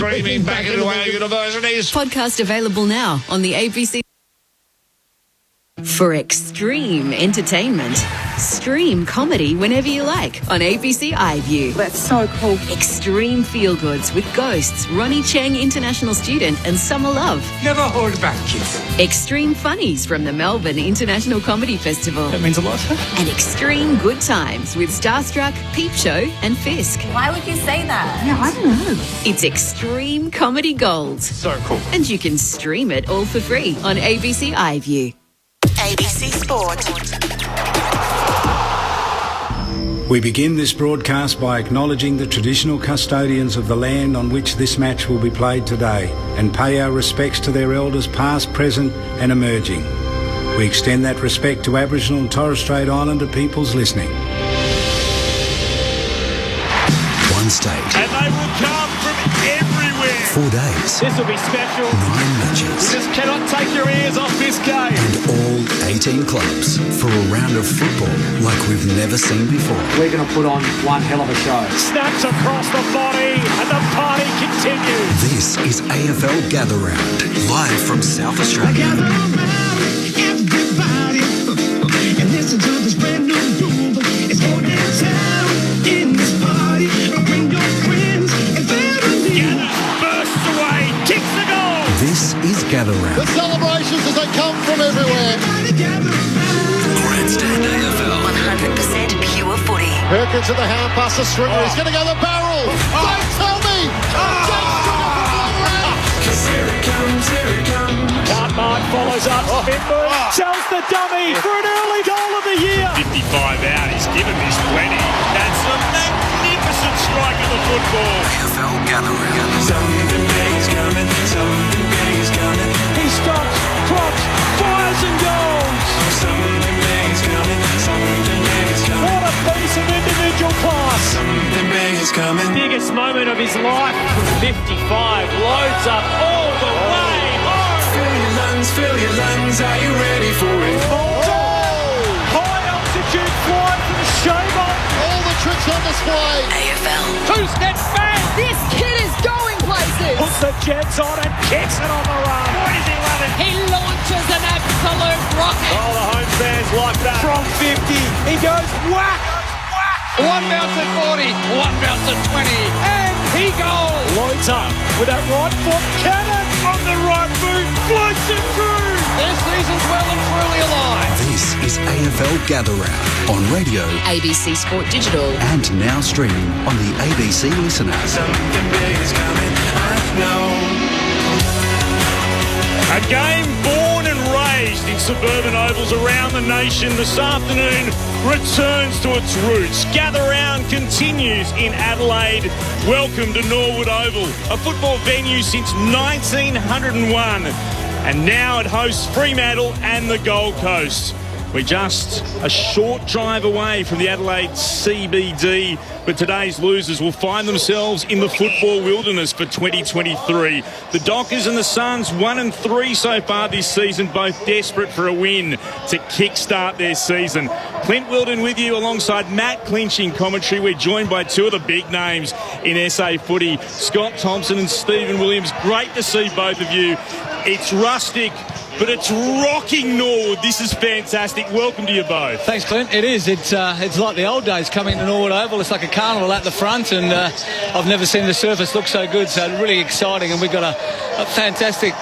Streaming back into our universities. Podcast available now on the ABC. For extreme entertainment, stream comedy whenever you like on ABC iView. That's so cool. Extreme feel-goods with Ghosts, Ronnie Cheng, international student, and Summer Love. Never hold back, kids. Extreme funnies from the Melbourne International Comedy Festival. That means a lot. And extreme good times with Starstruck, Peep Show, and Fisk. Why would you say that? Yeah, I don't know. It's Extreme Comedy Gold. So cool. And you can stream it all for free on ABC iView. ABC Sport. We begin this broadcast by acknowledging the traditional custodians of the land on which this match will be played today and pay our respects to their elders past, present and emerging. We extend that respect to Aboriginal and Torres Strait Islander peoples listening. One state. And they will come from everywhere. 4 days. This will be special. 9 matches. You just cannot take your ears off this game. And all 18 clubs for a round of football like we've never seen before. We're going to put on one hell of a show. Snaps across the body and the party continues. This is AFL Gather Round, live from South Australia. Everybody, and listen to this brand new groove. It's going downtown in this party. Bring your friends and family. Gather bursts away, kicks the goal. This is Gather Round. The celebrations as they come from everywhere. Grandstand AFL. 100% pure footy. Perkins to the hand pass to Stringer. He's going to go the barrel. Don't tell me. Cartmart follows up. Finbury sells the dummy for an early goal of the year. 55 out. He's given this plenty. That's a magnificent strike of the football. AFL Gather Round. Something big is coming. Something big is coming. He stops, drops, fires and goals. Something big is coming. Something big is coming. What a piece of individual class. Something big is coming. Biggest moment of his life. 55 loads up all the way. Fill your lungs, are you ready for it? High altitude flight from Shaver. All the tricks on display. AFL. Two-step back. This kid is going places. Puts the Jets on and kicks it on the run. Boy, does he love it. He launches an absolute rocket. Oh, the home fans like that. From 50, he goes whack. One bounce at 40, one bounce at 20, and he goes. Loads up with that right foot. Cannon on the right boot. Floats it through. This season's well and truly alive. This is AFL Gather Round on radio ABC Sport Digital. and now streaming on the ABC Listener. Something big is coming, I know. A game born and raised in suburban ovals around the nation this afternoon returns to its roots. Gather Round continues in Adelaide. Welcome to Norwood Oval, a football venue since 1901. And now it hosts Fremantle and the Gold Coast. We're just a short drive away from the Adelaide CBD, but today's losers will find themselves in the football wilderness for 2023. The Dockers and the Suns, 1-3 so far this season, both desperate for a win to kickstart their season. Clint Wilden with you alongside Matt Clinch in commentary. We're joined by two of the big names in SA footy, Scott Thompson and Stephen Williams. Great to see both of you. It's rustic, but it's rocking Norwood. This is fantastic. Welcome to you both. Thanks, Clint. It is. It's like the old days coming to Norwood Oval. It's like a carnival at the front, and I've never seen the surface look so good. So really exciting, and we've got a fantastic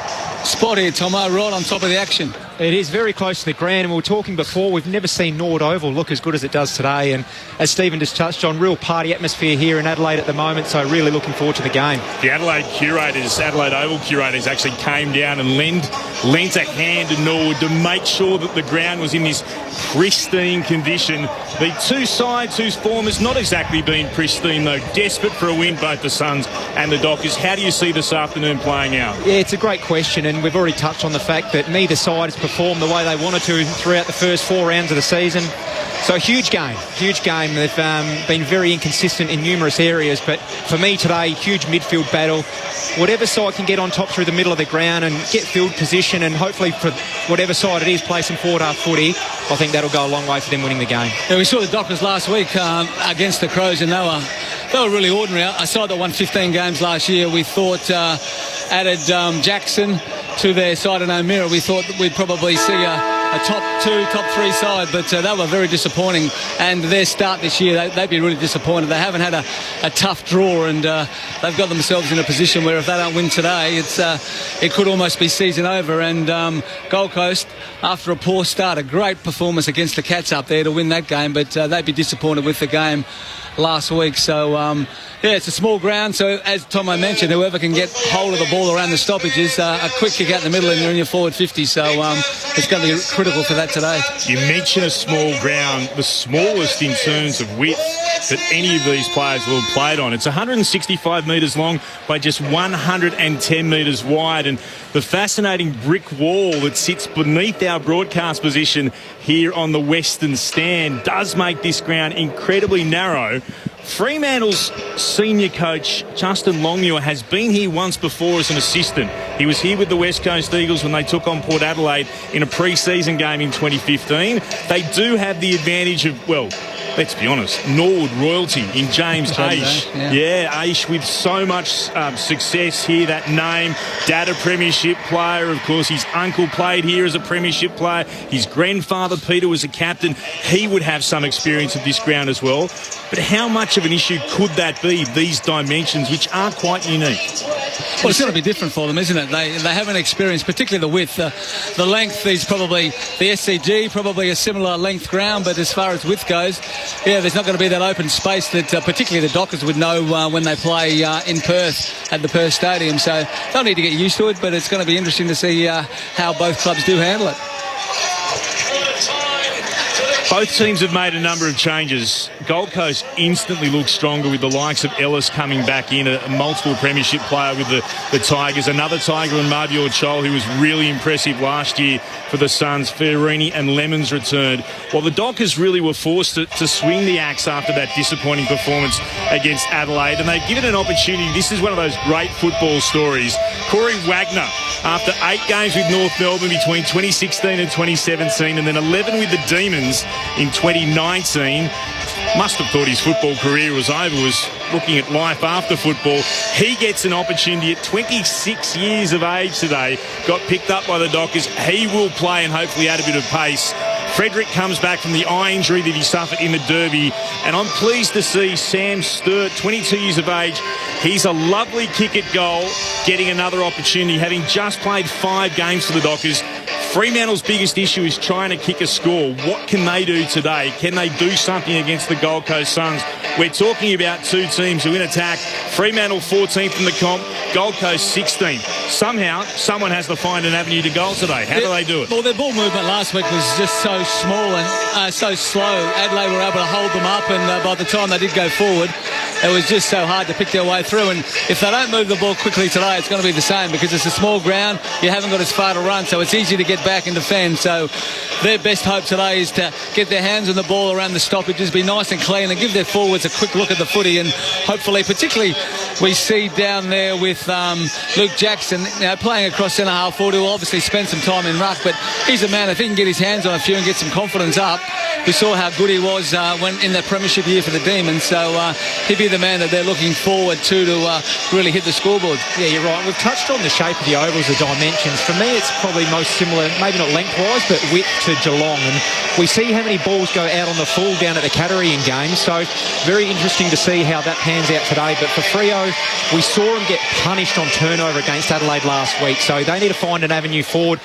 spot here, Tomo, right on top of the action. It is very close to the ground, and we were talking before, we've never seen Norwood Oval look as good as it does today, and as Stephen just touched on, real party atmosphere here in Adelaide at the moment, so really looking forward to the game. The Adelaide Oval curators actually came down and lent a hand to Norwood to make sure that the ground was in this pristine condition. The two sides whose form has not exactly been pristine, though, desperate for a win, both the Suns and the Dockers. How do you see this afternoon playing out? Yeah, it's a great question, and we've already touched on the fact that neither side has performed the way they wanted to throughout the first 4 rounds of the season. So a huge game. They've been very inconsistent in numerous areas, but for me today, huge midfield battle. Whatever side can get on top through the middle of the ground and get field position, and hopefully for whatever side it is, play some forward half footy, I think that'll go a long way for them winning the game. Yeah, we saw the Dockers last week against the Crows, and they were really ordinary. A side that won 15 games last year, we thought added Jackson to their side in O'Meara. We thought that we'd probably see a top 2, top 3 side, but they were very disappointing. And their start this year, they'd be really disappointed. They haven't had a tough draw, and they've got themselves in a position where if they don't win today, it could almost be season over. And Gold Coast, after a poor start, a great performance against the Cats up there to win that game, but they'd be disappointed with the game last week. So yeah, it's a small ground, so as Tomo mentioned, whoever can get hold of the ball around the stoppages, a quick kick out in the middle and you're in your forward 50, so it's going to be critical for that today. You mention a small ground, the smallest in terms of width that any of these players will have played on. It's 165 metres long by just 110 metres wide, and the fascinating brick wall that sits beneath our broadcast position here on the western stand does make this ground incredibly narrow. Fremantle's senior coach, Justin Longmuir, has been here once before as an assistant. He was here with the West Coast Eagles when they took on Port Adelaide in a pre-season game in 2015. They do have the advantage of, well, let's be honest, Norwood royalty in James Aish. Yeah, Aish with so much success here, that name. Dad, a premiership player. Of course, his uncle played here as a premiership player. His grandfather, Peter, was a captain. He would have some experience of this ground as well. But how much of an issue could that be, these dimensions, which are quite unique? Well, it's going to be different for them, isn't it? They haven't experienced, particularly the width. The length is probably, the SCG, probably a similar length ground, but as far as width goes, yeah, there's not going to be that open space that particularly the Dockers would know when they play in Perth at the Perth Stadium. So they'll need to get used to it, but it's going to be interesting to see how both clubs do handle it. Both teams have made a number of changes. Gold Coast instantly looks stronger with the likes of Ellis coming back in, a multiple premiership player with the Tigers. Another Tiger in Marbior Chol, who was really impressive last year for the Suns. Ferrini and Lemons returned. While the Dockers really were forced to swing the axe after that disappointing performance against Adelaide, and they've given an opportunity. This is one of those great football stories. Corey Wagner, after 8 games with North Melbourne between 2016 and 2017, and then 11 with the Demons in 2019, must have thought his football career was over, was looking at life after football. He gets an opportunity at 26 years of age today, got picked up by the Dockers. He will play and hopefully add a bit of pace. Frederick comes back from the eye injury that he suffered in the Derby, and I'm pleased to see Sam Sturt, 22 years of age. He's a lovely kick at goal, getting another opportunity, having just played 5 games for the Dockers. Fremantle's biggest issue is trying to kick a score. What can they do today? Can they do something against the Gold Coast Suns? We're talking about 2 teams who in attack. Fremantle 14th in the comp, Gold Coast 16th. Somehow, someone has to find an avenue to goal today. How do they do it? Well, their ball movement last week was just so small and so slow. Adelaide were able to hold them up, and by the time they did go forward, it was just so hard to pick their way through. And if they don't move the ball quickly today, it's going to be the same, because it's a small ground. You haven't got as far to run, so it's easy to get back and defend. So their best hope today is to get their hands on the ball around the stoppages, be nice and clean, and give their forwards a quick look at the footy. And hopefully, particularly, we see down there with Luke Jackson, playing across centre half forward, who will obviously spend some time in ruck, but he's a man, if he can get his hands on a few and get some confidence up. We saw how good he was when in the premiership year for the Demons, so he'd be the man that they're looking forward to really hit the scoreboard. Yeah, you're right. We've touched on the shape of the ovals, the dimensions. For me, it's probably most similar, maybe not lengthwise, but width to Geelong. And we see how many balls go out on the full down at the Catterian game, so very interesting to see how that pans out today. But for Freo, we saw them get punished on turnover against Adelaide last week, so they need to find an avenue forward,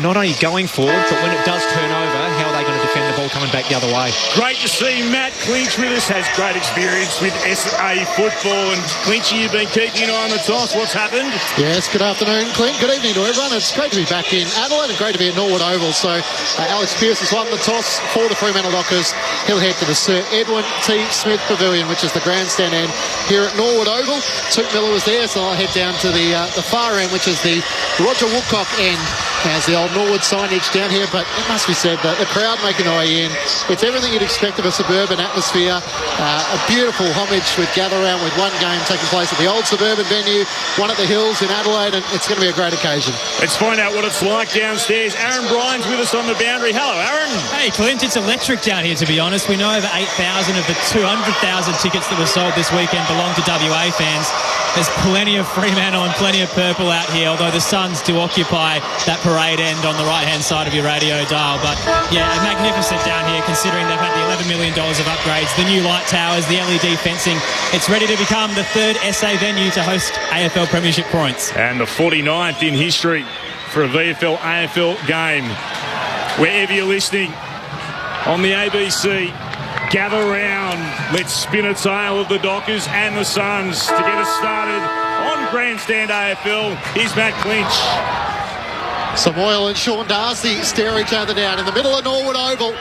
not only going forward, but when it does turn over, how are they going to defend the ball coming back the other way? Great to see Matt Clinch with us, has great experience with SA football. And Clinchy, you've been keeping an eye on the toss. What's happened? Yes, good afternoon, Clint. Good evening to everyone. It's great to be back in Adelaide and great to be at Norwood Oval. So Alex Pearce has won the toss for the Fremantle Dockers. He'll head to the Sir Edwin T. Smith Pavilion, which is the grandstand end here at Norwood Oval. Took Miller was there, so I'll head down to the far end, which is the Roger Woodcock end as the old Norwood signage down here, but it must be said that the crowd making their way in, it's everything you'd expect of a suburban atmosphere. A beautiful homage with gather round with one game taking place at the old suburban venue, one at the Hills in Adelaide, and it's going to be a great occasion. Let's find out what it's like downstairs. Aaron Bryan's with us on the boundary. Hello, Aaron. Hey, Clint, it's electric down here, to be honest. We know over 8,000 of the 200,000 tickets that were sold this weekend belong to WA fans. There's plenty of Fremantle and plenty of purple out here, although the Suns do occupy that parade end on the right-hand side of your radio dial. But, yeah, magnificent down here, considering they've had the $11 million of upgrades, the new light towers, the LED fencing. It's ready to become the third SA venue to host AFL Premiership points. And the 49th in history for a VFL AFL game. Wherever you're listening on the ABC, gather round. Let's spin a tale of the Dockers and the Suns to get us started on Grandstand AFL. Here's Matt Clinch. Samoil and Sean Darcy stare each other down in the middle of Norwood Oval.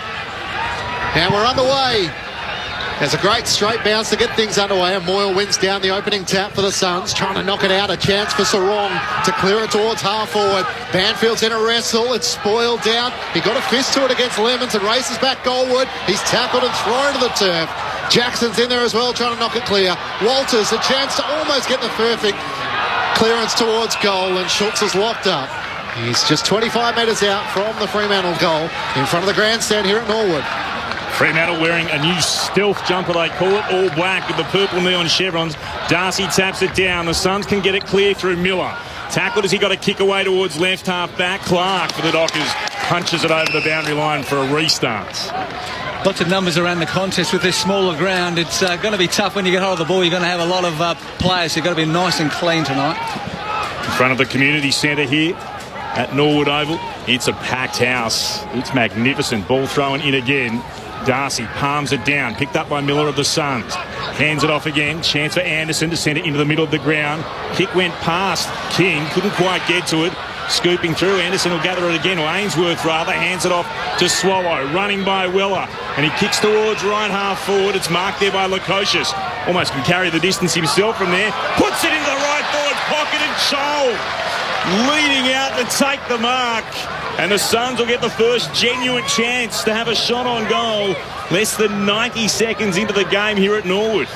And we're underway. There's a great straight bounce to get things underway, and Moyle wins down the opening tap for the Suns, trying to knock it out. A chance for Sarong to clear it towards half forward. Banfield's in a wrestle. It's spoiled down. He got a fist to it against Lemons and races back goalward. He's tackled and thrown to the turf. Jackson's in there as well, trying to knock it clear. Walters, a chance to almost get the perfect clearance towards goal, and Schultz is locked up. He's just 25 metres out from the Fremantle goal in front of the grandstand here at Norwood. Fremantle wearing a new stealth jumper, they call it, all black with the purple neon chevrons. Darcy taps it down. The Suns can get it clear through Miller. Tackled as he got a kick away towards left half back. Clark for the Dockers punches it over the boundary line for a restart. Lots of numbers around the contest with this smaller ground. It's going to be tough when you get hold of the ball. You're going to have a lot of players. You've got to be nice and clean tonight. In front of the community centre here at Norwood Oval, it's a packed house. It's magnificent. Ball thrown in again. Darcy palms it down, picked up by Miller of the Suns. Hands it off again. Chance for Anderson to send it into the middle of the ground. Kick went past King, couldn't quite get to it. Scooping through, Anderson will gather it again, or Ainsworth rather, hands it off to Swallow, running by Weller, and he kicks towards right half forward. It's marked there by Lukosius. Almost can carry the distance himself from there. Puts it into the right forward pocket, and Chol leading out to take the mark. And the Suns will get the first genuine chance to have a shot on goal less than 90 seconds into the game here at Norwood.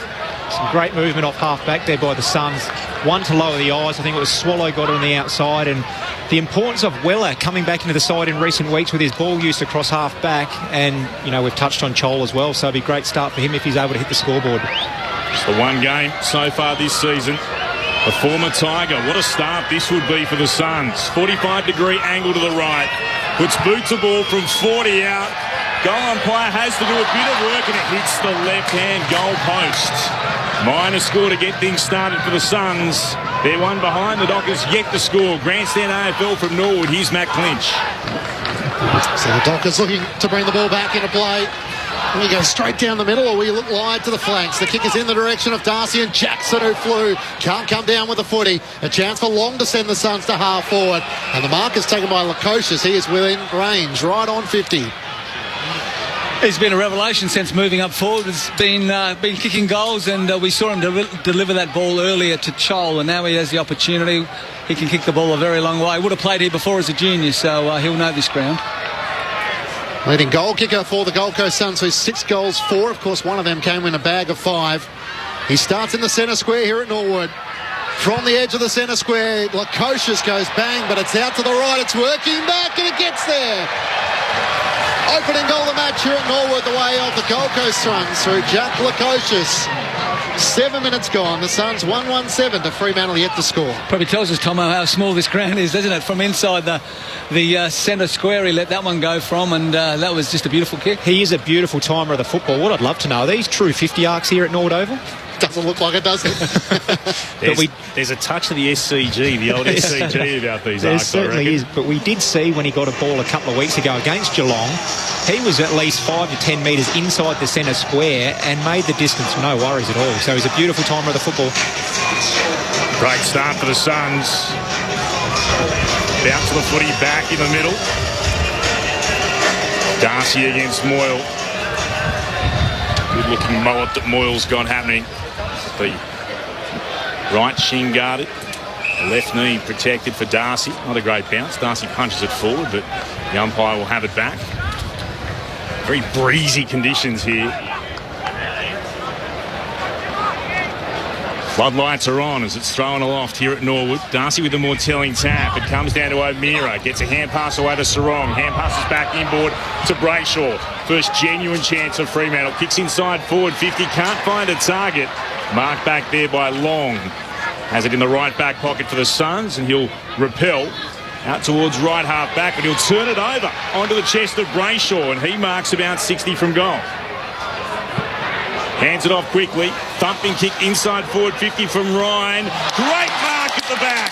Some great movement off half back there by the Suns. One to lower the eyes. I think it was Swallow got on the outside, and the importance of Weller coming back into the side in recent weeks with his ball use across half back, and you know we've touched on Chol as well, so it'd be a great start for him if he's able to hit the scoreboard. It's the one game so far this season. The former Tiger, what a start this would be for the Suns. 45-degree angle to the right. Puts boots a ball from 40 out. Goal umpire has to do a bit of work, and it hits the left-hand goal post. Minor score to get things started for the Suns. They're one behind. The Dockers yet to score. Grandstand AFL from Norwood. Here's Matt Clinch. So the Dockers looking to bring the ball back into play. We go straight down the middle, or we look wide to the flanks. The kick is in the direction of Darcy and Jackson, who flew. Can't come down with the footy. A chance for Long to send the Suns to half forward. And the mark is taken by Lukosius. He is within range, right on 50. He's been a revelation since moving up forward. He's been kicking goals, and we saw him deliver that ball earlier to Chol, and now he has the opportunity. He can kick the ball a very long way. Would have played here before as a junior, so he'll know this ground. Leading goal kicker for the Gold Coast Suns, who's 6 goals, 4. Of course, one of them came in a bag of 5. He starts in the centre square here at Norwood. From the edge of the centre square, Lukosius goes bang, but it's out to the right. It's working back, and it gets there. Opening goal of the match here at Norwood, the way of the Gold Coast Suns through Jack Lukosius. 7 minutes gone. The Suns 1-1-7 to Fremantle yet to score. Probably tells us, Tomo, how small this ground is, doesn't it? From inside the centre square, he let that one go from, and that was just a beautiful kick. He is a beautiful timer of the football. What I'd love to know, are these true 50 arcs here at Norwood Oval? Doesn't look like it, does it? There's a touch of the SCG, the old SCG about these there arcs. There certainly is, but we did see when he got a ball a couple of weeks ago against Geelong, he was at least 5 to 10 metres inside the centre square and made the distance, no worries at all. So he's a beautiful timer of the football. Great start for the Suns. Bounce of the footy back in the middle. Darcy against Moyle. Good looking mullet that Moyle's got happening. The right shin guarded. The left knee protected for Darcy. Not a great bounce. Darcy punches it forward, but the umpire will have it back. Very breezy conditions here. Floodlights are on as it's thrown aloft here at Norwood. Darcy with a more telling tap. It comes down to O'Meara. Gets a hand pass away to Sarong. Hand passes back inboard to Brayshaw. First genuine chance of Fremantle. Kicks inside forward 50. Can't find a target. Marked back there by Long. Has it in the right back pocket for the Suns, and he'll repel out towards right half back, but he'll turn it over onto the chest of Brayshaw, and he marks about 60 from goal. Hands it off quickly. Thumping kick inside forward 50 from Ryan. Great mark at the back.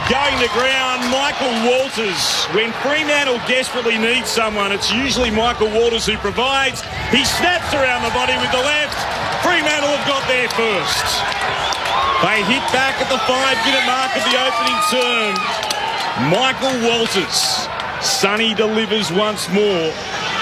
Going to ground, Michael Walters. When Fremantle desperately needs someone, it's usually Michael Walters who provides. He snaps around the body with the left. Fremantle have got there first. They hit back at the 5-minute mark of the opening term. Michael Walters. Sonny delivers once more.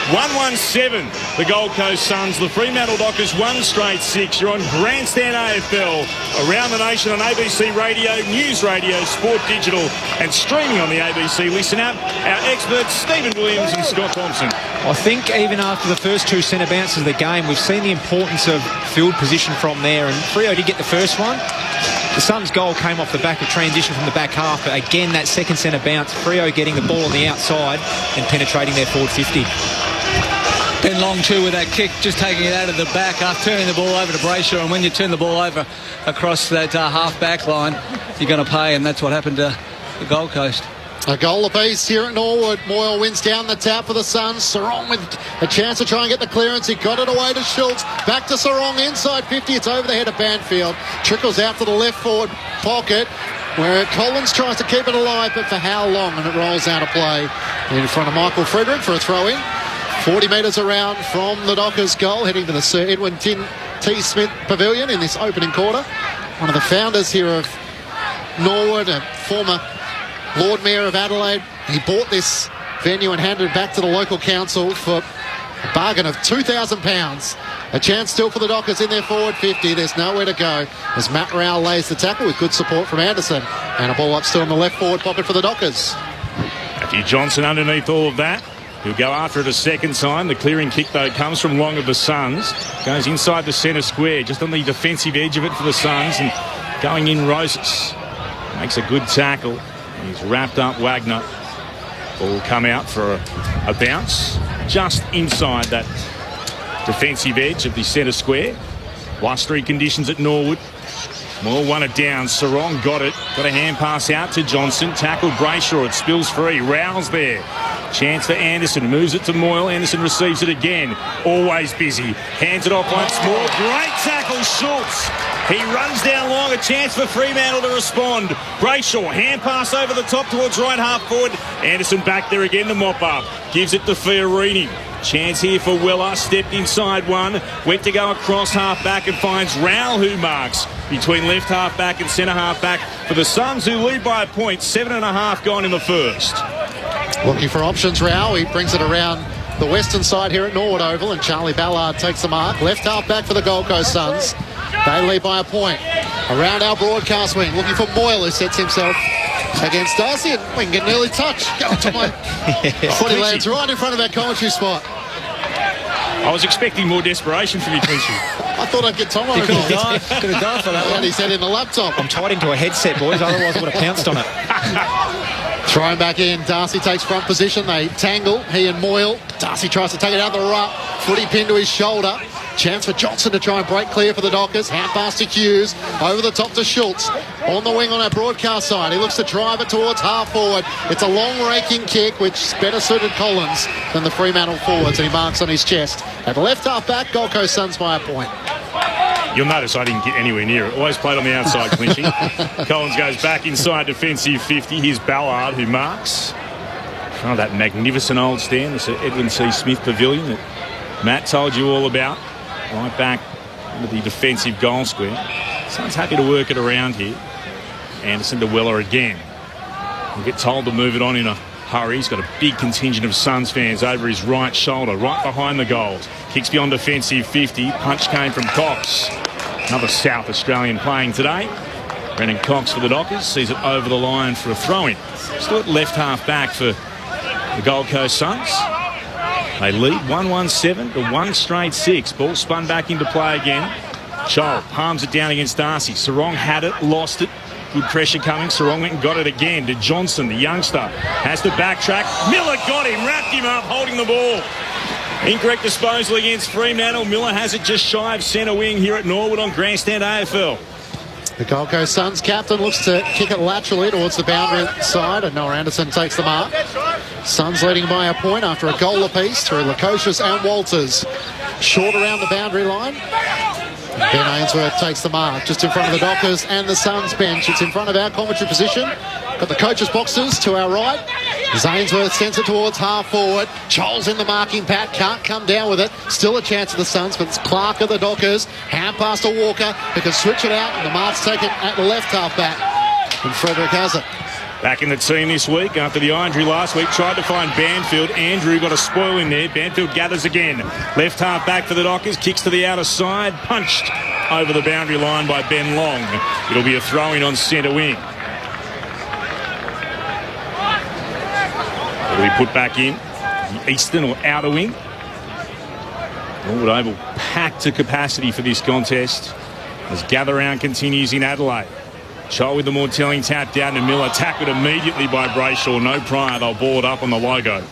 1-1-7, the Gold Coast Suns. The Fremantle Dockers 1 straight 6. You're on Grandstand AFL, around the nation on ABC Radio, News Radio, Sport Digital, and streaming on the ABC Listen app. Our experts, Stephen Williams and Scott Thompson. I think even after the first 2 centre bounces of the game, we've seen the importance of field position from there, and Freo did get the first one. The Suns' goal came off the back of transition from the back half, but again, that second centre bounce, Freo getting the ball on the outside and penetrating their forward 50. Ben Long too with that kick, just taking it out of the back after turning the ball over to Brayshaw, and when you turn the ball over across that half back line, you're going to pay, and that's what happened to the Gold Coast. A goal apiece here at Norwood. Moyle wins down the tap for the Suns. Sarong with a chance to try and get the clearance. He got it away to Schultz. Back to Sarong inside 50. It's over the head of Banfield. Trickles out to the left forward pocket, where Collins tries to keep it alive, but for how long? And it rolls out of play in front of Michael Frederick for a throw-in. 40 metres around from the Dockers' goal, heading to the Sir Edwin T. Smith Pavilion in this opening quarter. One of the founders here of Norwood, a former Lord Mayor of Adelaide. He bought this venue and handed it back to the local council for a bargain of £2,000. A chance still for the Dockers in their forward 50. There's nowhere to go as Matt Rowell lays the tackle with good support from Anderson. And a ball up still in the left forward pocket for the Dockers. Matthew Johnson underneath all of that. He'll go after it a second time. The clearing kick, though, comes from Long of the Suns. Goes inside the centre square, just on the defensive edge of it for the Suns. And going in, Roses makes a good tackle. He's wrapped up Wagner. Ball will come out for a bounce just inside that defensive edge of the centre square. Blustery conditions at Norwood. Moore won it down. Sarong got it. Got a hand pass out to Johnson. Tackled Brayshaw. It spills free. Rowell's there. Chance for Anderson. Moves it to Moyle. Anderson receives it again. Always busy. Hands it off once more. Great tackle, Schultz. He runs down long. A chance for Fremantle to respond. Brayshaw. Hand pass over the top towards right half forward. Anderson back there again to mop up. Gives it to Fiorini. Chance here for Weller. Stepped inside one. Went to go across half back and finds Rowell, who marks between left half back and centre half back for the Suns, who lead by a point. 7.5 gone in the first. Looking for options, Rowell. He brings it around the western side here at Norwood Oval, and Charlie Ballard takes the mark. Left half back for the Gold Coast Suns. They lead by a point. Around our broadcast wing, looking for Moyle, who sets himself against Darcy, and we can get an early touch. Go to my footy lands right in front of our commentary spot. I was expecting more desperation from you, Quincy. I thought I'd get Tom on a goal. Could have died for that one. He said in the laptop. I'm tied into a headset, boys, otherwise I would have pounced on it. Thrown back in. Darcy takes front position. They tangle, he and Moyle. Darcy tries to take it out the ruck. Footy pinned to his shoulder. Chance for Johnson to try and break clear for the Dockers. Hand pass to Hughes. Over the top to Schultz. On the wing on our broadcast side. He looks to drive it towards half forward. It's a long raking kick, which better suited Collins than the Fremantle forwards. And he marks on his chest. At left half back, Gold Coast Suns by a point. You'll notice I didn't get anywhere near it. Always played on the outside, Clinchy. Collins goes back inside defensive 50. Here's Ballard, who marks. In front of that magnificent old stand, the Sir Edwin T. Smith Pavilion that Matt told you all about. Right back into the defensive goal square. Suns happy to work it around here. Anderson to Weller again. He'll get told to move it on in a hurry. He's got a big contingent of Suns fans over his right shoulder, right behind the goals. Kicks beyond defensive 50. Punch came from Cox. Another South Australian playing today. Brennan Cox for the Dockers sees it over the line for a throw-in. Still at left half back for the Gold Coast Suns. They lead 1-1-7 to 1 straight 6. Ball spun back into play again. Chol palms it down against Darcy. Sarong had it, lost it. Good pressure coming. Sarong went and got it again to Johnson, the youngster. Has to backtrack. Miller got him, wrapped him up, holding the ball. Incorrect disposal against Fremantle. Miller has it just shy of centre wing here at Norwood on Grandstand AFL. The Gold Coast Suns captain looks to kick it laterally towards the boundary side, and Noah Anderson takes the mark. Suns leading by a point after a goal apiece through Lukosius and Walters. Short around the boundary line. Ben Ainsworth takes the mark just in front of the Dockers and the Suns bench. It's in front of our commentary position. Got the coaches' boxes to our right. As Ainsworth sends it towards half forward. Chol's in the marking pack, can't come down with it. Still a chance of the Suns, but it's Clark of the Dockers. Hand pass to Walker, who can switch it out, and the mark's taken at the left half back. And Frederick has it. Back in the team this week after the eye injury last week. Tried to find Banfield. Andrew got a spoil in there. Banfield gathers again. Left half back for the Dockers. Kicks to the outer side. Punched over the boundary line by Ben Long. It'll be a throw-in on centre wing. It'll be put back in. The eastern or outer wing. Norwood Oval packed to capacity for this contest as gather round continues in Adelaide. Chol with the more telling tap down to Miller. Tackled immediately by Brayshaw. No prior. They'll ball it up on the logo.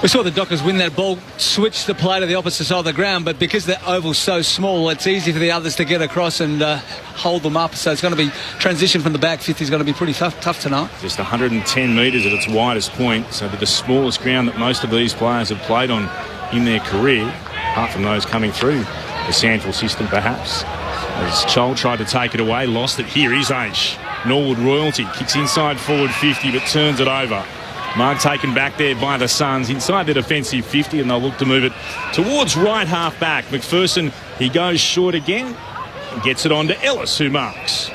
We saw the Dockers win that ball, switch the play to the opposite side of the ground, but because the oval's so small, it's easy for the others to get across and hold them up. So it's going to be transition from the back fifth is going to be pretty tough tonight. Just 110 metres at its widest point, so the smallest ground that most of these players have played on in their career, apart from those coming through the Sandville system perhaps. As Chol tried to take it away, lost it. Here is Aish. Norwood royalty. Kicks inside forward 50, but turns it over. Mark taken back there by the Suns inside their defensive 50, and they'll look to move it towards right half back. McPherson, he goes short again and gets it on to Ellis, who marks.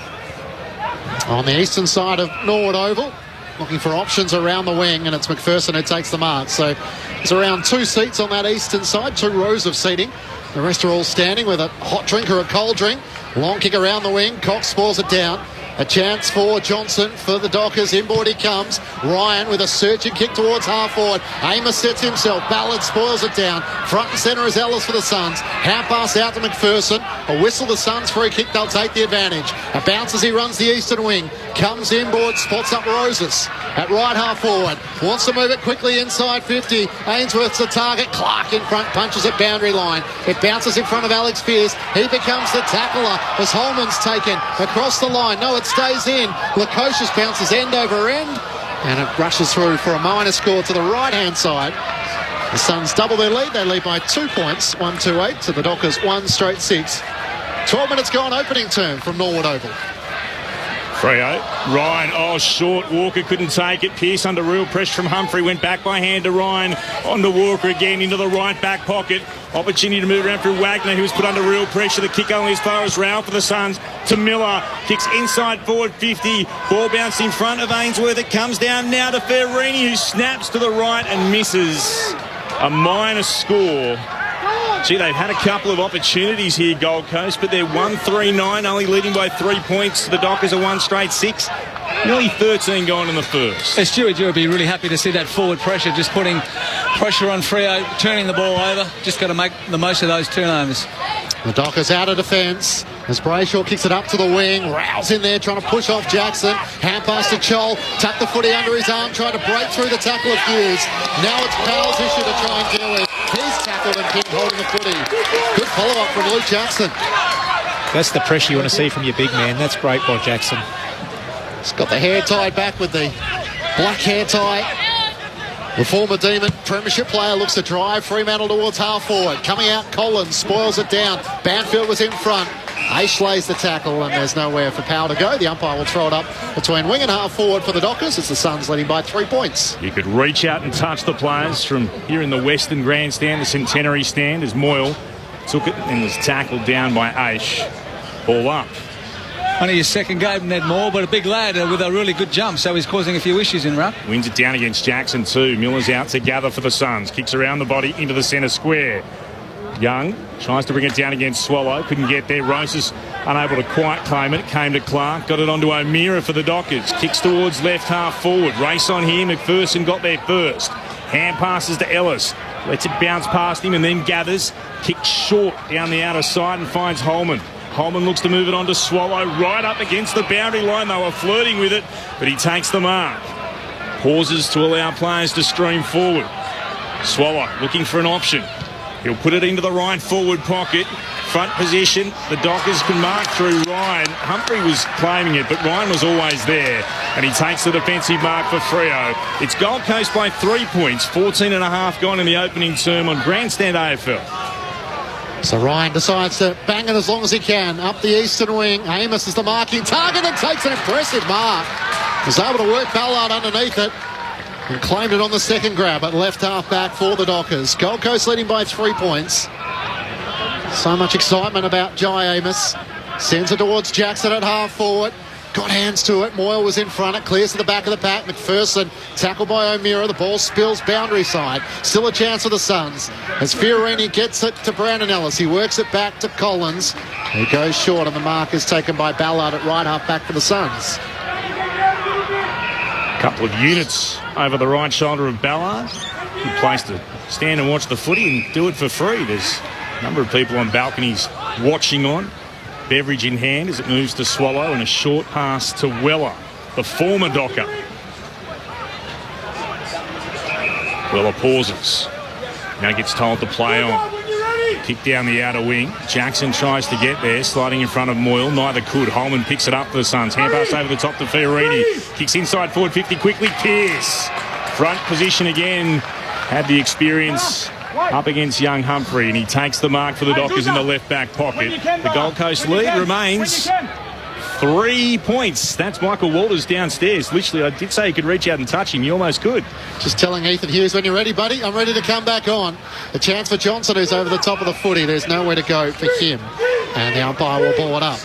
On the eastern side of Norwood Oval, looking for options around the wing, and it's McPherson who takes the mark. So there's around 2 seats on that eastern side, 2 rows of seating. The rest are all standing with a hot drink or a cold drink. Long kick around the wing. Cox spoils it down. A chance for Johnson for the Dockers. Inboard he comes. Ryan with a searching kick towards half forward. Amos sets himself. Ballard spoils it down. Front and centre is Ellis for the Suns. Hand pass out to McPherson. A whistle, the Suns free kick. They'll take the advantage. A bounce as he runs the eastern wing. Comes inboard, spots up Roses at right half forward. Wants to move it quickly inside 50. Ainsworth's the target. Clark in front, punches at boundary line. It bounces in front of Alex Pearce. He becomes the tackler as Holman's taken across the line. No, it stays in. Lukosius bounces end over end, and it rushes through for a minor score to the right-hand side. The Suns double their lead. They lead by 2 points, 1-2-8 to the Dockers 1 straight 6. 12 minutes gone, opening term from Norwood Oval. Freo. Ryan, short. Walker couldn't take it. Pearce under real pressure from Humphrey. Went back by hand to Ryan. On to Walker again into the right back pocket. Opportunity to move around through Wagner, who was put under real pressure. The kick only as far as Ralph for the Suns. To Miller. Kicks inside forward 50. Ball bounced in front of Ainsworth. It comes down now to Ferrini, who snaps to the right and misses. A minor score. Gee, they've had a couple of opportunities here, Gold Coast, but they're 1-3-9, only leading by 3 points. The Dockers are 1 straight 6. Nearly 13 gone in the first. Stuart, you'll be really happy to see that forward pressure, just putting pressure on Freo, turning the ball over. Just got to make the most of those turnovers. The Dockers out of defence as Brayshaw kicks it up to the wing. Rouse in there trying to push off Jackson. Hand pass to Chol. Tucked the footy under his arm, trying to break through the tackle of Hughes. Now it's Powell's issue to try and deal with. He's tackled and King holding the footy. Good follow-up from Luke Jackson. That's the pressure you want to see from your big man. That's great by Jackson. He's got the hair tied back with the black hair tie. The former Demon premiership player looks to drive Fremantle towards half forward. Coming out, Collins spoils it down. Banfield was in front. Aish lays the tackle and there's nowhere for Powell to go. The umpire will throw it up between wing and half forward for the Dockers. It's the Suns leading by 3 points. You could reach out and touch the players from here in the Western Grandstand, the Centenary Stand, as Moyle took it and was tackled down by Aish. Ball up. Only his second game, Ned Moore, but a big lad with a really good jump, so he's causing a few issues in ruck. Wins it down against Jackson too. Miller's out to gather for the Suns. Kicks around the body into the centre square. Young tries to bring it down against Swallow. Couldn't get there. Roses Unable to quite claim it. Came to Clark. Got it onto O'Meara for the Dockers. Kicks towards left half forward. Race on here. McPherson got there first. Hand passes to Ellis. Lets it bounce past him and then gathers. Kicks short down the outer side and finds Holman. Holman looks to move it on to Swallow. Right up against the boundary line. They were flirting with it, but he takes the mark. Pauses to allow players to stream forward. Swallow looking for an option. He'll put it into the right forward pocket. Front position. The Dockers can mark through Ryan. Humphrey was claiming it, but Ryan was always there. And he takes the defensive mark for Freo. It's Gold Coast by 3 points. 14.5 gone in the opening term on Grandstand AFL. So Ryan decides to bang it as long as he can. Up the eastern wing. Amos is the marking target and takes an impressive mark. Was able to work Ballard underneath it and claimed it on the second grab at left half back for the Dockers. Gold Coast leading by 3 points. So much excitement about Jai Amos. Sends it towards Jackson at half forward. Got hands to it. Moyle was in front. It clears to the back of the pack. McPherson tackled by O'Meara. The ball spills boundary side. Still a chance for the Suns. As Fiorini gets it to Brandon Ellis. He works it back to Collins. He goes short and the mark is taken by Ballard at right half back for the Suns. Couple of units over the right shoulder of Ballard. Good place to stand and watch the footy and do it for free. There's a number of people on balconies watching on. Beverage in hand as it moves to Swallow and a short pass to Weller, the former Docker. Weller pauses. Now gets told to play on. Kick down the outer wing. Jackson tries to get there, sliding in front of Moyle. Neither could. Holman picks it up for the Suns. Hand pass over the top to Fiorini. Kicks inside forward 50 quickly. Pierce. Front position again. Had the experience up against young Humphrey, and he takes the mark for the Dockers in the left back pocket. The Gold Coast lead remains 3 points. That's Michael Walters downstairs. Literally, I did say he could reach out and touch him. You almost could. Just telling Ethan Hughes, when you're ready, buddy, I'm ready to come back on. A chance for Johnson, who's over the top of the footy. There's nowhere to go for him. And the umpire will ball it up.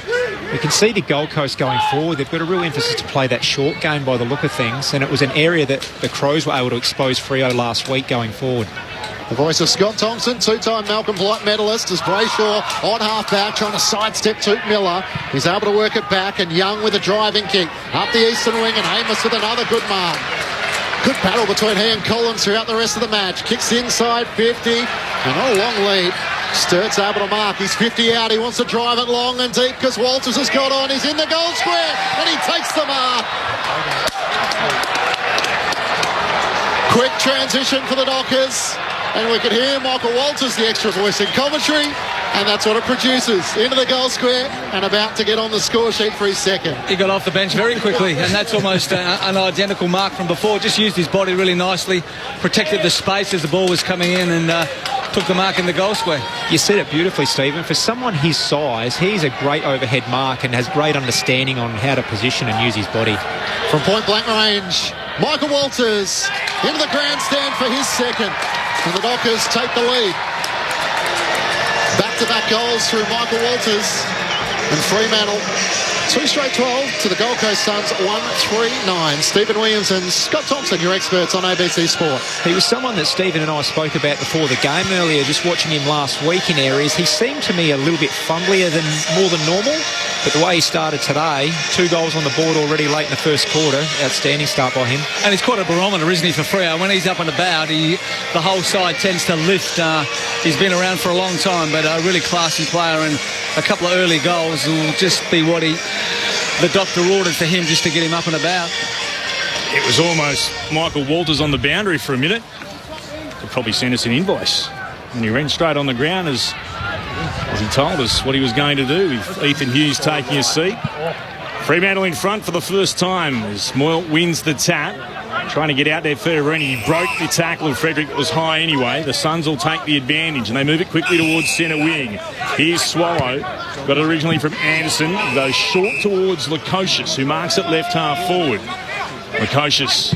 We can see the Gold Coast going forward. They've got a real emphasis to play that short game by the look of things, and it was an area that the Crows were able to expose Freo last week going forward. The voice of Scott Thompson, two-time Malcolm Blight medalist, as Brayshaw on half-back trying to sidestep Toot Miller. He's able to work it back, and Young with a driving kick. Up the eastern wing, and Amos with another good mark. Good battle between he and Collins throughout the rest of the match. Kicks inside 50, and a long lead. Sturt's able to mark. He's 50 out. He wants to drive it long and deep because Walters has got on. He's in the goal square, and he takes the mark. Quick transition for the Dockers. And we can hear Michael Walters, the extra voice in commentary, and that's what it produces. Into the goal square and about to get on the score sheet for his second. He got off the bench very quickly, and that's almost an identical mark from before. Just used his body really nicely, protected the space as the ball was coming in, and took the mark in the goal square. You said it beautifully, Stephen. For someone his size, he's a great overhead mark and has great understanding on how to position and use his body. From point blank range, Michael Walters into the grandstand for his second. And the Dockers take the lead. Back-to-back goals through Michael Walters and Fremantle. 2 straight 12 to the Gold Coast Suns, 1-3-9. Stephen Williams and Scott Thompson, your experts on ABC Sport. He was someone that Stephen and I spoke about before the game earlier, just watching him last week in areas. He seemed to me a little bit fumblier than more than normal, but the way he started today, 2 goals on the board already late in the first quarter. Outstanding start by him. And he's quite a barometer, isn't he, for Freo? When he's up and about, the whole side tends to lift. He's been around for a long time, but a really classy player, and a couple of early goals will just be what the doctor ordered for him, just to get him up and about. It was almost Michael Walters on the boundary for a minute. Could probably send us an invoice. And he ran straight on the ground as he told us what he was going to do, with Ethan Hughes taking a seat. Fremantle in front for the first time as Moyle wins the tap. Trying to get out there, Fiorini. He broke the tackle of Frederick. It was high anyway. The Suns will take the advantage, and they move it quickly towards centre wing. Here's Swallow. Got it originally from Anderson. Goes short towards Lukosius, who marks it left half forward. Lukosius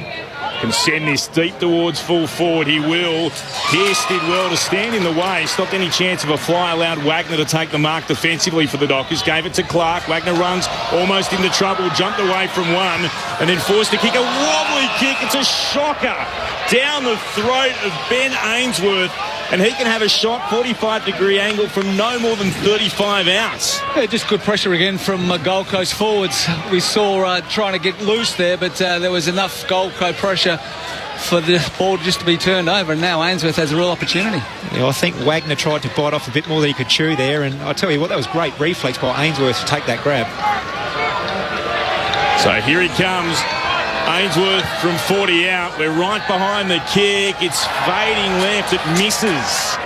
can send this deep towards full forward. He will. Pierce did well to stand in the way. Stopped any chance of a fly. Allowed Wagner to take the mark defensively for the Dockers. Gave it to Clark. Wagner runs almost into trouble. Jumped away from one and then forced to kick a wobbly kick. It's a shocker down the throat of Ben Ainsworth. and he can have a shot 45-degree angle from no more than 35 outs. Yeah, just good pressure again from Gold Coast forwards. We saw trying to get loose there, but there was enough Gold Coast pressure for the ball just to be turned over, and now Ainsworth has a real opportunity. Yeah, I think Wagner tried to bite off a bit more than he could chew there, and I tell you what, that was great reflex by Ainsworth to take that grab. So here he comes, Ainsworth from 40 out. We're right behind the kick. It's fading left. It misses.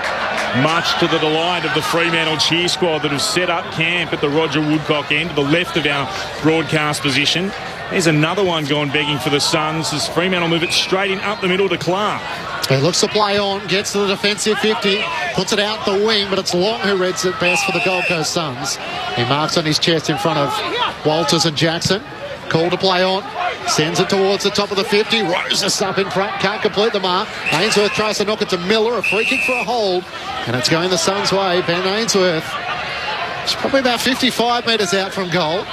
Much to the delight of the Fremantle cheer squad that have set up camp at the Roger Woodcock end, to the left of our broadcast position. There's another one gone begging for the Suns as Fremantle move it straight in up the middle to Clark. He looks to play on, gets to the defensive 50, puts it out the wing, but it's Long who reads it best for the Gold Coast Suns. He marks on his chest in front of Walters and Jackson. Call to play on, sends it towards the top of the 50, Roses up in front, can't complete the mark. Ainsworth tries to knock it to Miller, a free kick for a hold, and it's going the Suns' way. Ben Ainsworth, it's probably about 55 metres out from goal,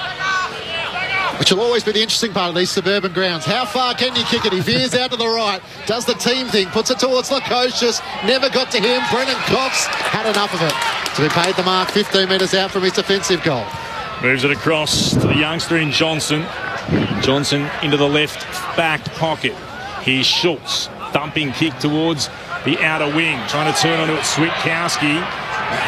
which will always be the interesting part of these suburban grounds. How far can you kick it? He veers out to the right, does the team thing, puts it towards Lukosius, never got to him. Brennan Cox had enough of it to be paid the mark 15 metres out from his defensive goal. Moves it across to the youngster in Johnson. Johnson into the left back pocket. Here's Schultz. Thumping kick towards the outer wing. Trying to turn onto it, Switkowski.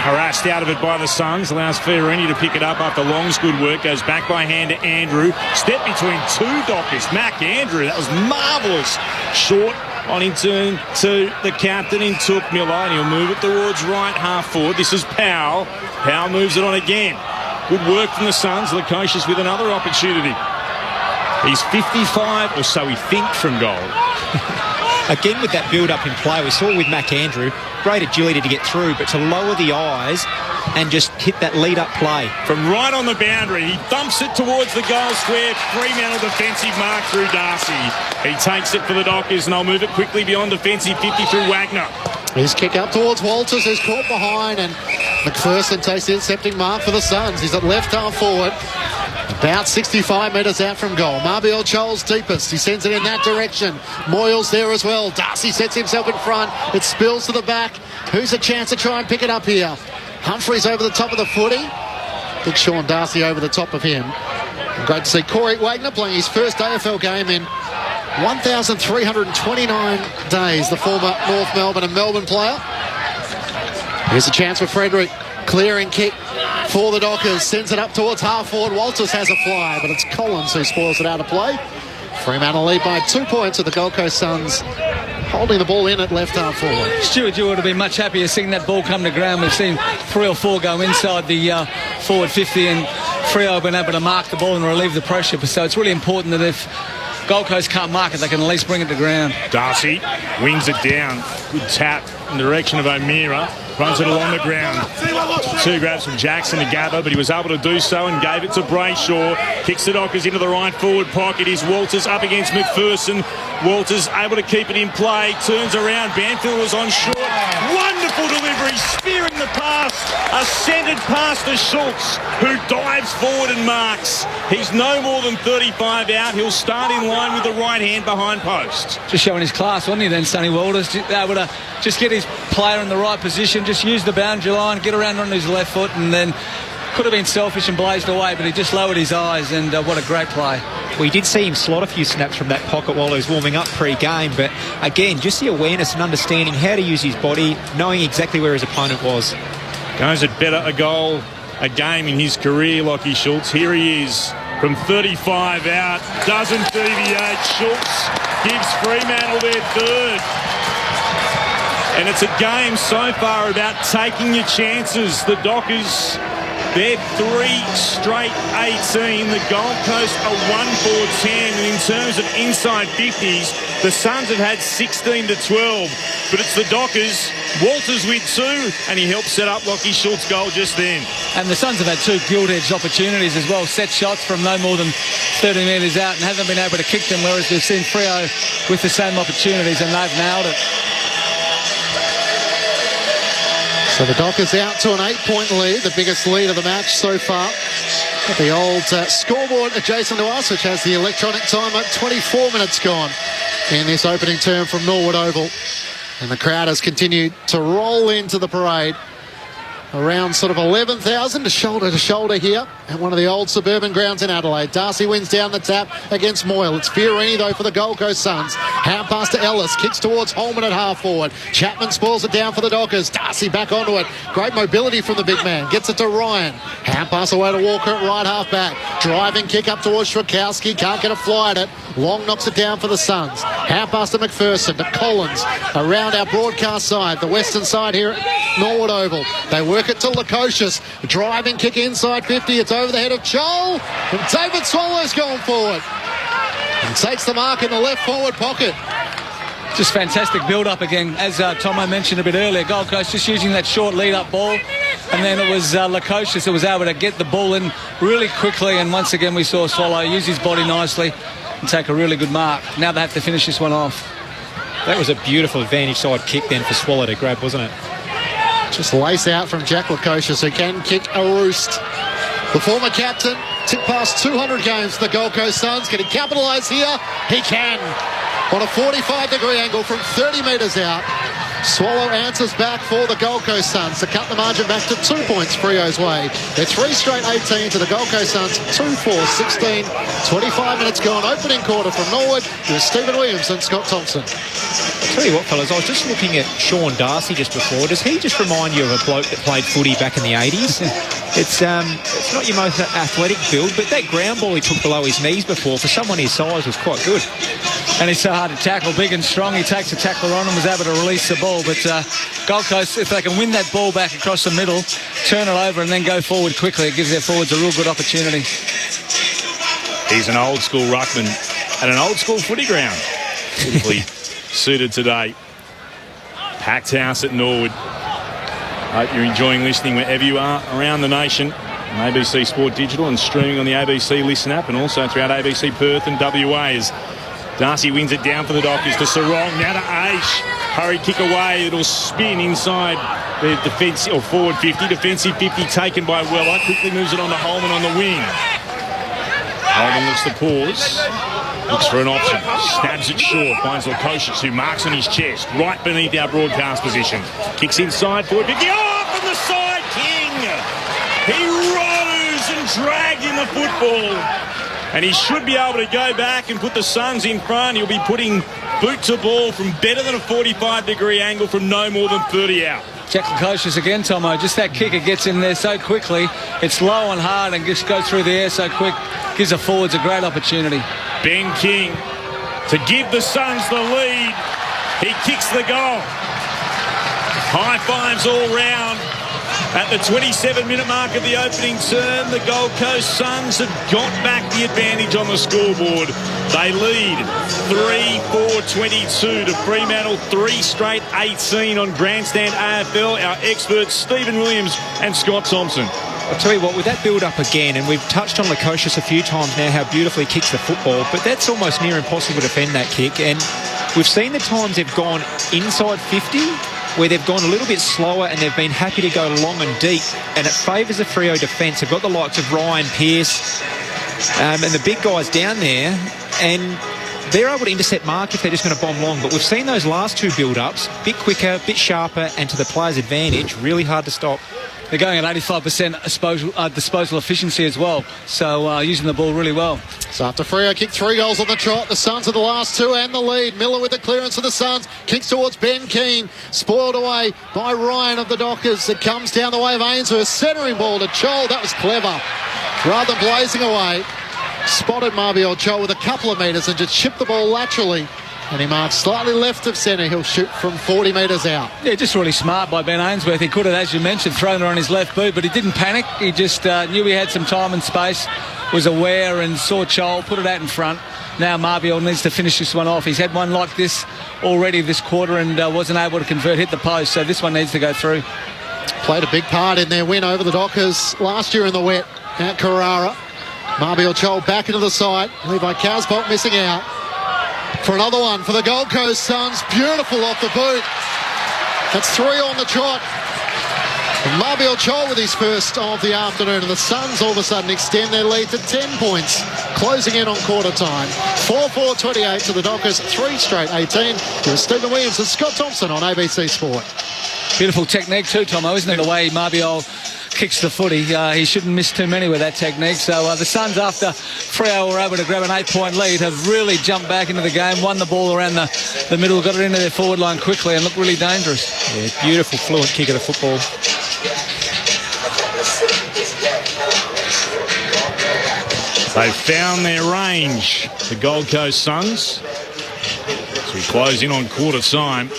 Harassed out of it by the Suns. Allows Fiorini to pick it up after Long's good work. Goes back by hand to Andrew. Step between two Dockers. Mac Andrew. That was marvellous. Short on in turn to the captain in Took Miller. And he'll move it towards right half forward. This is Powell. Powell moves it on again. Good work from the Suns. Lukosius with another opportunity. He's 55 or so he thinks from goal. Again with that build-up in play, we saw with Mac Andrew, great agility to get through, but to lower the eyes and just hit that lead-up play. From right on the boundary, he thumps it towards the goal square. Fremantle defensive mark through Darcy. He takes it for the Dockers, and they'll move it quickly beyond defensive 50 through Wagner. His kick up towards Walters, who's caught behind, and McPherson takes the intercepting mark for the Suns. He's at left half forward, about 65 metres out from goal. Marbiel Charles deepest. He sends it in that direction. Moyles there as well. Darcy sets himself in front. It spills to the back. Who's a chance to try and pick it up here? Humphreys over the top of the footy. Big Sean Darcy over the top of him. And great to see Corey Wagner playing his first AFL game in 1,329 days, the former North Melbourne and Melbourne player. Here's a chance for Frederick. Clearing kick for the Dockers. Sends it up towards half forward. Walters has a fly, but it's Collins who spoils it out of play. Fremantle lead by 2 points with the Gold Coast Suns holding the ball in at left half forward. Stuart, you would have been much happier seeing that ball come to ground. We've seen 3 or 4 go inside the forward 50, and Freo have been able to mark the ball and relieve the pressure. So it's really important that if Gold Coast can't mark it, they can at least bring it to ground. Darcy wings it down. Good tap in the direction of O'Meara. Runs it along the ground. 2 grabs from Jackson to gather, but he was able to do so and gave it to Brayshaw. Kicks the Dockers into the right forward pocket. Is Walters up against McPherson. Walters able to keep it in play. Turns around. Banfield was on short. Wonderful delivery. Spearing the pass. A centred pass to Schultz, who dives forward and marks. He's no more than 35 out. He'll start in line with the right hand behind post. Just showing his class, wasn't he then, Sonny Walters? Able to just get his player in the right position, just use the boundary line, get around on his left foot, and then could have been selfish and blazed away, but he just lowered his eyes, and what a great play. We did see him slot a few snaps from that pocket while he was warming up pre-game, but again, just the awareness and understanding how to use his body, knowing exactly where his opponent was. Goes at better a goal a game in his career, Lockie Schultz. Here he is from 35 out, doesn't deviate. Schultz gives Fremantle their third. And it's a game so far about taking your chances. The Dockers, they're 3 straight 18. The Gold Coast are 1-4-10. And in terms of inside 50s, the Suns have had 16 to 12. But it's the Dockers. Walters with 2, and he helped set up Lockie Schultz's goal just then. And the Suns have had 2 gilt-edged opportunities as well. Set shots from no more than 30 metres out and haven't been able to kick them, whereas we've seen Freo with the same opportunities, and they've nailed it. So the Dockers out to an 8-point lead, the biggest lead of the match so far. Got the old scoreboard adjacent to us, which has the electronic timer. 24 minutes gone in this opening term from Norwood Oval. And the crowd has continued to roll into the parade. Around sort of 11,000 to shoulder here at one of the old suburban grounds in Adelaide. Darcy wins down the tap against Moyle. It's Fiorini though for the Gold Coast Suns. Hand pass to Ellis. Kicks towards Holman at half forward. Chapman spoils it down for the Dockers. Darcy back onto it. Great mobility from the big man. Gets it to Ryan. Hand pass away to Walker at right half back. Driving kick up towards Schwakowski. Can't get a fly at it. Long knocks it down for the Suns. Hand pass to McPherson, to Collins. Around our broadcast side, the western side here at Norwood Oval. They work it to Lukosius. Driving kick inside 50. It's over the head of Joel. And David Swallow's going forward. And takes the mark in the left forward pocket. Just fantastic build-up again. As Tomo mentioned a bit earlier, Gold Coast just using that short lead-up ball. And then it was Lukosius that was able to get the ball in really quickly. And once again, we saw Swallow use his body nicely and take a really good mark. Now they have to finish this one off. That was a beautiful advantage side kick then for Swallow to grab, wasn't it? Just lace out from Jack Lukosius, who can kick a roost. The former captain, tipped past 200 games for the Gold Coast Suns. Can he capitalise here? He can. On a 45-degree angle from 30 metres out. Swallow answers back for the Gold Coast Suns to cut the margin back to 2 points Freo's way. They're 3 straight 18 to the Gold Coast Suns, 2-4-16. 25 minutes gone. Opening quarter from Norwood with Stephen Williams and Scott Thompson. I'll tell you what, fellas, I was just looking at Sean Darcy just before. Does he just remind you of a bloke that played footy back in the 80s? It's not your most athletic build, but that ground ball he took below his knees before, for someone his size, was quite good. And he's so hard to tackle, big and strong. He takes the tackler on and was able to release the ball. But Gold Coast, if they can win that ball back across the middle, turn it over and then go forward quickly, it gives their forwards a real good opportunity. He's an old school ruckman at an old school footy ground. Beautifully suited today. Packed house at Norwood. Hope you're enjoying listening wherever you are around the nation. On ABC Sport Digital and streaming on the ABC Listen app, and also throughout ABC Perth and WA. As Darcy wins it down for the Dockers to Sarong. Now to Aish. Hurry kick away. It'll spin inside the defence or forward 50. Defensive 50 taken by Weller. Quickly moves it on to Holman on the wing. Holman looks to pause. Looks for an option. Stabs it short. Finds Lukosius, who marks on his chest right beneath our broadcast position. Kicks inside forward 50. Oh, from the side, King. He rose and dragged in the football. And he should be able to go back and put the Suns in front. He'll be putting boot to ball from better than a 45-degree angle from no more than 30 out. Jack Lukosius again, Tomo. Just that kick, it gets in there so quickly. It's low and hard and just goes through the air so quick. Gives the forwards a great opportunity. Ben King to give the Suns the lead. He kicks the goal. High fives all round. At the 27-minute mark of the opening term, the Gold Coast Suns have got back the advantage on the scoreboard. They lead 3-4-22 to Fremantle, 3 straight 18 on Grandstand AFL. Our experts, Stephen Williams and Scott Thompson. I'll tell you what, with that build-up again, and we've touched on Lukosius a few times now, how beautifully he kicks the football, but that's almost near impossible to defend that kick. And we've seen the times they've gone inside 50, where they've gone a little bit slower and they've been happy to go long and deep, and it favours the Freo defence. They've got the likes of Ryan Pearce and the big guys down there, and they're able to intercept mark if they're just going to bomb long. But we've seen those last 2 build-ups, a bit quicker, a bit sharper, and to the player's advantage, really hard to stop. They're going at 85% disposal efficiency as well, so using the ball really well. So after Freo kicked 3 goals on the trot, the Suns are the last 2 and the lead. Miller with the clearance for the Suns, kicks towards Ben Keane, spoiled away by Ryan of the Dockers. It comes down the way of Ainsworth, centering ball to Chol. That was clever. Rather than blazing away, spotted Marbiel Chol with a couple of metres and just chipped the ball laterally. And he marks slightly left of centre. He'll shoot from 40 metres out. Yeah, just really smart by Ben Ainsworth. He could have, as you mentioned, thrown it on his left boot, but he didn't panic. He just knew he had some time and space, was aware and saw Chol, put it out in front. Now Marbiel needs to finish this one off. He's had one like this already this quarter and wasn't able to convert, hit the post, so this one needs to go through. Played a big part in their win over the Dockers last year in the wet at Carrara. Marbiel Chol back into the side. Levi Casbolt missing out. For another one for the Gold Coast Suns. Beautiful off the boot. That's 3 on the trot. And Marbiel Chol with his first of the afternoon. And the Suns all of a sudden extend their lead to 10 points. closing in on quarter time. 4-4-28 to the Dockers, 3 straight 18. Here's Stephen Williams and Scott Thompson on ABC Sport. Beautiful technique too, Tomo, isn't it? The way Marbiol kicks the footy. He shouldn't miss too many with that technique. So the Suns, after Freo were able to grab an 8-point lead, have really jumped back into the game, won the ball around the middle, got it into their forward line quickly and looked really dangerous. Yeah, beautiful, fluent kick of the football. They found their range, the Gold Coast Suns. So we close in on quarter time.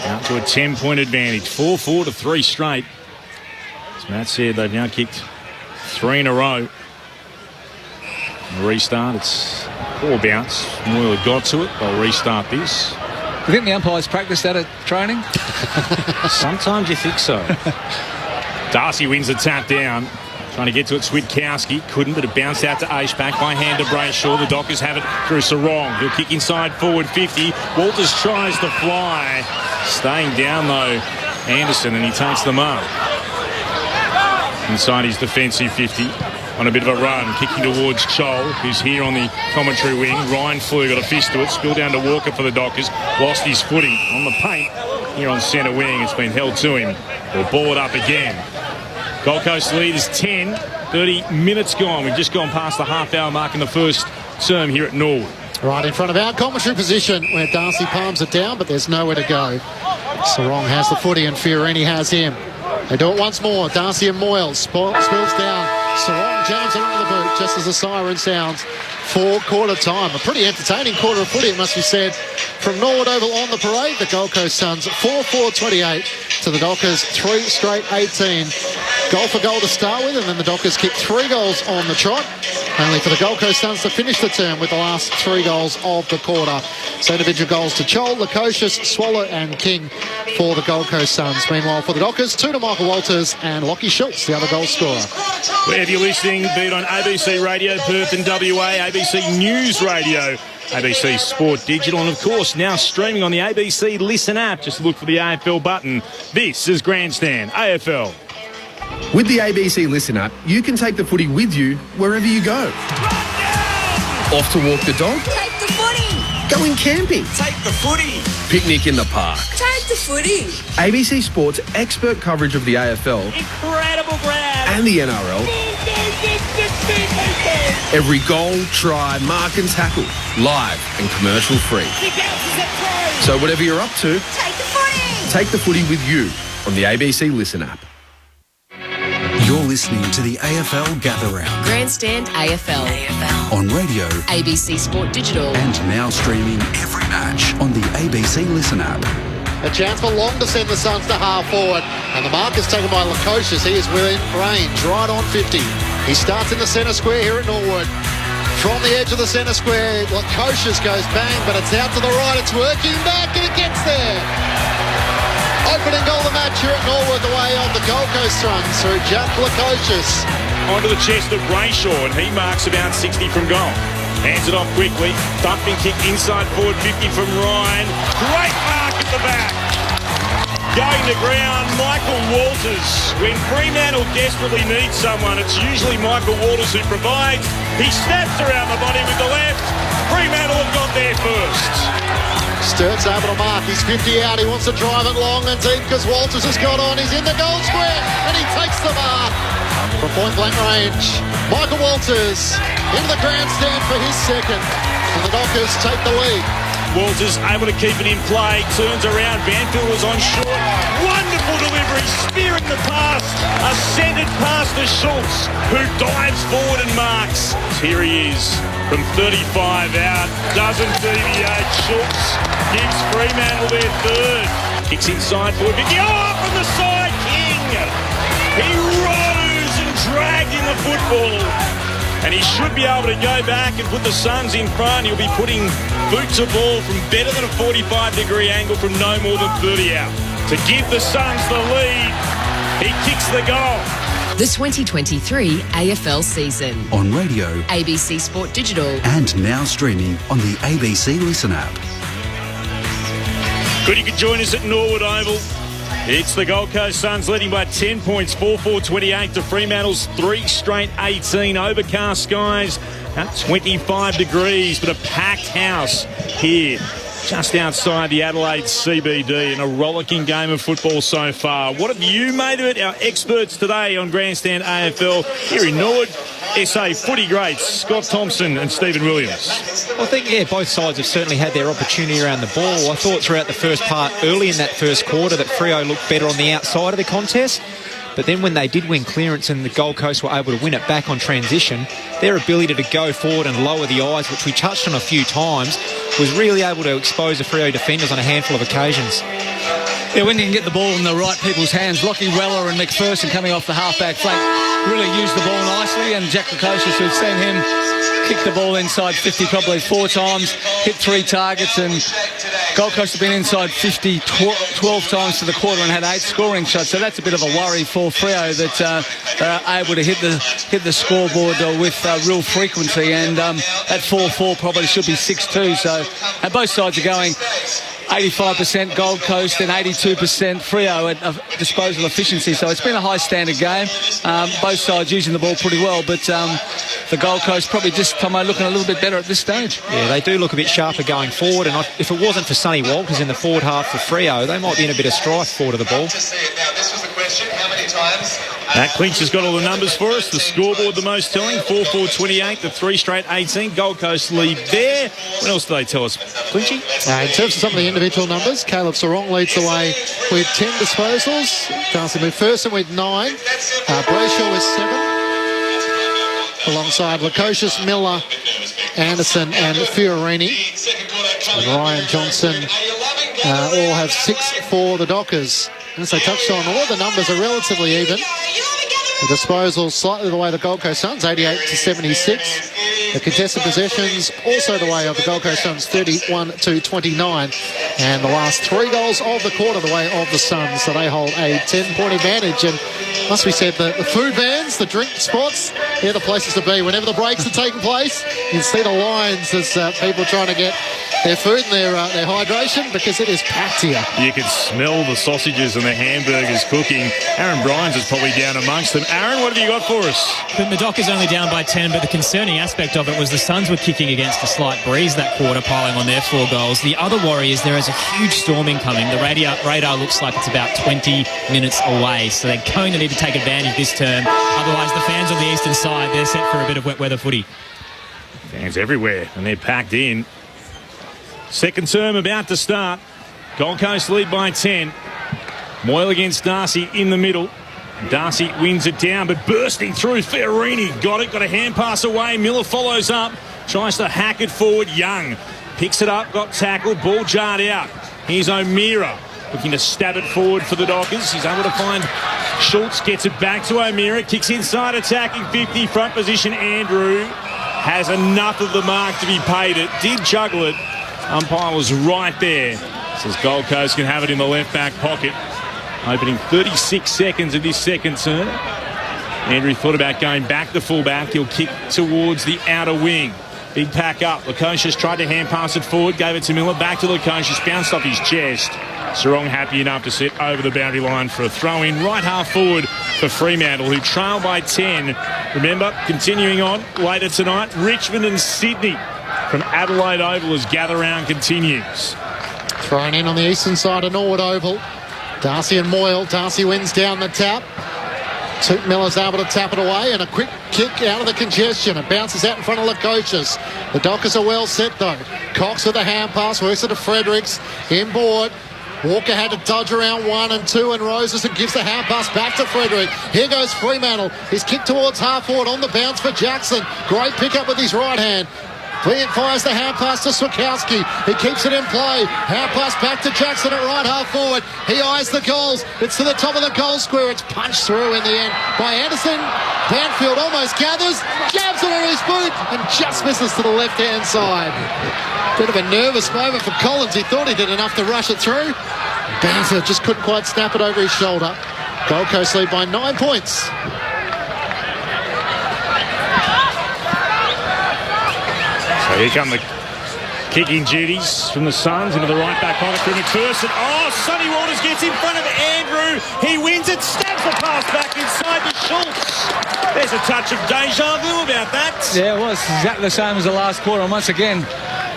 Out to a 10-point advantage. 4-4 to 3 straight. As Matt said, they've now kicked 3 in a row. The restart, it's a poor bounce. Moyle got to it. They'll restart this. Do you think the umpires practice that at training? Sometimes you think so. Darcy wins the tap down. Trying to get to it, Switkowski couldn't, but it bounced out to Aishback by hand to Brayshaw. The Dockers have it through Sarong. He'll kick inside forward 50. Walters tries to fly. Staying down though, Anderson, and he takes the mark. Inside his defensive 50. On a bit of a run, kicking towards Chol, who's here on the commentary wing. Ryan Flew got a fist to it, spilled down to Walker for the Dockers. Lost his footing on the paint. Here on centre wing, it's been held to him. They'll ball it up again. Gold Coast lead is 10, 30 minutes gone. We've just gone past the half-hour mark in the first term here at Norwood. Right in front of our commentary position where Darcy palms it down, but there's nowhere to go. Sarong has the footy and Fiorini has him. They do it once more. Darcy and Moyle spills down. Sarong jams it onto the boot just as the siren sounds for quarter time. A pretty entertaining quarter of footy, it must be said, from Norwood Oval on the parade. The Gold Coast Suns 4-4-28 to the Dockers 3 straight 18. Goal for goal to start with, and then the Dockers kick 3 goals on the trot. Only for the Gold Coast Suns to finish the term with the last 3 goals of the quarter. So individual goals to Chol, Lukosius, Swallow and King for the Gold Coast Suns. Meanwhile for the Dockers, 2 to Michael Walters and Lockie Schultz, the other goal scorer. Wherever you're listening, be it on ABC Radio Perth and WA, ABC News Radio, ABC Sport Digital, and of course now streaming on the ABC Listen app. Just look for the AFL button. This is Grandstand AFL. With the ABC Listen app, you can take the footy with you wherever you go. Off to walk the dog? Take the footy. Going camping? Take the footy. Picnic in the park? Take the footy. ABC Sport's expert coverage of the AFL Incredible grab. and the NRL. Every goal, try, mark and tackle, live and commercial free. So whatever you're up to, Take the footy. take the footy with you on the ABC Listen app. You're listening to the AFL Gather Round Grandstand AFL. on radio ABC Sport Digital. and now streaming every match on the ABC Listen app. A chance for Long to send the Suns to half forward. And the mark is taken by Lukosius. He is within range, right on 50. He starts in the centre square here at Norwood. From the edge of the centre square, Lukosius goes bang, but it's out to the right. It's working back and it gets there. Opening goal of the match here at Norwood, the way of the Gold Coast Suns through Jack Lukosius. Onto the chest of Brayshaw, and he marks about 60 from goal. Hands it off quickly. Dumping kick inside forward 50 from Ryan. Great mark at the back. Going to ground, Michael Walters. When Fremantle desperately needs someone, it's usually Michael Walters who provides. He snaps around the body with the left. Fremantle have got there first. Sturt's able to mark. He's 50 out. He wants to drive it long and deep because Walters has got on. He's in the goal square and he takes the mark from point blank range. Michael Walters into the grandstand for his second. And the Dockers take the lead. Walters able to keep it in play. Turns around. Banfield was on short. Wonderful delivery. Spearing the pass. A centred pass to Schultz, who dives forward and marks. Here he is from 35 out. Doesn't deviate. Schultz gives Fremantle their third. Kicks inside forward. Oh, from the side. King. He rose and dragged in the football. And he should be able to go back and put the Suns in front. He'll be putting boots of ball from better than a 45-degree angle from no more than 30 out. To give the Suns the lead, he kicks the goal. The 2023 AFL season. On radio ABC Sport Digital. and now streaming on the ABC Listen app. Good you could join us at Norwood Oval. It's the Gold Coast Suns leading by 10 points, 4-4-28 to Fremantle's 3 straight 18. Overcast skies at 25 degrees, but a packed house here just outside the Adelaide CBD, and a rollicking game of football so far. What have you made of it? Our experts today on Grandstand AFL here in Norwood, SA footy greats Scott Thompson and Stephen Williams. I think, both sides have certainly had their opportunity around the ball. I thought throughout the first part, early in that first quarter, that Freo looked better on the outside of the contest. But then when they did win clearance and the Gold Coast were able to win it back on transition, their ability to go forward and lower the eyes, which we touched on a few times, was really able to expose the Freo defenders on a handful of occasions. Yeah, when you can get the ball in the right people's hands, Lockie Weller and McPherson coming off the half-back flank really used the ball nicely, and Jack Lukosius, we've seen him kick the ball inside 50 probably 4 times, hit 3 targets, and Gold Coast have been inside 50 12 times to the quarter and had 8 scoring shots, so that's a bit of a worry for Freo that are able to hit the scoreboard with real frequency, and that 4-4 probably should be 6-2, so and both sides are going 85% Gold Coast and 82% Freo at disposal efficiency. So it's been a high standard game. Both sides using the ball pretty well, but the Gold Coast probably just looking a little bit better at this stage. Yeah, they do look a bit sharper going forward, and if it wasn't for Sonny Walters in the forward half for Freo, they might be in a bit of strife forward of the ball. Now, this was the question, how many times? Matt Clinch has got all the numbers for us. The scoreboard the most telling, 4-4-28, the 3 straight 18. Gold Coast lead there. What else do they tell us, Clinchy? In terms of some of the individual numbers, Caleb Sarong leads the way with 10 disposals. Darcy McPherson with 9. Brayshaw with 7. Alongside Lukosius, Miller, Anderson and Fiorini. And Ryan Johnson all have 6 for the Dockers. As I touched on, all the numbers are relatively even. The disposals slightly the way of the Gold Coast Suns, 88-76. The contested possessions also the way of the Gold Coast Suns, 31-29. And the last 3 goals of the quarter the way of the Suns. So they hold a 10-point advantage. And must be said, the food vans, the drink spots, they're the places to be. Whenever the breaks are taking place, you see the lines as people trying to get their food and their hydration, because it is packed here. You can smell the sausages and the hamburgers cooking. Aaron Bryans is probably down amongst them. Aaron, what have you got for us? The Dockers only down by 10, but the concerning aspect of it was the Suns were kicking against a slight breeze that quarter, piling on their 4 goals. The other worry is there is a huge storm incoming. The radar looks like it's about 20 minutes away, so they're going to need to take advantage this term. Otherwise, the fans on the eastern side, they're set for a bit of wet weather footy. Fans everywhere, and they're packed in. Second term about to start. Gold Coast lead by 10. Moyle against Darcy in the middle. Darcy wins it down, but bursting through, Fiorini got a hand pass away. Miller follows up, tries to hack it forward. Young picks it up, got tackled, ball jarred out. Here's O'Meara looking to stab it forward for the Dockers. He's able to find Schultz, gets it back to O'Meara, kicks inside, attacking 50, front position. Andrew has enough of the mark to be paid. It did juggle it. Umpire was right there. Says Gold Coast can have it in the left back pocket. Opening 36 seconds of this second term. Andrew thought about going back to fullback. He'll kick towards the outer wing. Big pack up. Lukosius tried to hand pass it forward. Gave it to Miller. Back to Lukosius. Bounced off his chest. Sarong happy enough to sit over the boundary line for a throw-in. Right half forward for Fremantle, who trail by 10. Remember, continuing on later tonight, Richmond and Sydney from Adelaide Oval as gather round continues. Thrown in on the eastern side of Norwood Oval. Darcy and Moyle. Darcy wins down the tap. Toot Miller's able to tap it away, and a quick kick out of the congestion. It bounces out in front of Lukosius. The Dockers are well set though. Cox with a hand pass, works it to Fredericks. Inboard. Walker had to dodge around 1 and 2, and Roses and gives the hand pass back to Frederick. Here goes Fremantle. He's kicked towards half forward on the bounce for Jackson. Great pick up with his right hand. Brilliant fires the hand pass to Swakowski. He keeps it in play. Hand pass back to Jackson at right half forward. He eyes the goals. It's to the top of the goal square. It's punched through in the end by Anderson. Banfield almost gathers, jabs it on his boot, and just misses to the left-hand side. Bit of a nervous moment for Collins. He thought he did enough to rush it through. Banfield just couldn't quite snap it over his shoulder. Gold Coast lead by 9 points. So here come the kicking duties from the Suns into the right back pocket for McPherson. Oh, Sonny Walters gets in front of Andrew. He wins it, stabs the pass back inside the Schultz. There's a touch of deja vu about that. Yeah, it was exactly the same as the last quarter. And once again,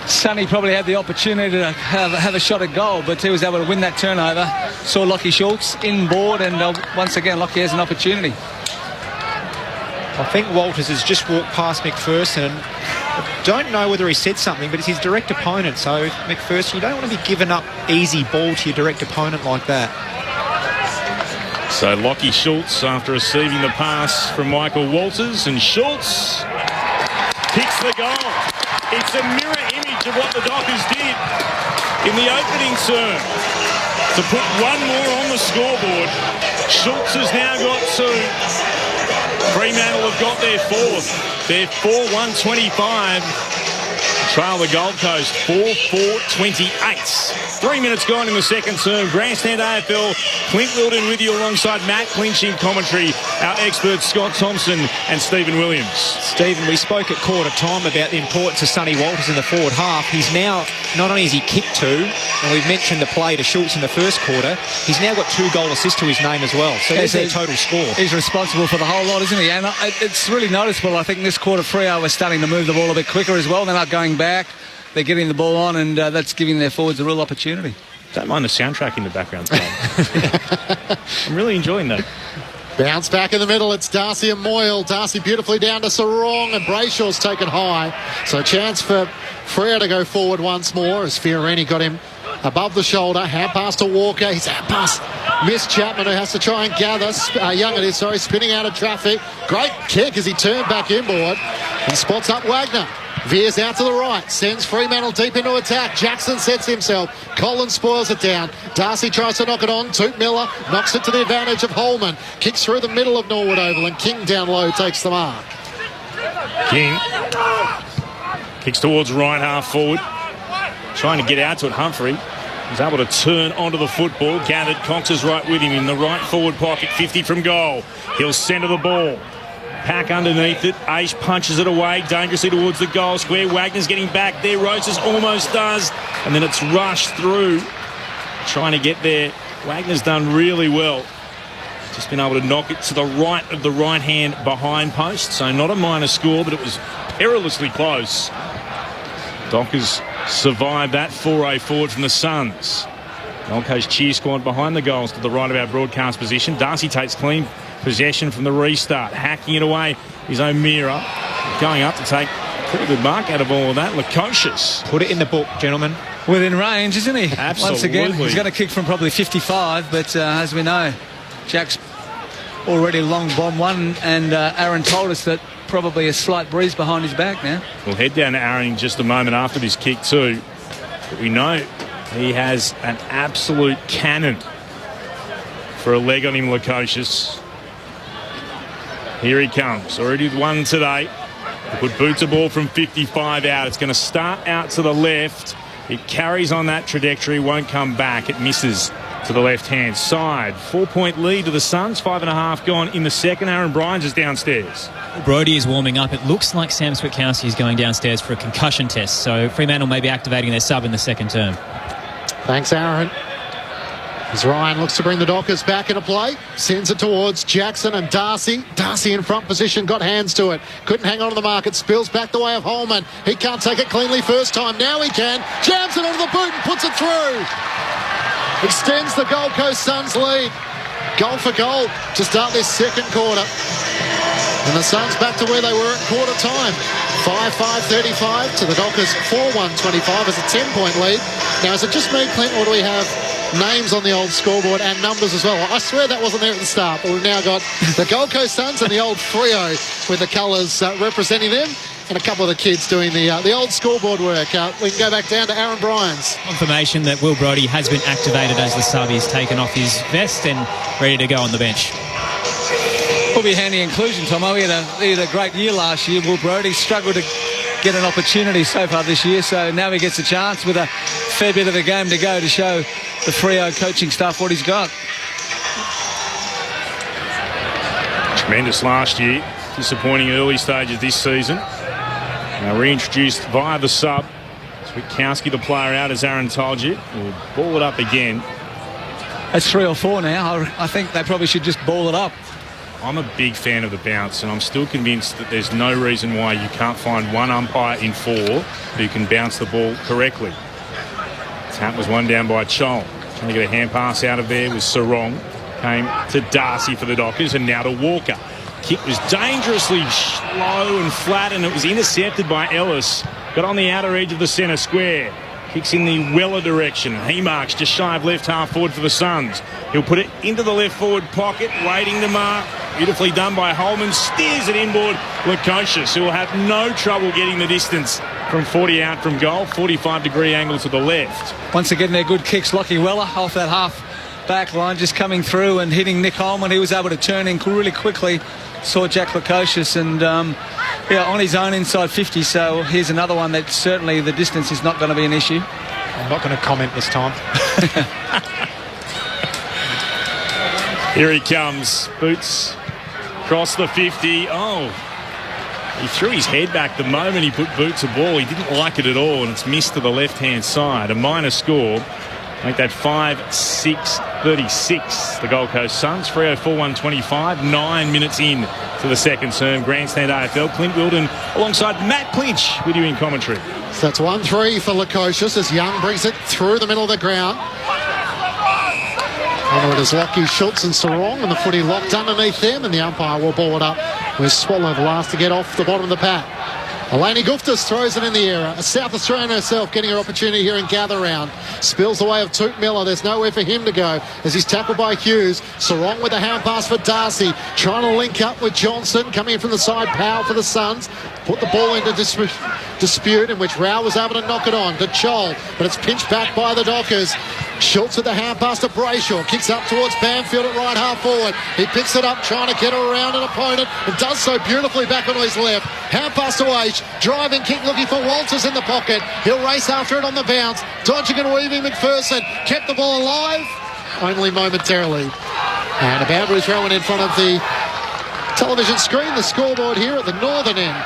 Sonny probably had the opportunity to have a shot at goal, but he was able to win that turnover. Saw Lockie Schultz inboard, and once again, Lockie has an opportunity. I think Walters has just walked past McPherson. I don't know whether he said something, but it's his direct opponent. So, McPherson, you don't want to be giving up easy ball to your direct opponent like that. So Lockie Schultz, after receiving the pass from Michael Walters, and Schultz kicks the goal. It's a mirror image of what the Dockers did in the opening term to put one more on the scoreboard. Schultz has now got two. Fremantle have got their fourth. They're 4-1-25. Trail the Gold Coast 4-4-28. 3 minutes gone in the second term. Grandstand AFL. Clint Wilden with you alongside Matt Clinch in commentary. Our experts Scott Thompson and Stephen Williams. Stephen, we spoke at quarter time about the importance of Sonny Walters in the forward half. He's now, not only has he kicked two, and we've mentioned the play to Schultz in the first quarter, he's now got 2 goal assists to his name as well. So there's their total score. He's responsible for the whole lot, isn't he? And it's really noticeable. I think this quarter Freo are starting to move the ball a bit quicker as well. They're not going back. They're getting the ball on, and that's giving their forwards a real opportunity. Don't mind the soundtrack in the background, Tom. I'm really enjoying that. Bounce back in the middle. It's Darcy and Moyle. Darcy beautifully down to Sarong, and Brayshaw's taken high. So chance for Freo to go forward once more as Fiorini got him above the shoulder. Hand pass to Walker. His hand pass missed Chapman, who has to try and gather. Young it is, sorry, spinning out of traffic. Great kick as he turned back inboard and spots up Wagner. Veers out to the right, sends Fremantle deep into attack. Jackson sets himself. Collins spoils it down. Darcy tries to knock it on. Toot Miller knocks it to the advantage of Holman. Kicks through the middle of Norwood Oval, and King down low takes the mark. King kicks towards right half forward. Trying to get out to it. Humphrey is able to turn onto the football. Gathered. Cox is right with him in the right forward pocket. 50 from goal. He'll centre the ball. Pack underneath it. Aish punches it away dangerously towards the goal square. Wagner's getting back there. Roses almost does. And then it's rushed through. Trying to get there. Wagner's done really well. Just been able to knock it to the right of the right hand behind post. So not a minor score, but it was perilously close. Dockers survived that 4-0 forward from the Suns. Gold Coast cheer squad behind the goals to the right of our broadcast position. Darcy takes clean possession from the restart. Hacking it away is O'Meara. Going up to take a pretty good mark out of all of that. Lukosius. Put it in the book, gentlemen. Within range, isn't he? Absolutely. Once again, he's going to kick from probably 55, but as we know, Jack's already long bomb one, and Aaron told us that probably a slight breeze behind his back now. We'll head down to Aaron in just a moment after this kick too. But we know he has an absolute cannon for a leg on him, Lukosius. Here he comes. Already won today. He put Boots a ball from 55 out. It's going to start out to the left. It carries on that trajectory, won't come back. It misses to the left-hand side. 4-point lead to the Suns. 5.5 gone in the second. Aaron Bryans is downstairs. Brody is warming up. It looks like Sam Switkowski is going downstairs for a concussion test. So Fremantle may be activating their sub in the second term. Thanks, Aaron. As Ryan looks to bring the Dockers back into play, sends it towards Jackson and Darcy. Darcy in front position, got hands to it. Couldn't hang on to the mark. It spills back the way of Holman. He can't take it cleanly first time. Now he can. Jams it onto the boot and puts it through. Extends the Gold Coast Suns lead. Goal for goal to start this second quarter. And the Suns back to where they were at quarter time. 5-5-35 to the Dockers 4-1-25 as a 10-point lead. Now, is it just me, Clint, or do we have names on the old scoreboard and numbers as well? I swear that wasn't there at the start, but we've now got the Gold Coast Suns and the old Freo with the colours representing them, and a couple of the kids doing the old scoreboard work. We can go back down to Aaron Bryans. Confirmation that Will Brodie has been activated as the sub. He's taken off his vest and ready to go on the bench. Will be a handy inclusion, Tomo. He had a great year last year. Will Brodie struggled to get an opportunity so far this year, so now he gets a chance with a fair bit of the game to go to show the Freo coaching staff what he's got. Tremendous last year. Disappointing early stages this season. Now reintroduced via the sub. Switkowski, the player, out, as Aaron told you. We'll ball it up again. That's 3 or 4 now. I think they probably should just ball it up. I'm a big fan of the bounce, and I'm still convinced that there's no reason why you can't find one umpire in 4 who can bounce the ball correctly. Tap was one down by Chol. Trying to get a hand pass out of there was Sarong. Came to Darcy for the Dockers, and now to Walker. Kick was dangerously slow and flat, and it was intercepted by Ellis. Got on the outer edge of the centre square. Kicks in the Weller direction. He marks just shy of left half forward for the Suns. He'll put it into the left forward pocket, waiting to mark. Beautifully done by Holman. Steers it inboard. Lukosius, who will have no trouble getting the distance from 40 out from goal. 45-degree angle to the left. Once again, they're good kicks. Lockie Weller off that half back line, just coming through and hitting Nick Holman. He was able to turn in really quickly. Saw Jack Lukosius and on his own inside 50. So here's another one that certainly the distance is not going to be an issue. I'm not going to comment this time. Here he comes. Boots across the 50. Oh, he threw his head back the moment he put Boots a ball. He didn't like it at all, and it's missed to the left-hand side. A minor score. Make that 5-6-36. The Gold Coast Suns. 3:04.125. 9 minutes in to the second term. Grandstand AFL. Clint Wilden alongside Matt Clinch with you in commentary. So that's 1-3 for Lukosius as Young brings it through the middle of the ground. Onto it is Lockie, Schultz and Sarong, and the footy locked underneath them, and the umpire will ball it up. With Swallow the last to get off the bottom of the pack. Eleni Guptas throws it in the air. A South Australian herself getting her opportunity here in gather round. Spills the way of Toot Miller. There's nowhere for him to go as he's tackled by Hughes. Sarong with a hand pass for Darcy. Trying to link up with Johnson. Coming in from the side. Powell for the Suns. Put the ball into dispute in which Rao was able to knock it on to Chol. But it's pinched back by the Dockers. Schultz with the hand pass to Brayshaw. Kicks up towards Banfield at right half forward. He picks it up, trying to get around an opponent, and does so beautifully back onto his left. Hand pass to H. Driving kick looking for Walters in the pocket. He'll race after it on the bounce. Dodging and weaving McPherson. Kept the ball alive, only momentarily. And a boundary throw in front of the television screen. The scoreboard here at the northern end.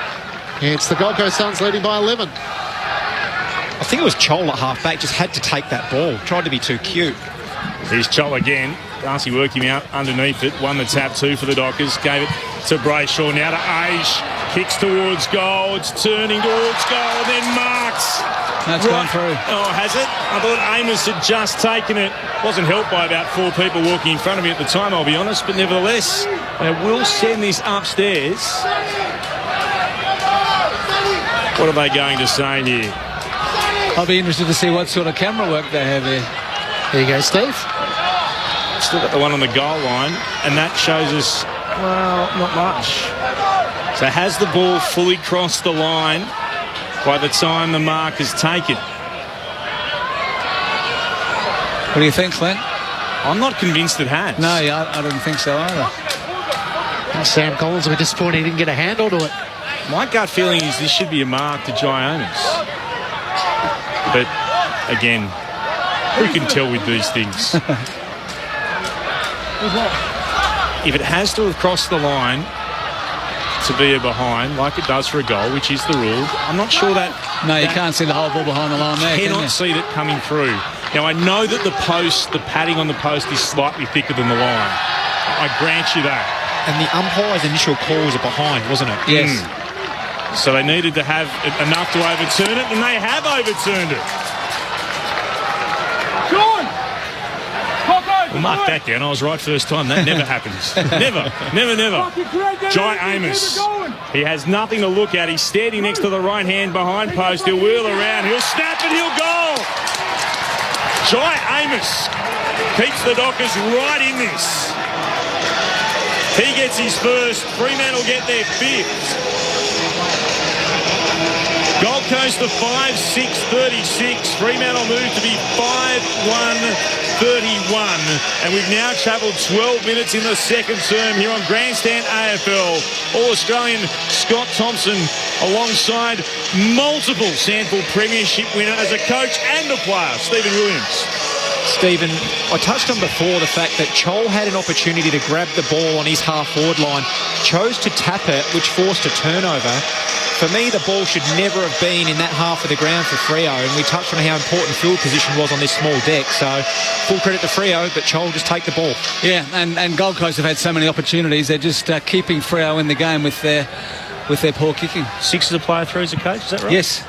It's the Gold Coast Suns leading by 11. I think it was Chol at half-back, just had to take that ball. Tried to be too cute. Here's Chol again. Darcy worked him out underneath it. Won the tap 2 for the Dockers. Gave it to Brayshaw. Now to Aish. Kicks towards goal. It's turning towards goal. And then marks. That's gone through. Oh, has it? I thought Amos had just taken it. Wasn't helped by about 4 people walking in front of me at the time, I'll be honest. But nevertheless, they will send this upstairs. What are they going to say here? I'll be interested to see what sort of camera work they have here. There you go, Steve. Still got the one on the goal line, and that shows us, well, not much. So has the ball fully crossed the line by the time the mark is taken? What do you think, Clint? I'm not convinced it has. No, yeah, I didn't think so either. And Sam Collins will be disappointed he didn't get a handle to it. My gut feeling is this should be a mark to Jai Amos. But, again, who can tell with these things? If it has to have crossed the line to be a behind, like it does for a goal, which is the rule, I'm not sure that... No, you can't see the whole ball behind the line there, cannot see it coming through. Now, I know that the padding on the post is slightly thicker than the line. I grant you that. And the umpire's initial call was a behind, wasn't it? Yes. So they needed to have enough to overturn it, and they have overturned it. Well, mark that down. I was right first time. That never happens. Never. Jai Amos. He has nothing to look at. He's standing next to the right hand behind post. He'll wheel around. He'll snap and he'll go. Jai Amos keeps the Dockers right in this. He gets his first. Fremantle get their 5th. Gold Coast to 5-6-36. Fremantle moved to be 5-1-31. And we've now travelled 12 minutes in the second term here on Grandstand AFL. All-Australian Scott Thompson alongside multiple Sandford Premiership winner as a coach and a player, Stephen Williams. Stephen, I touched on before the fact that Chol had an opportunity to grab the ball on his half-forward line, chose to tap it, which forced a turnover. For me, the ball should never have been in that half of the ground for Freo, and we touched on how important field position was on this small deck, so full credit to Freo, but Chol just take the ball. Yeah, and Gold Coast have had so many opportunities. They're just keeping Freo in the game with their poor kicking. 6 as a player, 3 as a coach, is that right? Yes.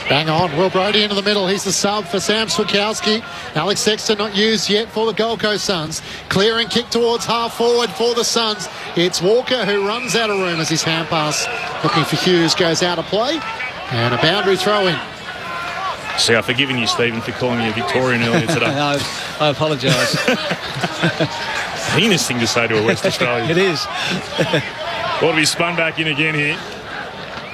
Bang on. Will Brodie into the middle. He's the sub for Sam Swikowski. Alex Sexton not used yet for the Gold Coast Suns. Clearing kick towards half forward for the Suns. It's Walker who runs out of room as his hand pass looking for Hughes goes out of play. And a boundary throw in. See, I've forgiven you, Stephen, for calling me a Victorian earlier today. I apologise. Heinous thing to say to a West Australian. It is. Ought to be spun back in again here.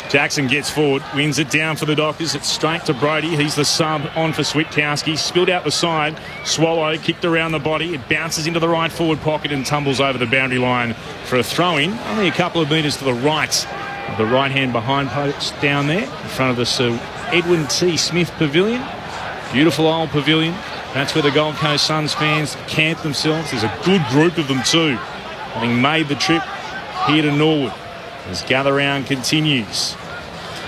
Jackson gets forward, wins it down for the Dockers. It's straight to Brodie. He's the sub on for Switkowski. Spilled out the side. Swallow kicked around the body. It bounces into the right forward pocket and tumbles over the boundary line for a throw-in. Only a couple of metres to the right of the right-hand behind post down there in front of the Sir Edwin T. Smith Pavilion. Beautiful old pavilion. That's where the Gold Coast Suns fans camp themselves. There's a good group of them too, having made the trip here to Norwood. As gather round continues.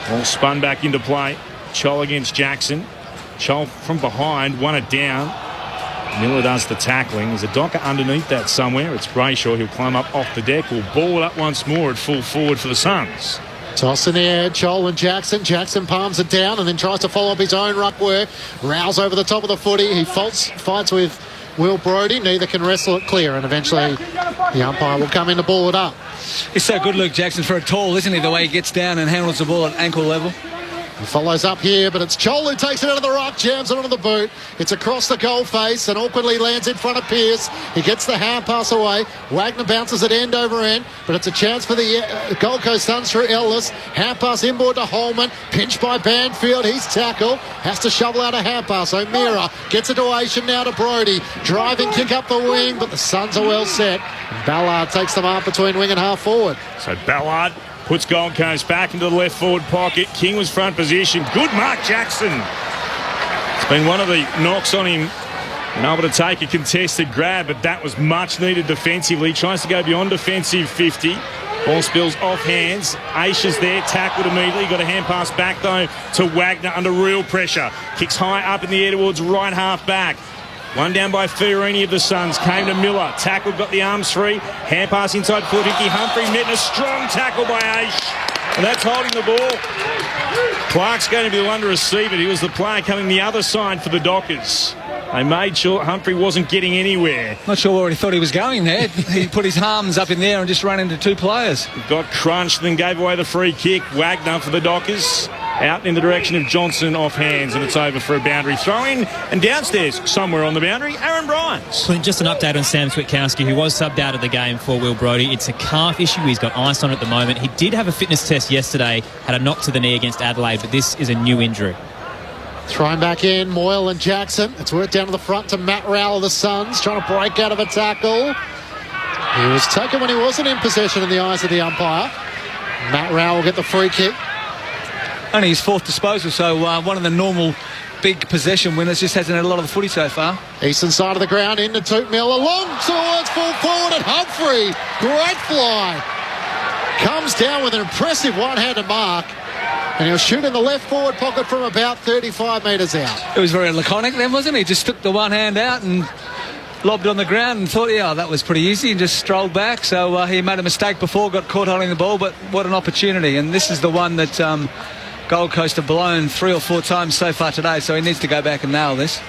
All spun back into play. Chol against Jackson. Chol from behind, won it down. Miller does the tackling. There's a Docker underneath that somewhere. It's Brayshaw. He'll climb up off the deck. Will ball it up once more at full forward for the Suns. Toss in the air, Chol and Jackson. Jackson palms it down and then tries to follow up his own ruck work. Rouse over the top of the footy. He fights with Will Brodie. Neither can wrestle it clear, and eventually the umpire will come in to ball it up. He's so good, Luke Jackson, for a tall, isn't he, the way he gets down and handles the ball at ankle level. He follows up here, but it's Chol who takes it out of the ruck, jams it onto the boot. It's across the goal face and awkwardly lands in front of Pearce. He gets the hand pass away. Wagner bounces it end over end, but it's a chance for the Gold Coast Suns through Ellis. Hand pass inboard to Holman. Pinched by Banfield. He's tackled. Has to shovel out a hand pass. O'Meara gets it to Asian now to Brodie. Driving kick up the wing, but the Suns are well set. And Ballard takes them up between wing and half forward. So Ballard puts Gold Coast back into the left forward pocket. King was front position. Good mark, Jackson. It's been one of the knocks on him. And able to take a contested grab, but that was much needed defensively. Tries to go beyond defensive 50. Ball spills off hands. Aisha's there, tackled immediately. Got a hand pass back though to Wagner under real pressure. Kicks high up in the air towards right half back. One down by Fiorini of the Suns. Came to Miller. Tackled, got the arms free. Hand pass inside foot. Hickey Humphrey met in a strong tackle by Aish. And that's holding the ball. Clark's going to be the one to receive it. He was the player coming the other side for the Dockers. They made sure Humphrey wasn't getting anywhere. Not sure where he thought he was going there. He put his arms up in there and just ran into two players. Got crunched, then gave away the free kick. Wagner for the Dockers. Out in the direction of Johnson off hands, and it's over for a boundary throw-in. And downstairs, somewhere on the boundary, Aaron Bryans. Just an update on Sam Switkowski, who was subbed out of the game for Will Brodie. It's a calf issue. He's got ice on at the moment. He did have a fitness test yesterday, had a knock to the knee against Adelaide, but this is a new injury. Thrown back in, Moyle and Jackson. It's worked down to the front to Matt Rowell of the Suns, trying to break out of a tackle. He was taken when he wasn't in possession in the eyes of the umpire. Matt Rowell will get the free kick. Only his fourth disposal, so one of the normal big possession winners, just hasn't had a lot of the footy so far. Eastern side of the ground into Toot Miller, long towards full forward at Humphrey. Great fly. Comes down with an impressive one-handed mark. And he'll shoot in the left forward pocket from about 35 metres out. It was very laconic then, wasn't he? Just took the one hand out and lobbed on the ground and thought, yeah, that was pretty easy, and just strolled back. So he made a mistake before, got caught holding the ball, but what an opportunity. And this is the one that Gold Coast have blown 3 or 4 times so far today, so he needs to go back and nail this.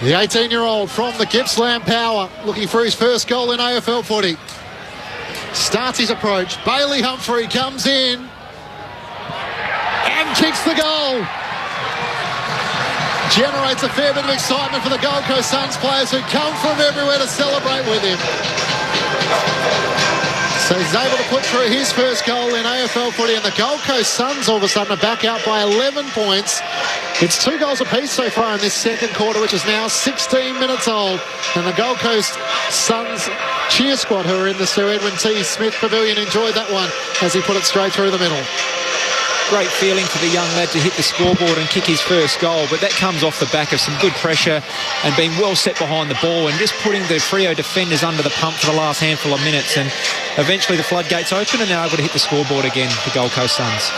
The 18-year-old from the Gippsland Power looking for his first goal in AFL footy. Starts his approach. Bailey Humphrey comes in and kicks the goal. Generates a fair bit of excitement for the Gold Coast Suns players who come from everywhere to celebrate with him. So he's able to put through his first goal in AFL footy, and the Gold Coast Suns all of a sudden are back out by 11 points. It's 2 goals apiece so far in this second quarter, which is now 16 minutes old. And the Gold Coast Suns cheer squad, who are in the Sir Edwin T. Smith Pavilion, enjoyed that one as he put it straight through the middle. great feeling for the young lad to hit the scoreboard and kick his first goal, but that comes off the back of some good pressure and being well set behind the ball and just putting the Freo defenders under the pump for the last handful of minutes, and eventually the floodgates open and they're able to hit the scoreboard again, the Gold Coast Suns.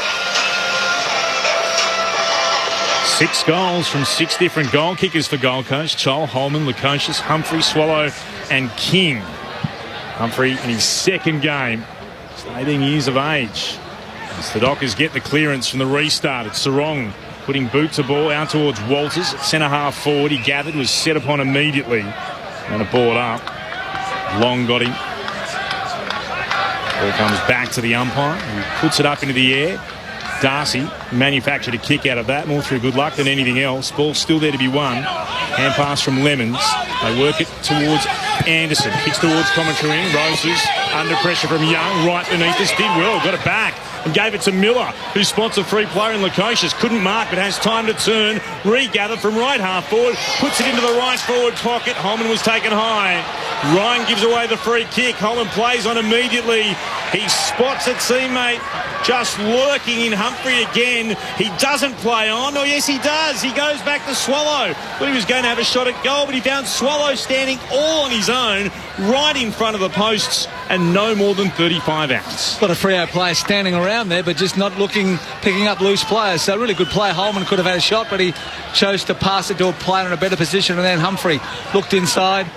6 goals from 6 different goal kickers for Gold Coast. Chol, Holman, Lukosius, Humphrey, Swallow and King. Humphrey in his second game, 18 years of age. As the Dockers get the clearance from the restart, it's Sarong putting boot to ball out towards Walters. Centre half forward, he gathered, was set upon immediately. And a ball up. Long got him. Ball comes back to the umpire. He puts it up into the air. Darcy manufactured a kick out of that, more through good luck than anything else. Ball still there to be won. Hand pass from Lemons. They work it towards Anderson. Kicks towards commentary. Roses under pressure from Young. Right beneath us. Did well. Got it back. And gave it to Miller, who spots a free player in Lukosius. Couldn't mark, but has time to turn. Regather from right half forward. Puts it into the right forward pocket. Holman was taken high. Ryan gives away the free kick. Holman plays on immediately. He spots a teammate just lurking in Humphrey again. He doesn't play on. Oh, yes, he does. He goes back to Swallow. Thought he was going to have a shot at goal, but he found Swallow standing all on his own, right in front of the posts, and no more than 35 outs. Got a Freo player standing around there, but just not picking up loose players. So really good play. Holman could have had a shot, but he chose to pass it to a player in a better position, and then Humphrey looked inside,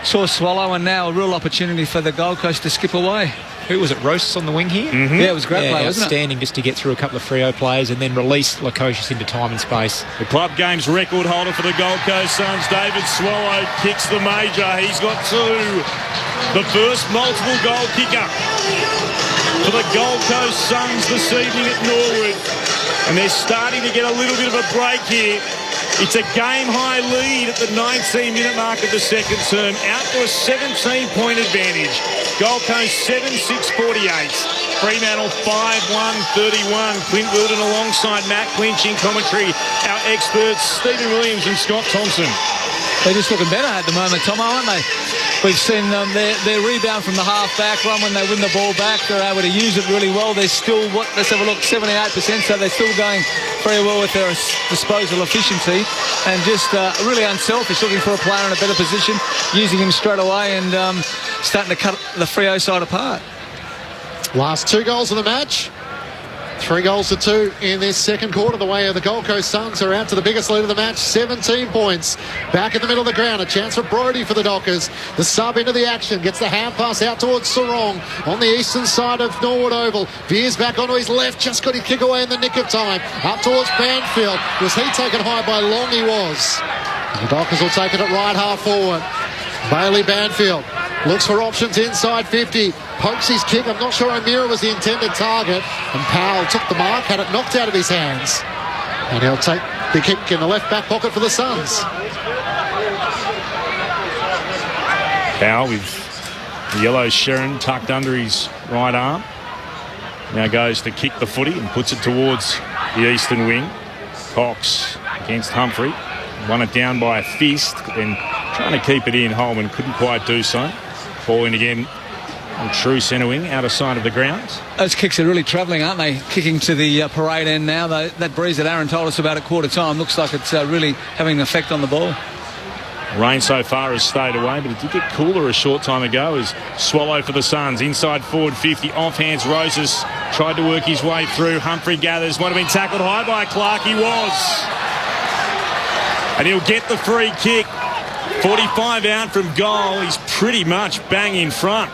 saw Swallow, and now a real opportunity for the Gold Coast to skip away. Who was it, Roasts on the wing here? Mm-hmm. Yeah, it was a great play, wasn't it? Outstanding, just to get through a couple of Freo players and then release Lukosius into time and space. The club games record holder for the Gold Coast Suns, David Swallow, kicks the major. He's got 2. The first multiple goal kicker for the Gold Coast Suns this evening at Norwood. And they're starting to get a little bit of a break here. It's a game-high lead at the 19-minute mark of the second term, out to a 17-point advantage. Gold Coast 7-6-48. Fremantle 5-1-31. Clint Wilden alongside Matt Clinch in commentary. Our experts Stephen Williams and Scott Thompson. They're just looking better at the moment, Tom, aren't they? We've seen their rebound from the half-back run when they win the ball back. They're able to use it really well. They're still, let's have a look, 78%, so they're still going very well with their disposal efficiency and just really unselfish, looking for a player in a better position, using him straight away and starting to cut the Freo side apart. Last 2 goals of the match. 3 goals to 2 in this second quarter. The way of the Gold Coast Suns are out to the biggest lead of the match, 17 points. Back in the middle of the ground, a chance for Brodie for the Dockers. The sub into the action, gets the hand pass out towards Sarong on the eastern side of Norwood Oval. Veers back onto his left, just got his kick away in the nick of time. Up towards Banfield. Was he taken high by Long? He was. The Dockers will take it at right half forward. Bailey Banfield looks for options inside 50. Pokes his kick. I'm not sure O'Meara was the intended target. And Powell took the mark, had it knocked out of his hands. And he'll take the kick in the left back pocket for the Suns. Powell with the yellow Sharon tucked under his right arm. Now goes to kick the footy and puts it towards the eastern wing. Cox against Humphrey. Won it down by a fist. Then trying to keep it in. Holman couldn't quite do so. Ball in again on true centre wing, out of sight of the ground. Those kicks are really travelling, aren't they? Kicking to the parade end now. That breeze that Aaron told us about at quarter time looks like it's really having an effect on the ball. Rain so far has stayed away, but it did get cooler a short time ago as Swallow for the Suns. Inside forward 50, off hands Roses. Tried to work his way through. Humphrey gathers. Might have been tackled high by Clark. He was. And he'll get the free kick. 45 out from goal. He's pretty much bang in front.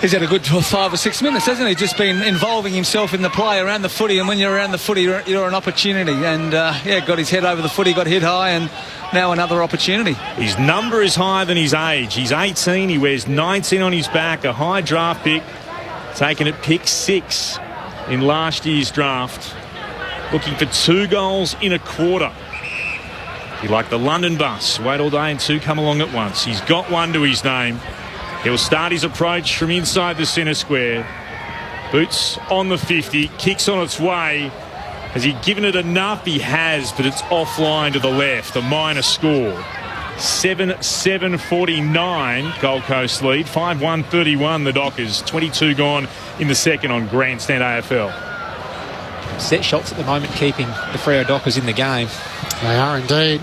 He's had a good 5 or 6 minutes, hasn't he? Just been involving himself in the play around the footy, and when you're around the footy, you're an opportunity. And, got his head over the footy, got hit high, and now another opportunity. His number is higher than his age. He's 18. He wears 19 on his back, a high draft pick, taken at pick 6 in last year's draft. Looking for 2 goals in a quarter. He like the London bus. Wait all day and 2 come along at once. He's got 1 to his name. He'll start his approach from inside the centre square. Boots on the 50. Kicks on its way. Has he given it enough? He has, but it's offline to the left. A minor score. 7-7-49 Gold Coast lead. 5-1-31 the Dockers. 22 gone in the second on Grandstand AFL. set shots at the moment keeping the Freo Dockers in the game. They are indeed.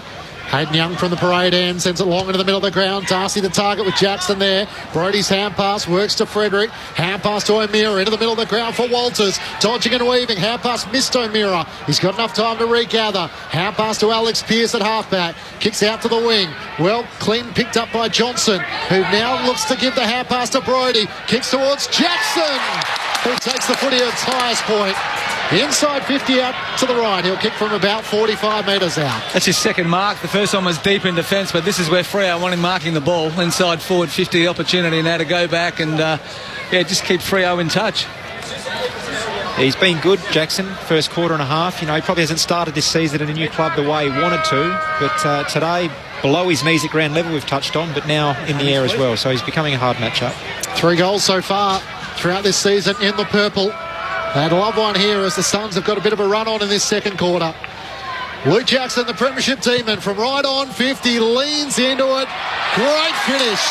Hayden Young from the parade end sends it long into the middle of the ground. Darcy the target with Jackson there. Brody's hand pass works to Frederick. Hand pass to O'Meara into the middle of the ground for Walters. Dodging and weaving. Hand pass missed O'Meara. He's got enough time to regather. Hand pass to Alex Pearce at halfback. Kicks out to the wing. Well, clean picked up by Johnson, who now looks to give the hand pass to Brody. Kicks towards Jackson, who takes the footy at its highest point. Inside 50 out to the right. He'll kick from about 45 metres out. That's his second mark. The first one was deep in defence, but this is where Freo want him marking the ball. Inside forward 50 opportunity now to go back and, just keep Freo in touch. He's been good, Jackson, first quarter and a half. You know, he probably hasn't started this season at a new club the way he wanted to, but today, below his knees at ground level we've touched on, but now in the air as well, so he's becoming a hard matchup. 3 goals so far throughout this season in the purple. They'd love one here as the Suns have got a bit of a run on in this second quarter. Luke Jackson, the premiership demon, from right on 50, leans into it. Great finish.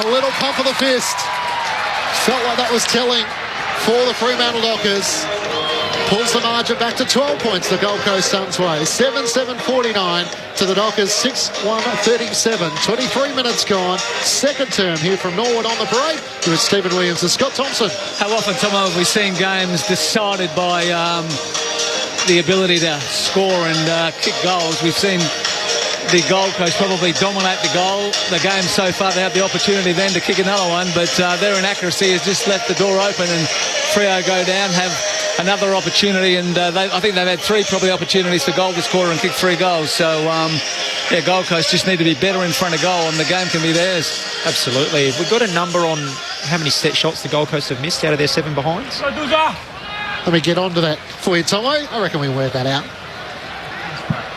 A little pump of the fist. Felt like that was telling for the Fremantle Dockers. Pulls the margin back to 12 points the Gold Coast Suns way. 7-7-49 to the Dockers, 6-1-37. 23 minutes gone. Second term here from Norwood on the parade. With Stephen Williams and Scott Thompson. How often, Tomo, have we seen games decided by the ability to score and kick goals? We've seen the Gold Coast probably dominate the game so far. They have the opportunity then to kick another one, but their inaccuracy has just left the door open and Freo go down, have another opportunity, and I think they've had 3 probably opportunities for goal this quarter and kick 3 goals. So, Gold Coast just need to be better in front of goal and the game can be theirs. Absolutely. We've got a number on how many set shots the Gold Coast have missed out of their 7 behinds. Let me get on to that for you, Tomo. I reckon we work that out.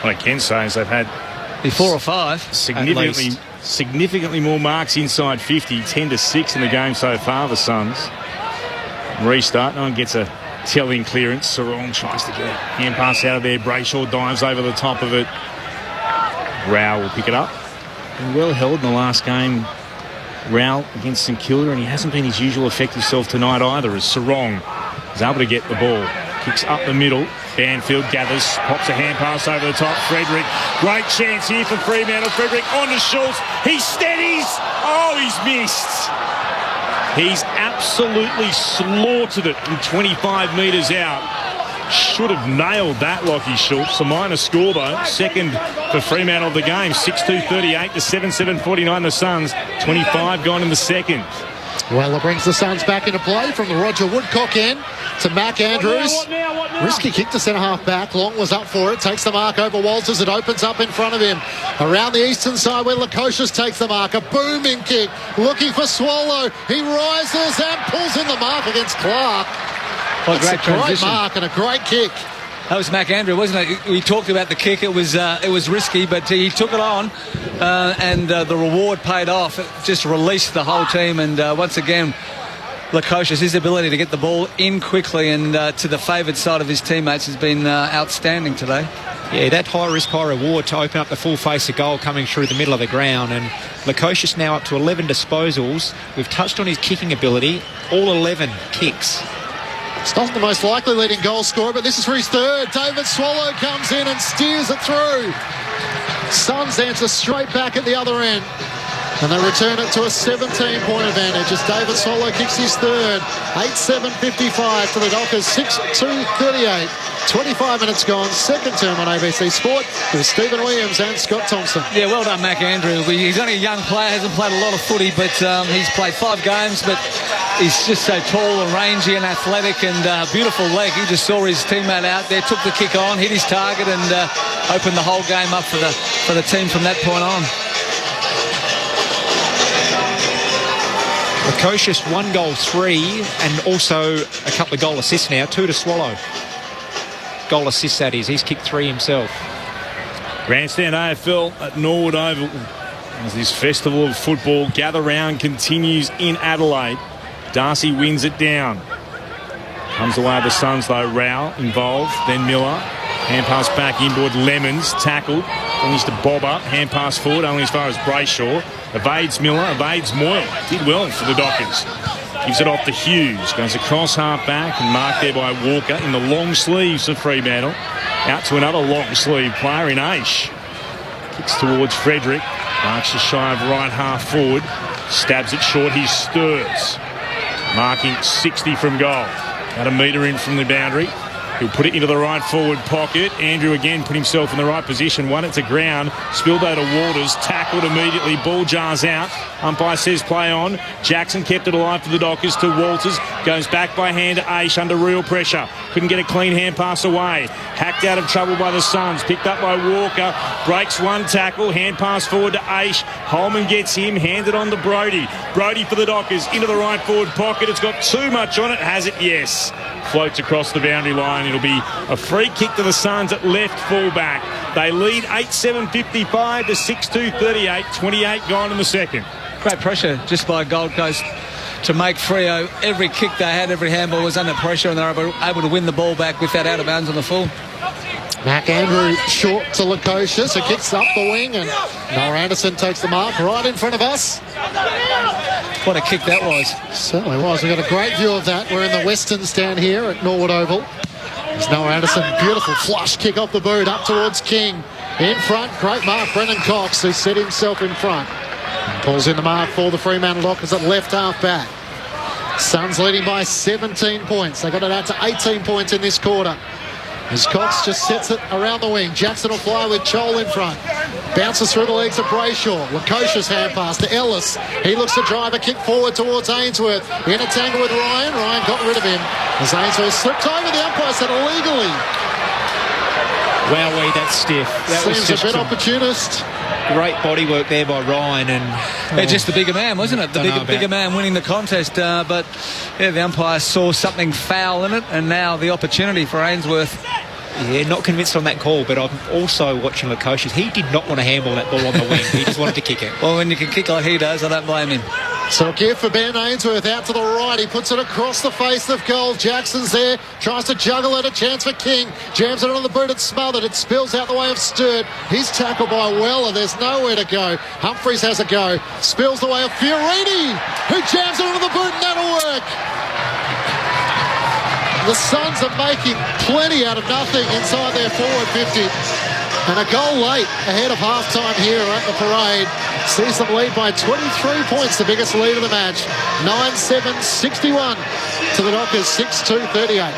What I can say is they've had 4 or 5 significantly more marks inside 50, 10-6 in the game so far, the Suns. Restart, no one gets a telling clearance. Sarong tries to get a hand pass out of there. Brayshaw dives over the top of it. Rao will pick it up. And well held in the last game, Rao against St Kilda, and he hasn't been his usual effective self tonight either, as Sarong is able to get the ball. Kicks up the middle. Banfield gathers, pops a hand pass over the top. Frederick, great chance here for Fremantle. Frederick on to Schultz. He steadies. Oh, he's missed. He's absolutely slaughtered it from 25 metres out. Should have nailed that, Lockie Schultz. A minor score, though. Second for Fremantle of the game. 6-2-38 to 7-7-49 the Suns. 25 gone in the second. Well, it brings the Suns back into play from the Roger Woodcock end to Mac Andrews. What now? Risky kick to centre-half back. Long was up for it. Takes the mark over Walters. It opens up in front of him. Around the eastern side where Lukosius takes the mark. A booming kick. Looking for Swallow. He rises and pulls in the mark against Clark. What a great mark and a great kick. That was Mac Andrew, wasn't it? We talked about the kick. It was risky, but he took it on, and the reward paid off. It just released the whole team, and once again, Lukosius, his ability to get the ball in quickly and to the favoured side of his teammates has been outstanding today. Yeah, that high risk, high reward to open up the full face of goal coming through the middle of the ground, and Lukosius now up to 11 disposals. We've touched on his kicking ability, all 11 kicks. It's not the most likely leading goal scorer, but this is for his third. David Swallow comes in and steers it through. Suns answer straight back at the other end. And they return it to a 17-point advantage as David Swallow kicks his third. 8-7-55 to the Dockers, 6-2-38. 25 minutes gone, second term on ABC Sport with Stephen Williams and Scott Thompson. Yeah, well done, Mac Andrew. He's only a young player, hasn't played a lot of footy, but he's played 5 games, but he's just so tall and rangy and athletic and beautiful leg. He just saw his teammate out there, took the kick on, hit his target and opened the whole game up for the team from that point on. Lukosius, 1 goal, 3, and also a couple of goal assists now, 2 to Swallow. Goal assists, that is. He's kicked 3 himself. Grandstand AFL at Norwood Oval as this festival of football gather round continues in Adelaide. Darcy wins it down. Comes away the Suns though. Rao involved, then Miller. Hand pass back inboard, Lemons tackled. Managed to bob up, hand pass forward only as far as Brayshaw. Evades Miller, evades Moyle. Did well for the Dockers. Gives it off to Hughes. Goes across half back and marked there by Walker in the long sleeves of Fremantle. Out to another long sleeve player in Aish. Kicks towards Frederick. Marks just shy of right half forward. Stabs it short. He stirs. Marking 60 from goal. About a metre in from the boundary. He'll put it into the right forward pocket. Andrew again put himself in the right position. Won it to ground. Spilled over to Waters. Tackled immediately. Ball jars out. Umpire says play on. Jackson kept it alive for the Dockers to Walters. Goes back by hand to Aish under real pressure. Couldn't get a clean hand pass away. Hacked out of trouble by the Suns. Picked up by Walker. Breaks one tackle. Hand pass forward to Aish. Holman gets him. Handed on to Brodie. Brodie for the Dockers. Into the right forward pocket. It's got too much on it. Has it? Yes. Floats across the boundary line. It'll be a free kick to the Suns at left fullback. They lead 8-7-55 to 6-2-38. 28 gone in the second. Great pressure just by Gold Coast to make Freo. Every kick they had, every handball was under pressure, and they were able to win the ball back with that out of bounds on the full. Mac Andrew short to Lukosius, who kicks up the wing, and Noah Anderson takes the mark right in front of us. What a kick that was. Certainly was. We've got a great view of that. We're in the Western stand here at Norwood Oval. There's Noah Anderson, beautiful flush kick off the boot up towards King. In front, great mark, Brendan Cox, who set himself in front. And pulls in the mark for the Fremantle Dockers at left half back. Suns leading by 17 points. They got it out to 18 points in this quarter. As Cox just sets it around the wing. Jackson will fly with Chol in front. Bounces through the legs of Brayshaw. Lukosius hand pass to Ellis. He looks to drive a kick forward towards Ainsworth. In a tangle with Ryan. Ryan got rid of him. As Ainsworth slipped over, the umpire said illegally. Wowee, that's stiff. That Seems was just a bit opportunist. Great body work there by Ryan. And just the bigger man, wasn't it? The bigger man winning the contest. But yeah, the umpire saw something foul in it, and now the opportunity for Ainsworth. Yeah, not convinced on that call, but I'm also watching Lukosius. He did not want to handball that ball on the wing. He just wanted to kick it. Well, when you can kick like he does, I don't blame him. So a gift for Ben Ainsworth out to the right. He puts it across the face of goal. Jackson's there. Tries to juggle it. A chance for King. Jams it on the boot. It's smothered. It spills out the way of Sturt. He's tackled by Weller. There's nowhere to go. Humphreys has a go. Spills the way of Fiorini, who jams it onto the boot, and that'll work. The Suns are making plenty out of nothing inside their forward 50. And a goal late ahead of halftime here at the parade sees them lead by 23 points, the biggest lead of the match. 9-7-61 to the Dockers, 6-2-38.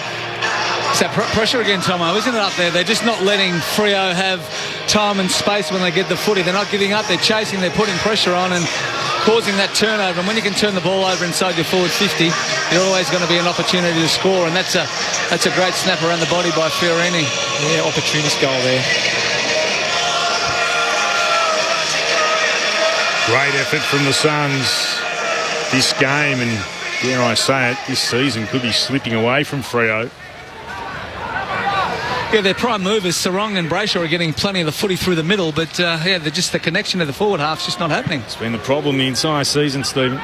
It's that pressure again, Tomo, isn't it, up there? They're just not letting Freo have time and space when they get the footy. They're not giving up. They're chasing. They're putting pressure on and causing that turnover. And when you can turn the ball over inside your forward 50, you're always going to be an opportunity to score. And that's a great snap around the body by Fiorini. Yeah, opportunist goal there. Great effort from the Suns this game, and dare I say it, this season could be slipping away from Freo. Yeah, their prime movers, Sarong and Brayshaw, are getting plenty of the footy through the middle, but yeah, they're just the connection to the forward half's just not happening. It's been the problem the entire season, Stephen.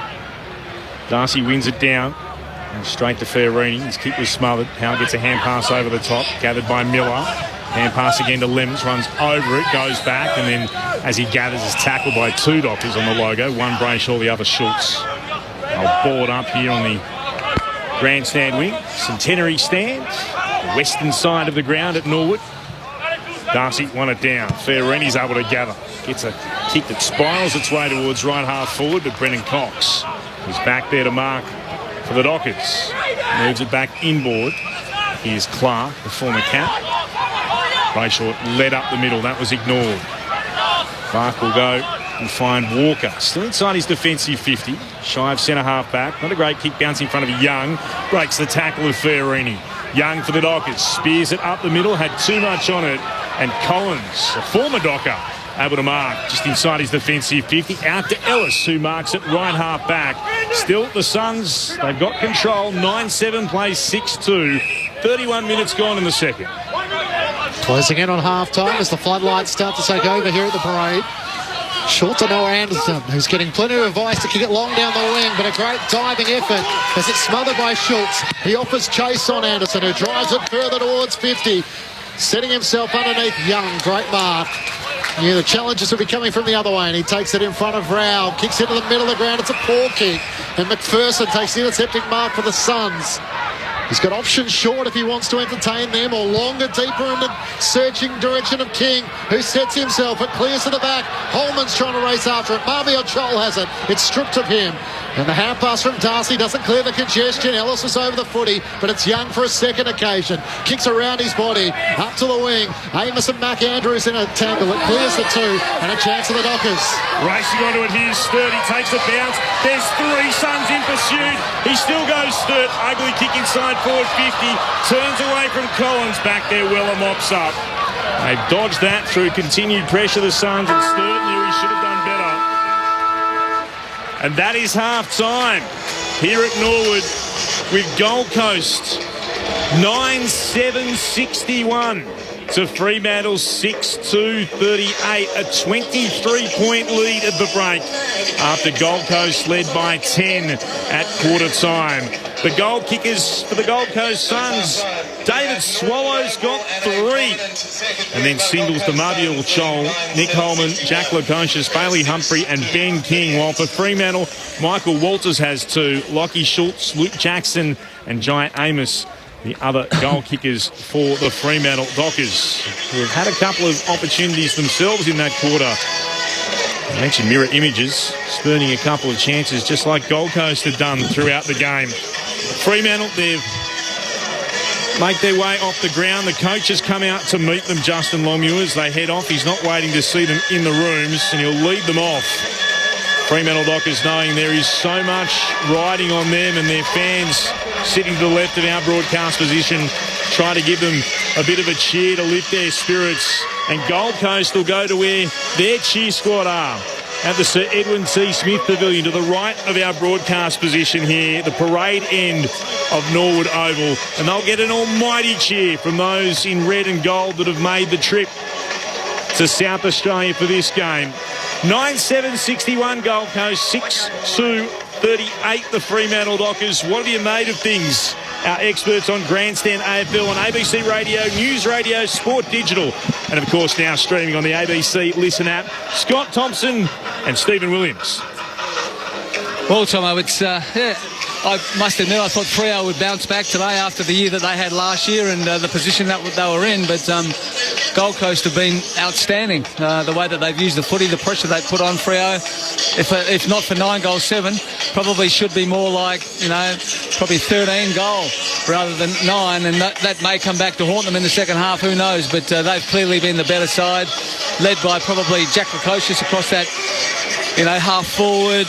Darcy wins it down and straight to Fiorini. His kick was smothered. Howell gets a hand pass over the top, gathered by Miller. Hand pass again to Lemons, runs over it, goes back, and then as he gathers, is tackled by two Dockers on the logo. One Brayshaw, the other Schultz. They'll board up here on the grandstand wing. Centenary stand, the western side of the ground at Norwood. Darcy won it down. Fiorini's able to gather. Gets a kick that spirals its way towards right half forward, but Brendan Cox is back there to mark for the Dockers. Moves it back inboard. Here's Clark, the former cap. Brayshaw led up the middle. That was ignored. Clark will go and find Walker. Still inside his defensive 50. Shy of centre half back. Not a great kick, bounce in front of Young. Breaks the tackle of Fiorini. Young for the Dockers. Spears it up the middle. Had too much on it. And Collins, a former Docker, able to mark just inside his defensive 50. Out to Ellis, who marks it right half back. Still the Suns, they've got control. 9-7 plays 6-2. 31 minutes gone in the second. Closing in on half-time as the floodlights start to take over here at the parade. Short to Noah Anderson, who's getting plenty of advice to kick it long down the wing, but a great diving effort as it's smothered by Schultz. He offers chase on Anderson, who drives it further towards 50. Setting himself underneath Young. Great mark. Yeah, the challenges will be coming from the other way, and he takes it in front of Rao, kicks into the middle of the ground. It's a poor kick, and McPherson takes the intercepting mark for the Suns. He's got options short if he wants to entertain them, or longer, deeper in the searching direction of King, who sets himself. It clears to the back. Holman's trying to race after it. Marvio Chol has it. It's stripped of him. And the hand pass from Darcy doesn't clear the congestion. Ellis is over the footy, but it's Young for a second occasion. Kicks around his body, up to the wing. Amos and Mac Andrews in a tangle. It clears the two, and a chance of the Dockers. Racing onto it, here's Sturt. He takes the bounce. There's three Suns in pursuit. He still goes Sturt. Ugly kick inside forward 50. Turns away from Collins. Back there, Weller mops up. They've dodged that through continued pressure, the Suns, and Sturt knew he should have done better. And that is half-time here at Norwood with Gold Coast 9-7-61 to Fremantle 6-2-38. A 23-point lead at the break after Gold Coast led by 10 at quarter time. The goal kickers for the Gold Coast Suns, David Swallows got 3. And then singles to Marvio Chol, Nick Holman, Jack Lukosius, Bailey Humphrey and Ben King. While for Fremantle, Michael Walters has 2. Lockie Schultz, Luke Jackson and Giant Amos, the other goal kickers for the Fremantle Dockers, who have had a couple of opportunities themselves in that quarter. I mentioned mirror images, spurning a couple of chances just like Gold Coast have done throughout the game. Fremantle, they've make their way off the ground. The coaches come out to meet them, Justin Longmuir, as they head off. He's not waiting to see them in the rooms, and he'll lead them off. Fremantle Dockers knowing there is so much riding on them, and their fans sitting to the left of our broadcast position try to give them a bit of a cheer to lift their spirits. And Gold Coast will go to where their cheer squad are, at the Sir Edwin T. Smith Pavilion, to the right of our broadcast position here, the parade end of Norwood Oval. And they'll get an almighty cheer from those in red and gold that have made the trip to South Australia for this game. 9-7-61 Gold Coast, 6-2-38 the Fremantle Dockers. What have you made of things? Our experts on Grandstand AFL on ABC Radio, News Radio, Sport Digital, and of course now streaming on the ABC Listen app. Scott Thompson and Stephen Williams. Well, Tomo, it's I must admit I thought Freo would bounce back today after the year that they had last year and the position that they were in, but Gold Coast have been outstanding. The way that they've used the footy, the pressure they put on Freo, if not for 9-7, probably should be more like, probably 13 goal rather than 9, and that may come back to haunt them in the second half, who knows, but they've clearly been the better side, led by probably Jack Lukosius across that half forward,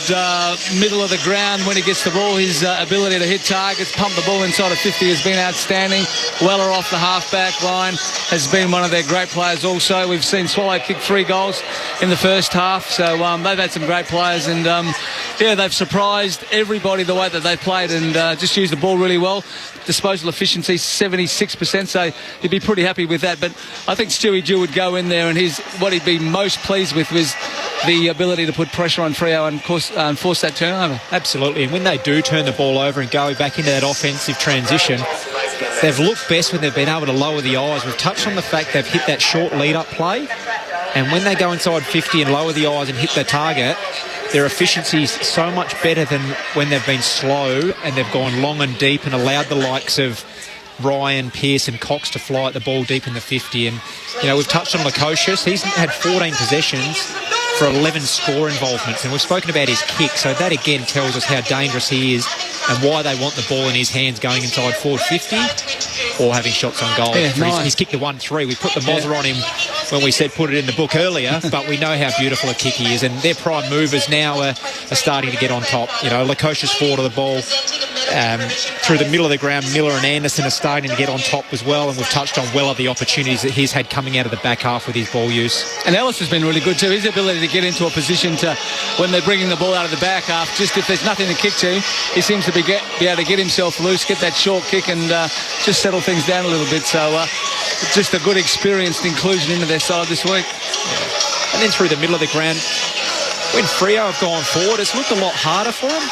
middle of the ground when he gets the ball. His ability to hit targets, pump the ball inside of 50 has been outstanding. Weller off the half-back line has been one of their great players also. We've seen Swallow kick 3 goals in the first half, so they've had some great players, and they've surprised everybody the way that they played and just used the ball really well. Disposal efficiency 76%, so he'd be pretty happy with that. But I think Stewie Dew would go in there, and what he'd be most pleased with was the ability to put pressure on Freo and force that turnover. Absolutely, and when they do turn the ball over and go back into that offensive transition, they've looked best when they've been able to lower the eyes. We've touched on the fact they've hit that short lead-up play, and when they go inside 50 and lower the eyes and hit their target, their efficiency is so much better than when they've been slow and they've gone long and deep and allowed the likes of Ryan, Pearce and Cox to fly at the ball deep in the 50. And, we've touched on Lukosius. He's had 14 possessions for 11 score involvements, and we've spoken about his kick, so that again tells us how dangerous he is and why they want the ball in his hands going inside forward 50 or having shots on goal. Yeah, nice. He's kicked the 1-3. We put the Mozzer on him when we said put it in the book earlier, but we know how beautiful a kick he is, and their prime movers now are starting to get on top. Lukosius forward of the ball through the middle of the ground. Miller and Anderson are starting to get on top as well, and we've touched on Weller, the opportunities that he's had coming out of the back half with his ball use. And Ellis has been really good too. His ability to get into a position to, when they're bringing the ball out of the back half, just if there's nothing to kick to, he seems to be able to get himself loose, get that short kick and just settle things down a little bit. So just a good experienced inclusion into their side this week. Yeah. And then through the middle of the ground, when Freo have gone forward, it's looked a lot harder for them.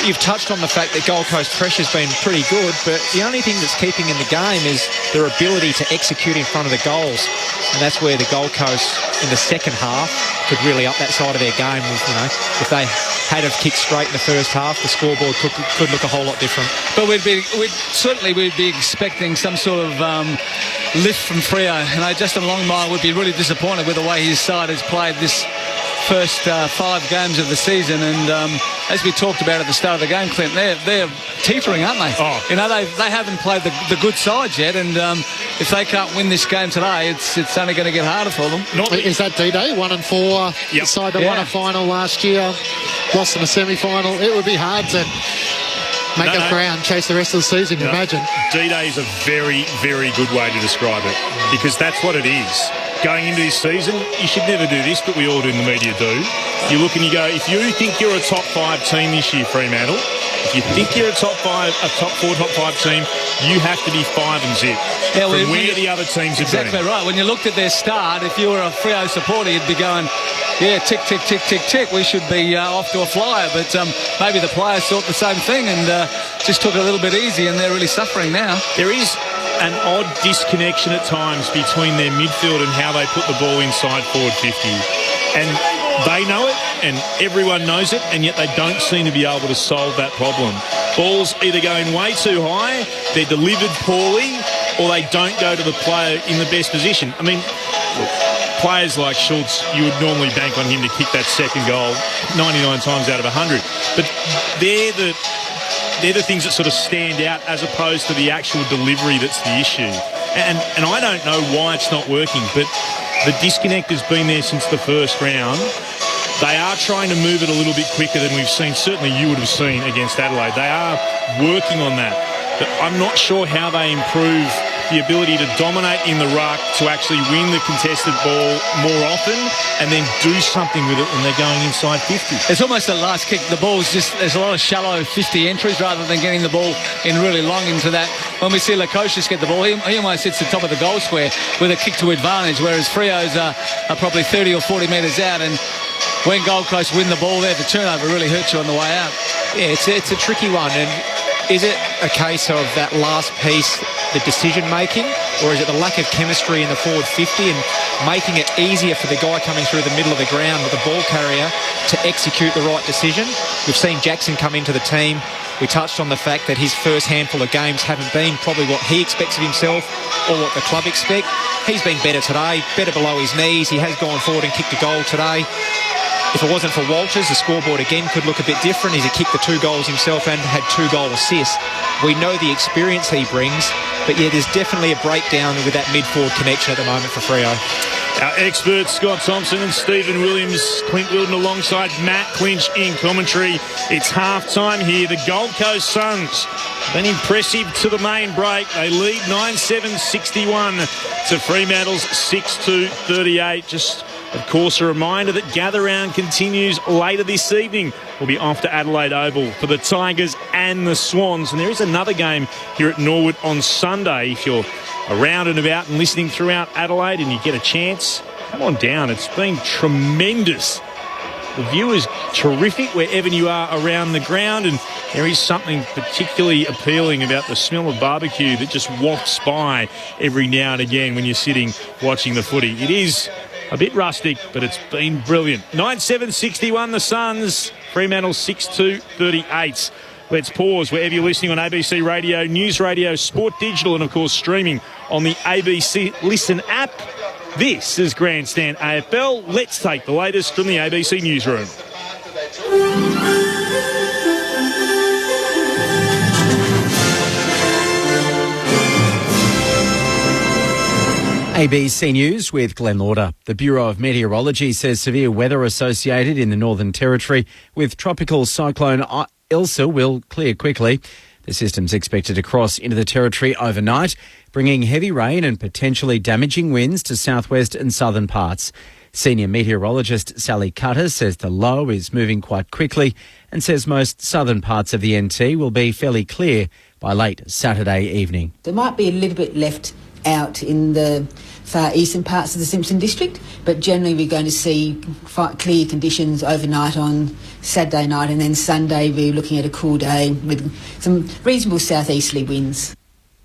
You've touched on the fact that Gold Coast pressure's been pretty good, but the only thing that's keeping in the game is their ability to execute in front of the goals. and that's where the Gold Coast in the second half could really up that side of their game. If they had have kicked straight in the first half, the scoreboard could look a whole lot different. But we'd be expecting some sort of lift from Freo. Justin Longmire would be really disappointed with the way his side has played this first 5 games of the season, and as we talked about at the start of the game, Clint, they're teetering, aren't they? They haven't played the good sides yet, and if they can't win this game today, it's only going to get harder for them. Is that D-Day? 1-4, Yep. side that won a final last year, lost in the semi-final. It would be hard to make up ground, chase the rest of the season, you imagine. D-Day is a very, very good way to describe it, because that's what it is. Going into this season, you should never do this, but we all do in the media do. You look and you go, if you think you're a top 5 team this year, Fremantle, if you think you're a top 4, top 5 team, you have to be 5 and zip from where the other teams have been. Exactly right. When you looked at their start, if you were a Freo supporter, you'd be going, yeah, tick, tick, tick, tick, tick. We should be off to a flyer. But maybe the players thought the same thing and just took it a little bit easy, and they're really suffering now. There is an odd disconnection at times between their midfield and how they put the ball inside forward 50. And they know it, and everyone knows it, and yet they don't seem to be able to solve that problem. Ball's either going way too high, they're delivered poorly, or they don't go to the player in the best position. I mean, look, players like Schultz, you would normally bank on him to kick that second goal 99 times out of 100. But they're the things that sort of stand out as opposed to the actual delivery that's the issue. And I don't know why it's not working, but the disconnect has been there since the first round. They are trying to move it a little bit quicker than we've seen. Certainly you would have seen against Adelaide. They are working on that. But I'm not sure how they improve the ability to dominate in the ruck, to actually win the contested ball more often, and then do something with it when they're going inside 50. It's almost the last kick. The ball's there's a lot of shallow 50 entries rather than getting the ball in really long into that. When we see Lukosius get the ball, he almost hits the top of the goal square with a kick to advantage, whereas Freo's are probably 30 or 40 metres out, and when Gold Coast win the ball there, the turnover really hurts you on the way out. Yeah, it's a tricky one, and is it a case of that last piece, the decision-making, or is it the lack of chemistry in the forward 50 and making it easier for the guy coming through the middle of the ground with the ball carrier to execute the right decision? We've seen Jackson come into the team. We touched on the fact that his first handful of games haven't been probably what he expects of himself or what the club expect. He's been better today, better below his knees. He has gone forward and kicked a goal today. If it wasn't for Walters, the scoreboard again could look a bit different. He's kicked the 2 goals himself and had 2 goal assists. We know the experience he brings, but yeah, there's definitely a breakdown with that mid-forward connection at the moment for Freo. Our experts, Scott Thompson and Stephen Williams, Clint Wilden alongside Matt Clinch in commentary. It's half-time here. The Gold Coast Suns been impressive to the main break. They lead 9-7-61 to Fremantle's 6-2-38. Just, of course, a reminder that Gather Round continues later this evening. We'll be off to Adelaide Oval for the Tigers and the Swans. And there is another game here at Norwood on Sunday. If you're around and about and listening throughout Adelaide and you get a chance, come on down. It's been tremendous. The view is terrific wherever you are around the ground, and there is something particularly appealing about the smell of barbecue that just wafts by every now and again when you're sitting watching the footy. It is a bit rustic, but it's been brilliant. 9-7-61 the Suns, Fremantle 6-2-38. Let's pause wherever you're listening on ABC Radio, News Radio, Sport Digital, and of course streaming on the ABC Listen app. This is Grandstand AFL. Let's take the latest from the ABC Newsroom. ABC News with Glenn Lauder. The Bureau of Meteorology says severe weather associated in the Northern Territory with tropical cyclone Elsa will clear quickly. The system's expected to cross into the Territory overnight, bringing heavy rain and potentially damaging winds to southwest and southern parts. Senior meteorologist Sally Cutter says the low is moving quite quickly and says most southern parts of the NT will be fairly clear by late Saturday evening. There might be a little bit left out in the far eastern parts of the Simpson district, but generally we're going to see clear conditions overnight on Saturday night, and then Sunday we're looking at a cool day with some reasonable southeasterly winds.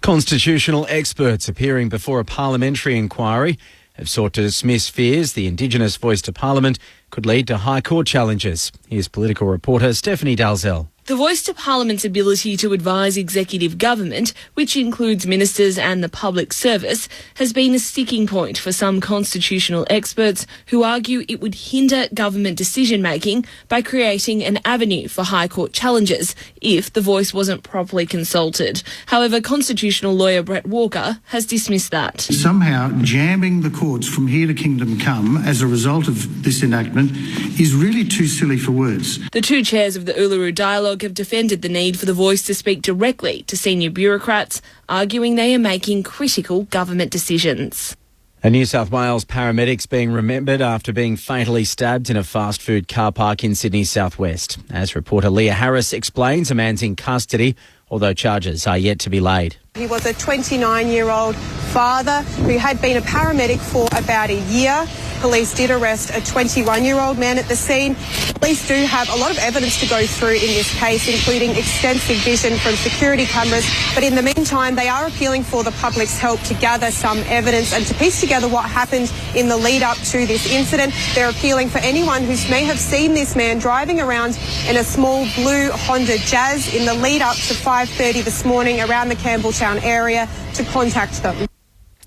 Constitutional experts appearing before a parliamentary inquiry have sought to dismiss fears the Indigenous voice to Parliament could lead to High Court challenges. Here's political reporter Stephanie Dalzell. The voice to Parliament's ability to advise executive government, which includes ministers and the public service, has been a sticking point for some constitutional experts who argue it would hinder government decision-making by creating an avenue for High Court challenges if the voice wasn't properly consulted. However, constitutional lawyer Brett Walker has dismissed that. Somehow jamming the courts from here to kingdom come as a result of this enactment is really too silly for words. The two chairs of the Uluru Dialogue have defended the need for the voice to speak directly to senior bureaucrats, arguing they are making critical government decisions. A New South Wales paramedic's being remembered after being fatally stabbed in a fast food car park in Sydney's southwest. As reporter Leah Harris explains, a man's in custody, although charges are yet to be laid. He was a 29-year-old father who had been a paramedic for about a year. Police did arrest a 21-year-old man at the scene. Police do have a lot of evidence to go through in this case, including extensive vision from security cameras. But in the meantime, they are appealing for the public's help to gather some evidence and to piece together what happened in the lead up to this incident. They're appealing for anyone who may have seen this man driving around in a small blue Honda Jazz in the lead up to 5:30 this morning around the Campbelltown area to contact them.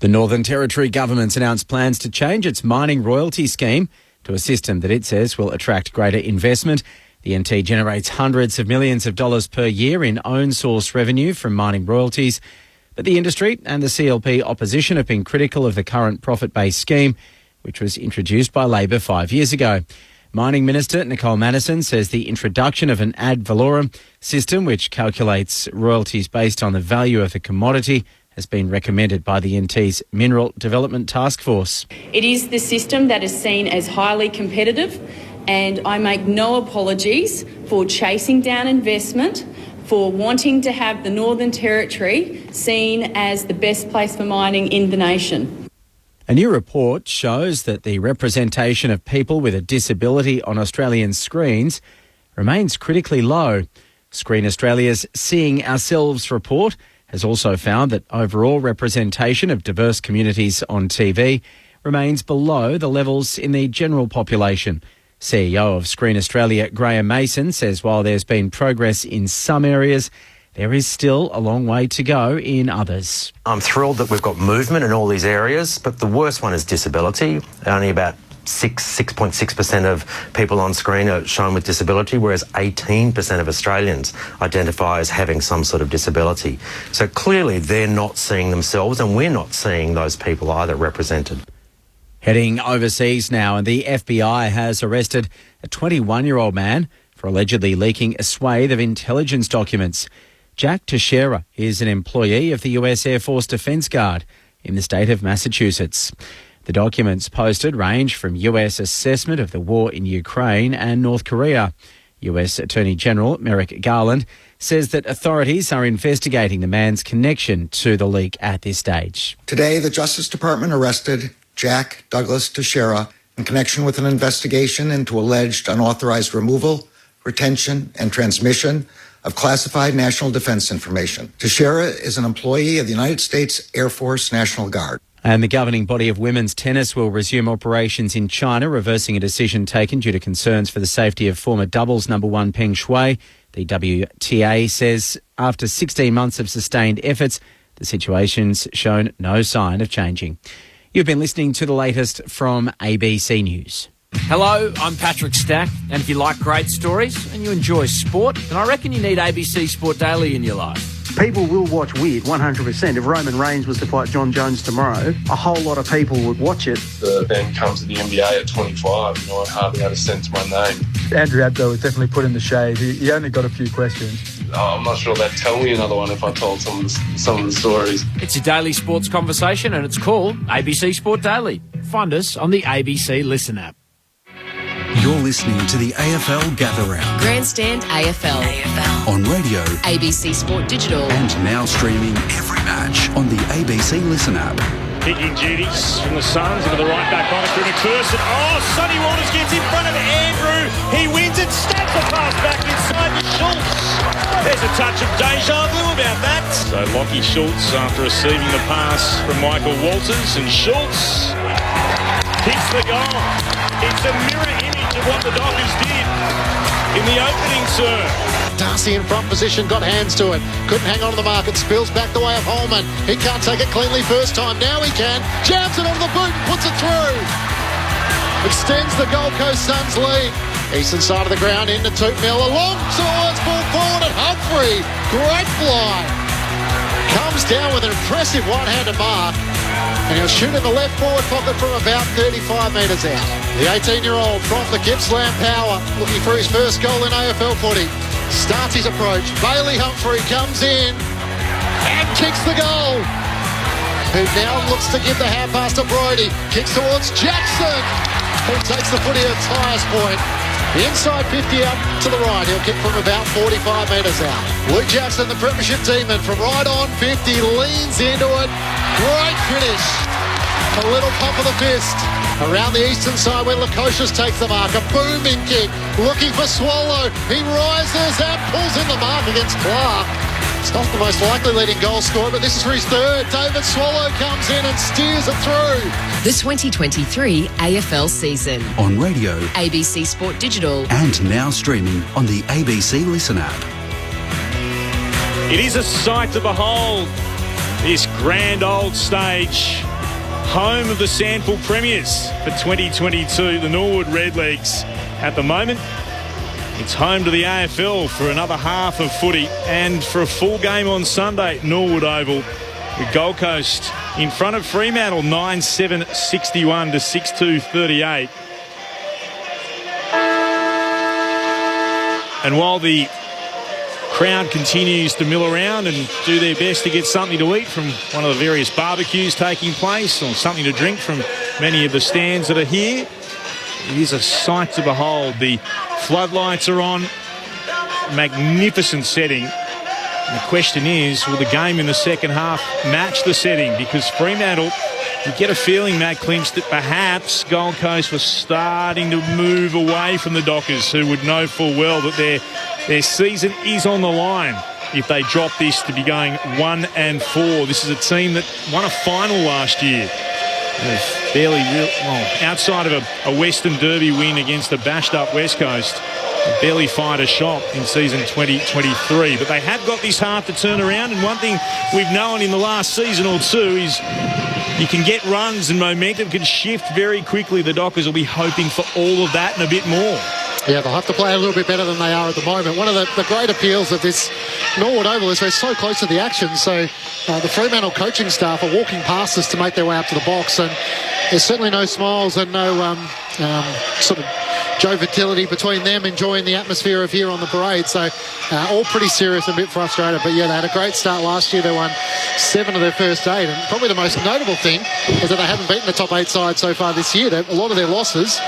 The Northern Territory government's announced plans to change its mining royalty scheme to a system that it says will attract greater investment. The NT generates hundreds of millions of dollars per year in own source revenue from mining royalties. But the industry and the CLP opposition have been critical of the current profit-based scheme, which was introduced by Labor 5 years ago. Mining Minister Nicole Madison says the introduction of an ad valorem system, which calculates royalties based on the value of the commodity, has been recommended by the NT's Mineral Development Task Force. It is the system that is seen as highly competitive, and I make no apologies for chasing down investment, for wanting to have the Northern Territory seen as the best place for mining in the nation. A new report shows that the representation of people with a disability on Australian screens remains critically low. Screen Australia's Seeing Ourselves report has also found that overall representation of diverse communities on TV remains below the levels in the general population. CEO of Screen Australia, Graham Mason, says while there's been progress in some areas, there is still a long way to go in others. I'm thrilled that we've got movement in all these areas, but the worst one is disability. Only about 6.6% of people on screen are shown with disability, whereas 18% of Australians identify as having some sort of disability. So clearly they're not seeing themselves, and we're not seeing those people either represented. Heading overseas now, and the FBI has arrested a 21-year-old man for allegedly leaking a swathe of intelligence documents. Jack Teixeira is an employee of the US Air Force Defence Guard in the state of Massachusetts. The documents posted range from US assessment of the war in Ukraine and North Korea. US Attorney General Merrick Garland says that authorities are investigating the man's connection to the leak at this stage. Today, the Justice Department arrested Jack Douglas Teixeira in connection with an investigation into alleged unauthorized removal, retention, and transmission of classified national defense information. Teixeira is an employee of the United States Air Force National Guard. And the governing body of women's tennis will resume operations in China, reversing a decision taken due to concerns for the safety of former doubles number one Peng Shuai. The WTA says after 16 months of sustained efforts, the situation's shown no sign of changing. You've been listening to the latest from ABC News. Hello, I'm Patrick Stack, and if you like great stories and you enjoy sport, then I reckon you need ABC Sport Daily in your life. People will watch Weird, 100%. If Roman Reigns was to fight John Jones tomorrow, a whole lot of people would watch it. The Ben comes to the NBA at 25, I hardly had a sense of my name. Andrew Abdo was definitely put in the shade. He only got a few questions. I'm not sure they'd tell me another one if I told some of the stories. It's your daily sports conversation, and it's called ABC Sport Daily. Find us on the ABC Listen app. You're listening to the AFL Gather Round. Grandstand AFL. On radio. ABC Sport Digital. And now streaming every match on the ABC Listen app. Picking duties from the Suns into the right back corner through McPherson. Oh, Sonny Waters gets in front of Andrew. He wins it. Stabs the pass back inside to Schultz. There's a touch of deja vu about that. So Lockie Schultz after receiving the pass from Michael Walters, and Schultz Kicks the goal. It's a mirror image of what the Dockers did in the opening serve. Darcy in front position, got hands to it. Couldn't hang on to the mark. It spills back the way of Holman. He can't take it cleanly first time. Now he can. Jams it onto the boot and puts it through. Extends the Gold Coast Suns lead. Eastern side of the ground into Toot Mill. Along towards ball forward at Humphrey. Great fly. Comes down with an impressive one-handed mark. And he'll shoot in the left forward pocket from about 35 metres out. The 18-year-old from the Gippsland Power looking for his first goal in AFL footy. Starts his approach. Bailey Humphrey comes in and kicks the goal. Who now looks to give the hand pass to Brodie. Kicks towards Jackson, who takes the footy at its highest point. The inside 50 out to the right. He'll kick from about 45 metres out. Luke Jackson, the premiership teamman, from right on 50, leans into it. Great finish. A little pump of the fist. Around the eastern side where Lukosius takes the mark. A booming kick. Looking for Swallow. He rises and pulls in the mark against Clark. It's not the most likely leading goal scorer, but this is for his third. David Swallow comes in and steers it through. The 2023 AFL season. On radio ABC Sport Digital. and now streaming on the ABC Listen app. It is a sight to behold, this grand old stage, home of the Sandful Premiers for 2022, the Norwood Redlegs. At the moment, it's home to the AFL for another half of footy and for a full game on Sunday at Norwood Oval with Gold Coast in front of Fremantle 9-7 61 to 6-2 38. And while the crowd continues to mill around and do their best to get something to eat from one of the various barbecues taking place or something to drink from many of the stands that are here, it is a sight to behold. The floodlights are on, magnificent setting. And the question is, will the game in the second half match the setting? Because Fremantle, you get a feeling, Matt Clinch, that perhaps Gold Coast was starting to move away from the Dockers, who would know full well that their season is on the line if they drop this to be going 1-4. This is a team that won a final last year. Barely, outside of a Western Derby win against the bashed-up West Coast, they barely fired a shot in season 2023. But they have got this half to turn around, and one thing we've known in the last season or two is you can get runs and momentum can shift very quickly. The Dockers will be hoping for all of that and a bit more. Yeah, they'll have to play a little bit better than they are at the moment. One of the great appeals of this Norwood Oval is they're so close to the action. So the Fremantle coaching staff are walking past us to make their way up to the box, and there's certainly no smiles and no sort of joviality between them enjoying the atmosphere of here on the parade. So all pretty serious and a bit frustrated. But yeah, they had a great start last year. They won 7 of their first 8. And probably the most notable thing is that they haven't beaten the top 8 side so far this year. A lot of their losses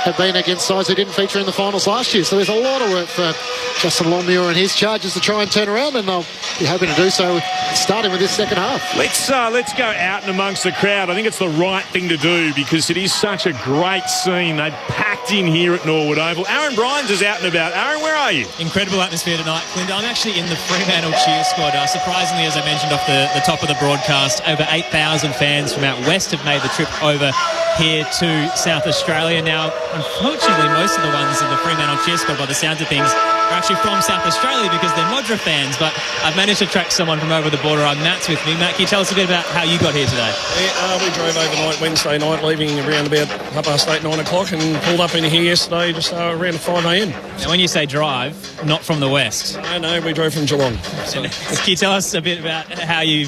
have been against sides who didn't feature in the finals last year. So there's a lot of work for Justin Longmuir and his charges to try and turn around, and they'll be hoping to do so starting with this second half. Let's go out and amongst the crowd. I think it's the right thing to do because it is such a great scene. They've packed in here at Norwood Oval. Aaron Bryans is out and about. Aaron, where are you? Incredible atmosphere tonight, Clint. I'm actually in the Fremantle cheer squad. Surprisingly, as I mentioned off the top of the broadcast, over 8,000 fans from out west have made the trip over here to South Australia. Now, unfortunately, most of the ones in the Fremantle cheer squad, by the sounds of things, are actually from South Australia because they're Modra fans, but I've managed to track someone from over the border. Matt's with me. Matt, can you tell us a bit about how you got here today? Yeah, we drove overnight Wednesday night, leaving around about 8:30, 9 o'clock, and pulled up in here yesterday just around 5 a.m. Now, when you say drive, not from the west. No, we drove from Geelong. So. Can you tell us a bit about how you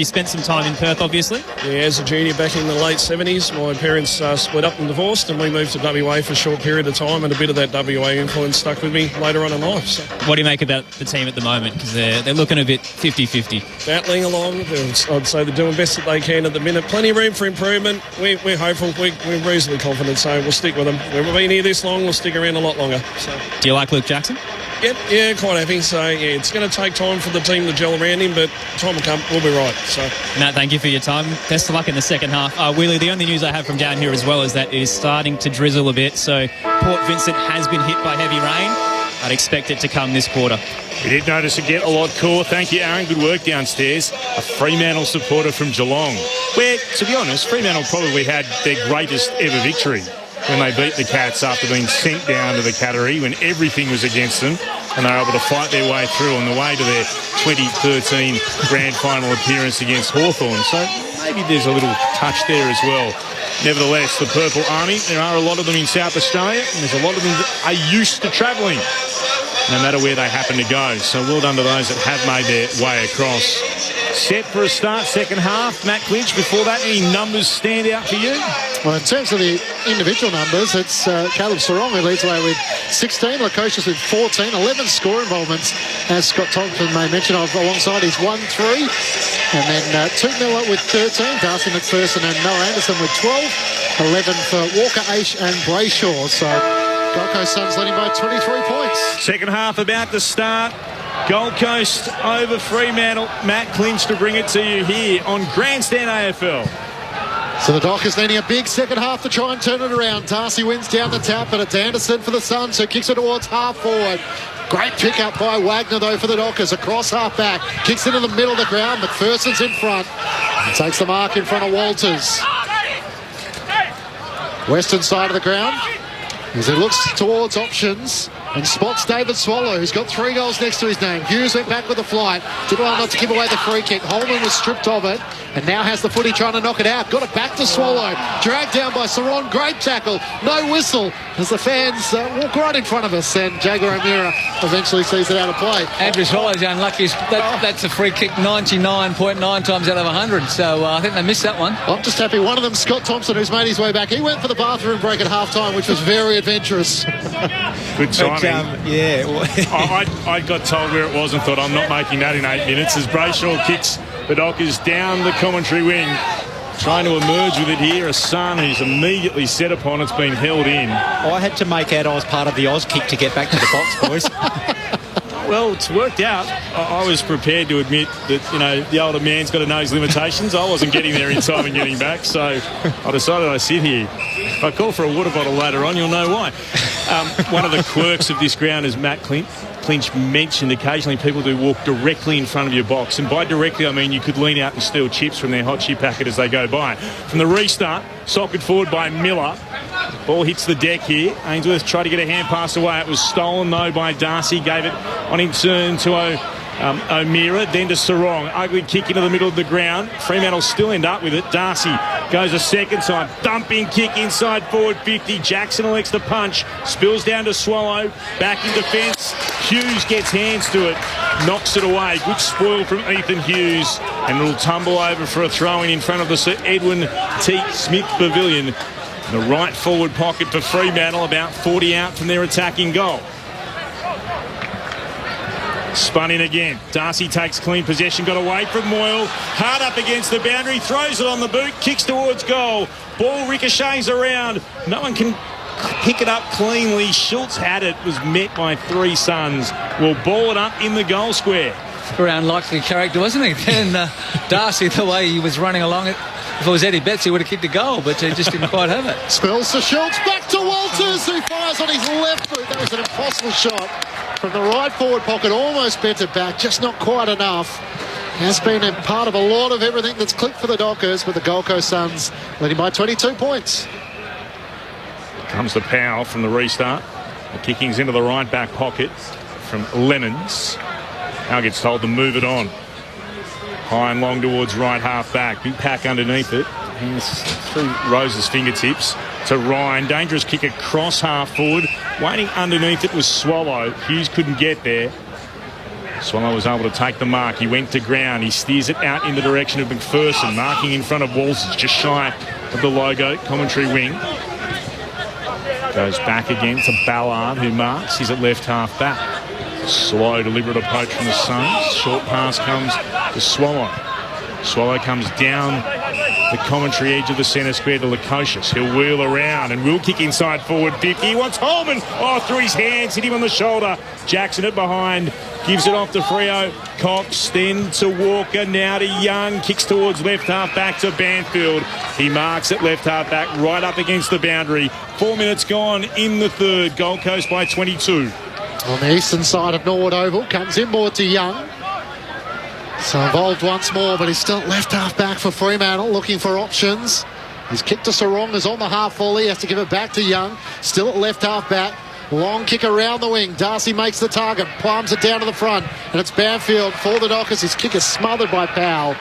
spent some time in Perth, obviously? Yeah, as a junior back in the late 70s, my parents split up and divorced, and we moved to WA for a short period of time, and a bit of that WA influence stuck with me later on in life. So. What do you make about the team at the moment? Because they're looking a bit 50-50. Battling along. I'd say they're doing best that they can at the minute. Plenty of room for improvement. We're hopeful. We're reasonably confident, so we'll stick with them. We've been here this long, we'll stick around a lot longer. So. Do you like Luke Jackson? Yeah, quite happy. So, yeah, it's going to take time for the team to gel around him, but time will come, we'll be right. So, Matt, thank you for your time. Best of luck in the second half. Wheelie, the only news I have from down here as well is that it is starting to drizzle a bit. So Port Vincent has been hit by heavy rain. I'd expect it to come this quarter. We did notice it get a lot cooler. Thank you, Aaron. Good work downstairs. A Fremantle supporter from Geelong, where, to be honest, Fremantle probably had their greatest ever victory when they beat the Cats after being sent down to the Cattery when everything was against them, and they were able to fight their way through on the way to their 2013 grand final appearance against Hawthorn. So maybe there's a little touch there as well. Nevertheless, the Purple Army, there are a lot of them in South Australia, and there's a lot of them that are used to travelling, no matter where they happen to go. So well done to those that have made their way across. Set for a start, second half. Matt Clinch, before that, any numbers stand out for you? Well, in terms of the individual numbers, it's Caleb Sarong who leads away with 16, Lukosius with 14, 11 score involvements, as Scott Thompson may mention, alongside his 1-3. And then Toot Miller with 13, Darcy McPherson and Noah Anderson with 12, 11 for Walker, Aish and Brayshaw. So Gold Coast Suns leading by 23 points. Second half about to start. Gold Coast over Fremantle. Matt Clinch to bring it to you here on Grandstand AFL. So the Dockers needing a big second half to try and turn it around. Darcy wins down the tap, but it's Anderson for the Suns who kicks it towards half forward. Great pick up by Wagner though for the Dockers. Across half back, kicks into the middle of the ground. McPherson's in front and takes the mark in front of Walters. Western side of the ground as he looks towards options and spots David Swallow, who's got 3 goals next to his name. Hughes went back with the flight. Did well not to give away the free kick. Holman was stripped of it and now has the footy trying to knock it out. Got it back to Swallow. Dragged down by Saron. Great tackle. No whistle as the fans walk right in front of us, and Jaguar O'Meara eventually sees it out of play. Andrew Swallow's unlucky. That's a free kick 99.9 times out of 100, so I think they missed that one. I'm just happy one of them, Scott Thompson, who's made his way back. He went for the bathroom break at half-time, which was very adventurous. Good timing. Yeah. I got told where it was and thought, I'm not making that in 8 minutes, as Brayshaw kicks the Dockers down the commentary wing. Trying to emerge with it here. A son who's immediately set upon. It's been held in. I had to make out I was part of the Oz kick to get back to the box, boys. Well, it's worked out. I was prepared to admit that, you know, the older man's got to know his limitations. I wasn't getting there in time and getting back, so I decided I'd sit here. If I call for a water bottle later on, you'll know why. One of the quirks of this ground, as Matt Clinch mentioned, occasionally people do walk directly in front of your box. And by directly, I mean you could lean out and steal chips from their hot chip packet as they go by. From the restart, socketed forward by Miller. Ball hits the deck here. Ainsworth tried to get a hand pass away. It was stolen, though, by Darcy. Gave it on in turn to O'Meara, then to Sarong. Ugly kick into the middle of the ground. Fremantle still end up with it. Darcy goes a second time. Thumping kick inside forward 50. Jackson elects to punch. Spills down to Swallow. Back in defence. Hughes gets hands to it. Knocks it away. Good spoil from Ethan Hughes. And it'll tumble over for a throw-in in front of the Sir Edwin T. Smith Pavilion. The right forward pocket for Fremantle, about 40 out from their attacking goal. Spun in again. Darcy takes clean possession, got away from Moyle. Hard up against the boundary, throws it on the boot, kicks towards goal. Ball ricochets around. No one can pick it up cleanly. Schultz had it, was met by 3 Suns. Will ball it up in the goal square. Very unlikely character, wasn't he? Then Darcy, the way he was running along it, if it was Eddie Betts, he would have kicked a goal, but he just didn't quite have it. Spills to Schultz, back to Walters, who fires on his left boot. That was an impossible shot from the right forward pocket, almost bent it back, just not quite enough. Has been a part of a lot of everything that's clicked for the Dockers, but the Gold Coast Suns leading by 22 points. Comes the Powell from the restart. The kicking's into the right back pocket from Lemons. Now gets told to move it on. High and long towards right half back. Big pack underneath it. Hands through Rose's fingertips to Ryan. Dangerous kick across half forward. Waiting underneath it was Swallow. Hughes couldn't get there. Swallow was able to take the mark. He went to ground. He steers it out in the direction of McPherson. Marking in front of Walters, just shy of the logo. Commentary wing. Goes back again to Ballard, who marks. He's at left half back. Slow, deliberate approach from the Suns. Short pass comes to Swallow. Swallow comes down the commentary edge of the centre square to Lukosius. He'll wheel around and will kick inside forward 50. He wants Holman. Oh, through his hands, hit him on the shoulder. Jackson it behind. Gives it off to Freo. Cox, then to Walker, now to Young. Kicks towards left half back to Banfield. He marks at left half back, right up against the boundary. 4 minutes gone in the third. Gold Coast by 22. On the eastern side of Norwood Oval, comes inboard to Young. So involved once more, but he's still left half back for Fremantle, looking for options. He's kicked to Sarong, is on the half volley, he has to give it back to Young. Still at left half back. Long kick around the wing. Darcy makes the target, palms it down to the front, and it's Banfield for the Dockers. His kick is smothered by Powell.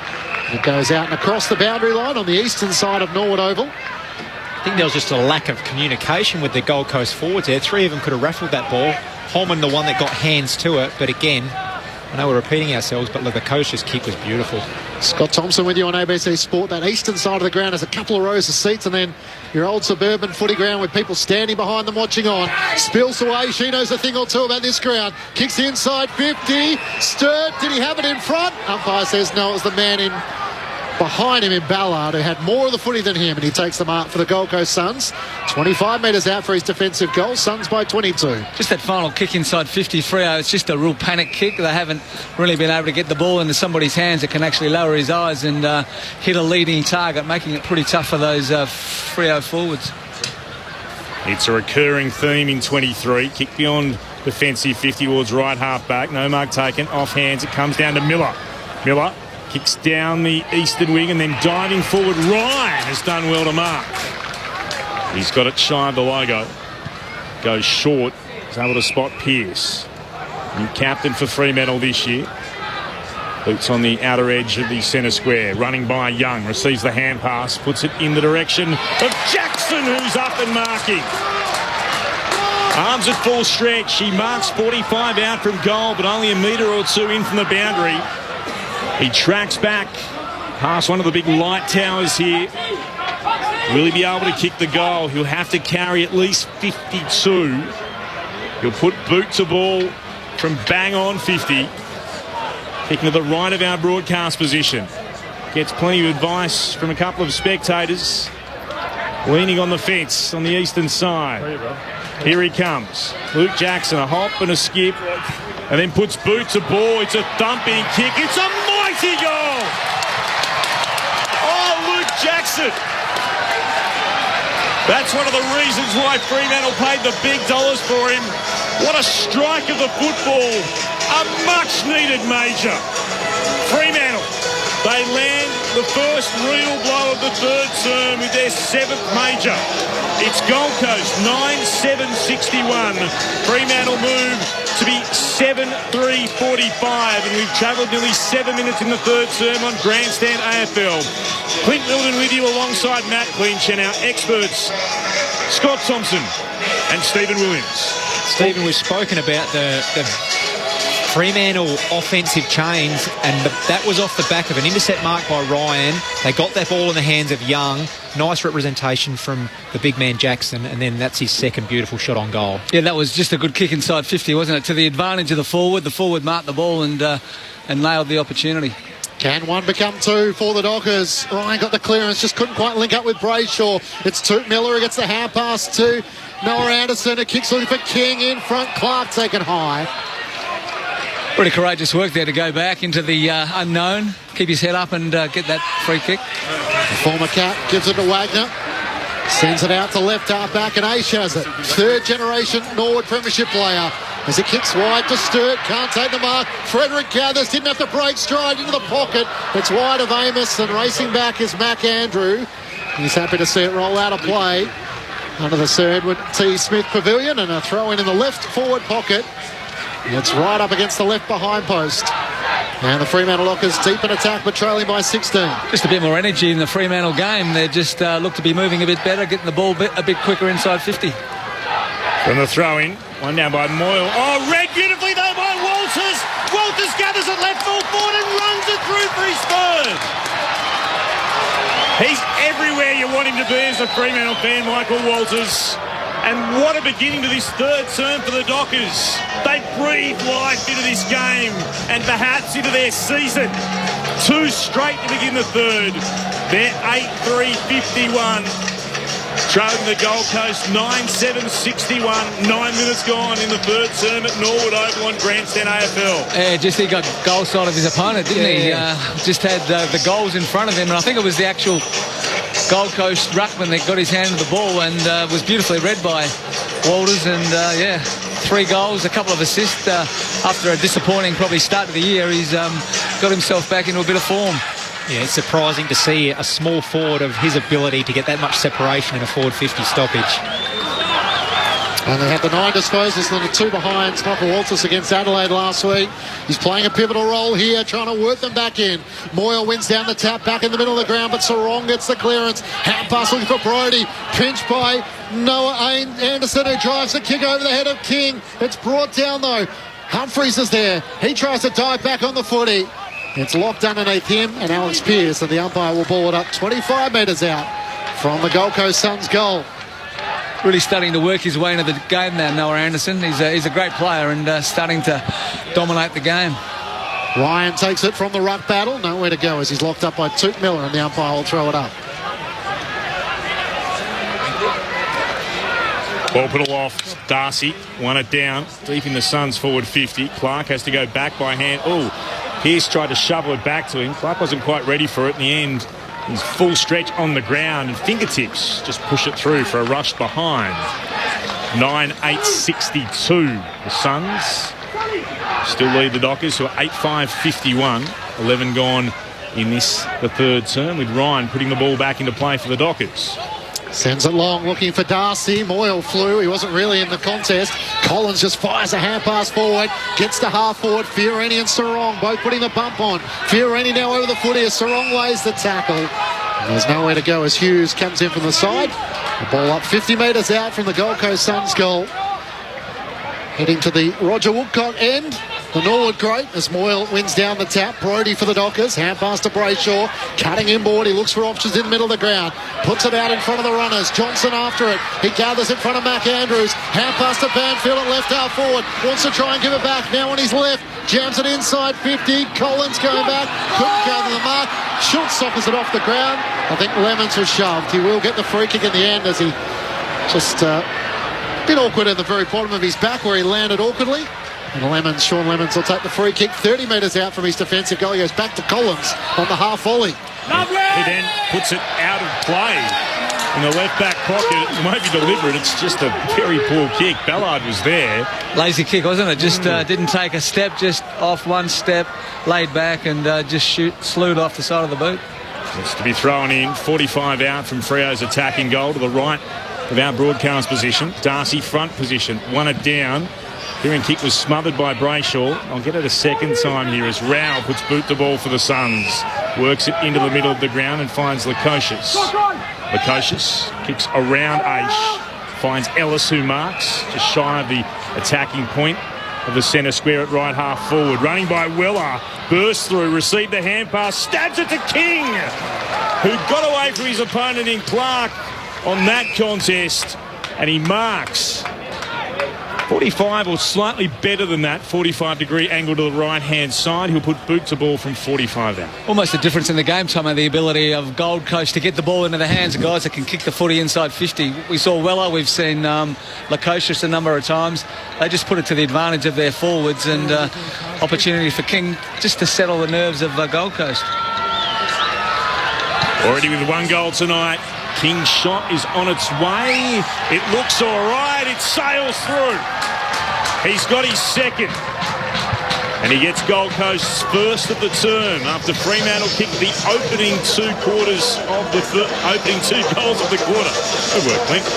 It goes out and across the boundary line on the eastern side of Norwood Oval. I think there was just a lack of communication with the Gold Coast forwards there. Three of them could have raffled that ball. Holman, the one that got hands to it, but again, I know we're repeating ourselves, but Levakovich's kick was beautiful. Scott Thompson with you on ABC Sport. That eastern side of the ground has a couple of rows of seats, and then your old suburban footy ground with people standing behind them watching on. Spills away. She knows a thing or two about this ground. Kicks inside 50. Sturt. Did he have it in front? Umpire says no. It was the man in behind him in Ballard who had more of the footy than him, and he takes the mark for the Gold Coast Suns. 25 metres out for his defensive goal. Suns by 22. Just that final kick inside 50, Freo, it's just a real panic kick. They haven't really been able to get the ball into somebody's hands that can actually lower his eyes and hit a leading target, making it pretty tough for those Freo forwards. It's a recurring theme in 23. Kick beyond defensive 50 towards right half back. No mark taken. Off hands. It comes down to Miller. Miller kicks down the eastern wing and then diving forward. Ryan has done well to mark. He's got it shy of the logo. Goes short. He's able to spot Pearce. New captain for Fremantle this year. Boots on the outer edge of the centre square. Running by Young. Receives the hand pass. Puts it in the direction of Jackson, who's up and marking. Arms at full stretch. He marks 45 out from goal, but only a metre or two in from the boundary. He tracks back past one of the big light towers here. Will he be able to kick the goal? He'll have to carry at least 52. He'll put boot to ball from bang on 50. Kicking to the right of our broadcast position. Gets plenty of advice from a couple of spectators. Leaning on the fence on the eastern side. Here he comes. Luke Jackson, a hop and a skip. And then puts boot to ball. It's a thumping kick. It's a mighty goal! Oh, Luke Jackson. That's one of the reasons why Fremantle paid the big dollars for him. What a strike of the football. A much-needed major. Fremantle, they land the first real blow of the third term with their seventh major. It's Gold Coast 9-7-61. Fremantle move to be 7-3-45, and we've travelled nearly 7 minutes in the third term on Grandstand AFL. Clint Milden with you alongside Matt Clinch and our experts Scott Thompson and Stephen Williams. Stephen, we've spoken about the Fremantle offensive chains, and that was off the back of an intercept mark by Ryan. They got that ball in the hands of Young. Nice representation from the big man Jackson, and then that's his second beautiful shot on goal. Yeah, that was just a good kick inside 50, wasn't it? To the advantage of the forward. The forward marked the ball and nailed the opportunity. Can one become two for the Dockers? Ryan got the clearance, just couldn't quite link up with Brayshaw. It's Toot Miller who gets the hand pass to Noah Anderson. A kick's looking for King in front. Clark taken high. Pretty courageous work there to go back into the unknown, keep his head up and get that free kick. The former cap gives it to Wagner. Sends it out to left half back and Aish has it. Third generation Norwood Premiership player. As he kicks wide to Sturt, can't take the mark. Frederick gathers, didn't have to break stride into the pocket. It's wide of Amos, and racing back is Mac Andrew. He's happy to see it roll out of play under the Sir Edward T. Smith Pavilion, and a throw in the left forward pocket. It's right up against the left behind post. And the Fremantle Dockers deep in attack, but trailing by 16. Just a bit more energy in the Fremantle game. They just look to be moving a bit better, getting the ball a bit quicker inside 50. From the throw-in, one down by Moyle. Oh, read beautifully though by Walters. Walters gathers it left full forward and runs it through for his third. He's everywhere you want him to be as a Fremantle fan, Michael Walters. And what a beginning to this third term for the Dockers. They breathe life into this game and perhaps into their season. Two straight to begin the third. They're 8-3-51. Trailing the Gold Coast 9-7-61. 9 minutes gone in the third term at Norwood Oval on Grandstand AFL. Yeah, just he got goal side of his opponent, didn't he? Just had the goals in front of him, and I think it was the actual Gold Coast ruckman that got his hand on the ball and was beautifully read by Walters, and 3 goals, a couple of assists after a disappointing probably start to the year. He's got himself back into a bit of form. Yeah, it's surprising to see a small forward of his ability to get that much separation in a forward 50 stoppage. And they had the 9 disposals and the 2 behinds. Michael Walters against Adelaide last week. He's playing a pivotal role here, trying to work them back in. Moyle wins down the tap, back in the middle of the ground, but Sarong gets the clearance. Hand pass looking for Brodie. Pinched by Noah Anderson, who drives the kick over the head of King. It's brought down, though. Humphries is there. He tries to dive back on the footy. It's locked underneath him and Alex Pearce, and the umpire will ball it up 25 metres out from the Gold Coast Suns goal. Really starting to work his way into the game now, Noah Anderson. He's a great player and starting to dominate the game. Ryan takes it from the ruck battle. Nowhere to go as he's locked up by Toot Miller, and the umpire will throw it up. Ball put off. Darcy won it down deep in the Suns forward 50. Clark has to go back by hand. Oh, Pearce tried to shovel it back to him. Clark wasn't quite ready for it in the end. He's full stretch on the ground and fingertips just push it through for a rush behind. 9-8-62. The Suns still lead the Dockers, who are 8-5-51. 11 gone in the third term, with Ryan putting the ball back into play for the Dockers. Sends it long, looking for Darcy. Moyle flew. He wasn't really in the contest. Collins just fires a hand pass forward. Gets to half forward. Fiorini and Sarong both putting the bump on. Fiorini now over the footy as Sarong lays the tackle. And there's nowhere to go as Hughes comes in from the side. The ball up 50 metres out from the Gold Coast Suns goal. Heading to the Roger Woodcock end. The Norwood great as Moyle wins down the tap. Brodie for the Dockers. Hand pass to Brayshaw. Cutting inboard. He looks for options in the middle of the ground. Puts it out in front of the runners. Johnson after it. He gathers in front of Mac Andrews. Hand pass to Banfield at left half forward. Wants to try and give it back. Now on his left. Jams it inside 50. Collins going back. Couldn't go to the mark. Schultz sockers it off the ground. I think Lemons was shoved. He will get the free kick in the end as he just a bit awkward at the very bottom of his back where he landed awkwardly. And Sean Lemons will take the free kick 30 metres out from his defensive goal. He goes back to Collins on the half volley. He then puts it out of play in the left back pocket. It might be deliberate. It's just a very poor kick. Ballard was there. Lazy kick, wasn't it? Just didn't take a step, just off one step, laid back and just slewed off the side of the boot. It's to be thrown in. 45 out from Freo's attacking goal to the right of our broadcast position. Darcy front position. Won it down. Kieran kick was smothered by Brayshaw. I'll get it a second time here as Rao puts boot the ball for the Suns. Works it into the middle of the ground and finds Lukosius. Lukosius kicks around Aish. Finds Ellis, who marks just shy of the attacking point of the centre square at right half forward. Running by Weller. Bursts through. Received the hand pass. Stabs it to King, who got away from his opponent in Clark on that contest. And he marks 45 or slightly better than that, 45-degree angle to the right-hand side. He'll put boot to ball from 45 out. Almost a difference in the game, Tomo, the ability of Gold Coast to get the ball into the hands of guys that can kick the footy inside 50. We saw Weller, we've seen Lukosius a number of times. They just put it to the advantage of their forwards and opportunity for King just to settle the nerves of Gold Coast. Already with 1 goal tonight. King's shot is on its way. It looks all right. It sails through. He's got his second. And he gets Gold Coast's first of the term after Fremantle kicked the opening 2 quarters of the opening 2 goals of the quarter. Good work, Clint.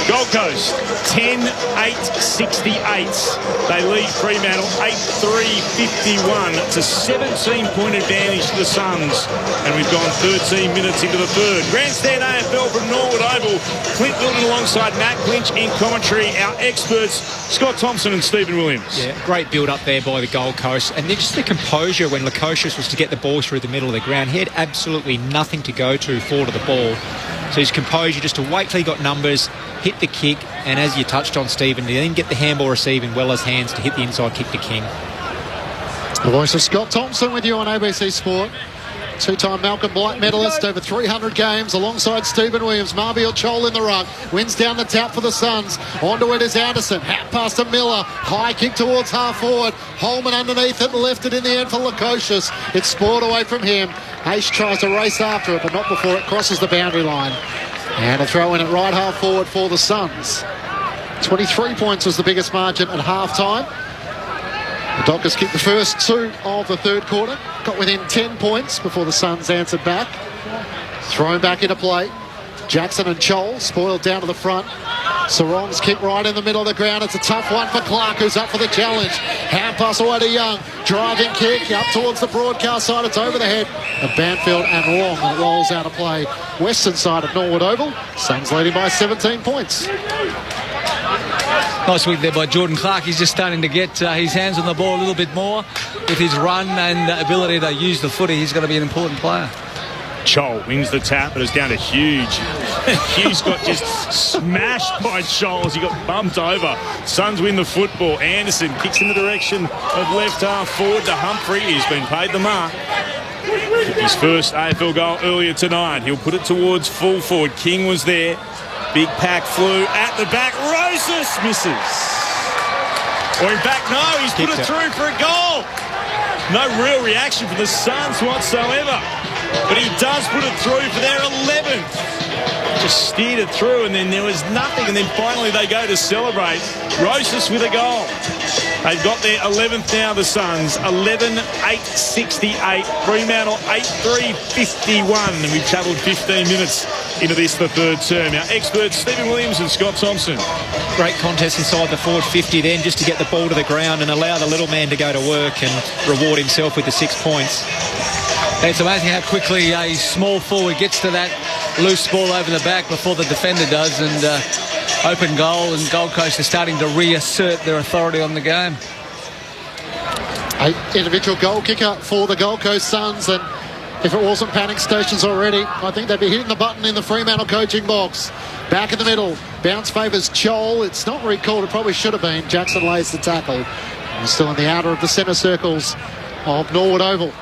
Gold Coast 10-8-68. They lead Fremantle 8-3-51. It's a 17-point advantage to the Suns. And we've gone 13 minutes into the third. Grandstand AFL from Norwood Oval. Clint Wilton alongside Matt Clinch in commentary. Our experts, Scott Thompson and Stephen Williams. Yeah, great build up there by the Gold Coast. And then just the composure when Lukosius was to get the ball through the middle of the ground. He had absolutely nothing to go to forward of the ball. So his composure just to wait till he got numbers, hit the kick, and as you touched on, Stephen, to then get the handball receive in Weller's hands to hit the inside kick to King. The voice of Scott Thompson with you on ABC Sport. 2-time Malcolm Blight medalist, over 300 games alongside Stephen Williams. Marbiel Chol in the ruck, wins down the tap for the Suns. Onto it is Anderson, hat pass to Miller, high kick towards half forward. Holman underneath it, left it in the end for Lukosius. It's spoiled away from him. Aish tries to race after it, but not before it crosses the boundary line. And a throw in at right half forward for the Suns. 23 points was the biggest margin at half-time. The Dockers kicked the first 2 of the third quarter. Got within 10 points before the Suns answered back. Thrown back into play. Jackson and Chol spoiled down to the front. Sarong's kick right in the middle of the ground. It's a tough one for Clark, who's up for the challenge. Hand pass away to Young. Driving kick up towards the broadcast side. It's over the head of Banfield and Long. And it rolls out of play. Western side of Norwood Oval. Suns leading by 17 points. Nice week there by Jordan Clark. He's just starting to get his hands on the ball a little bit more. With his run and ability to use the footy, he's going to be an important player. Chol wins the tap, but it's down to Hughes. Hughes got just smashed by Chol as he got bumped over. Suns win the football. Anderson kicks in the direction of left half forward to Humphrey. He's been paid the mark. His first AFL goal earlier tonight. He'll put it towards full forward. King was there. Big pack flew at the back. Rosas misses. Or in fact, no, he's put it through for a goal. No real reaction from the Suns whatsoever. But he does put it through for their 11th. Just steered it through, and then there was nothing. And then finally they go to celebrate. Rosas with a goal. They've got their 11th now, the Suns. 11-8-68. Fremantle 8-3-51. And we've travelled 15 minutes into this, the third term. Our experts, Stephen Williams and Scott Thompson. Great contest inside the forward 50 then, just to get the ball to the ground and allow the little man to go to work and reward himself with the 6 points. It's amazing how quickly a small forward gets to that loose ball over the back before the defender does, and open goal, and Gold Coast are starting to reassert their authority on the game. An individual goal kicker for the Gold Coast Suns, and if it wasn't panic stations already, I think they'd be hitting the button in the Fremantle coaching box. Back in the middle, bounce favours Chol. It's not recalled, it probably should have been. Jackson lays the tackle. And still in the outer of the centre circles of Norwood Oval.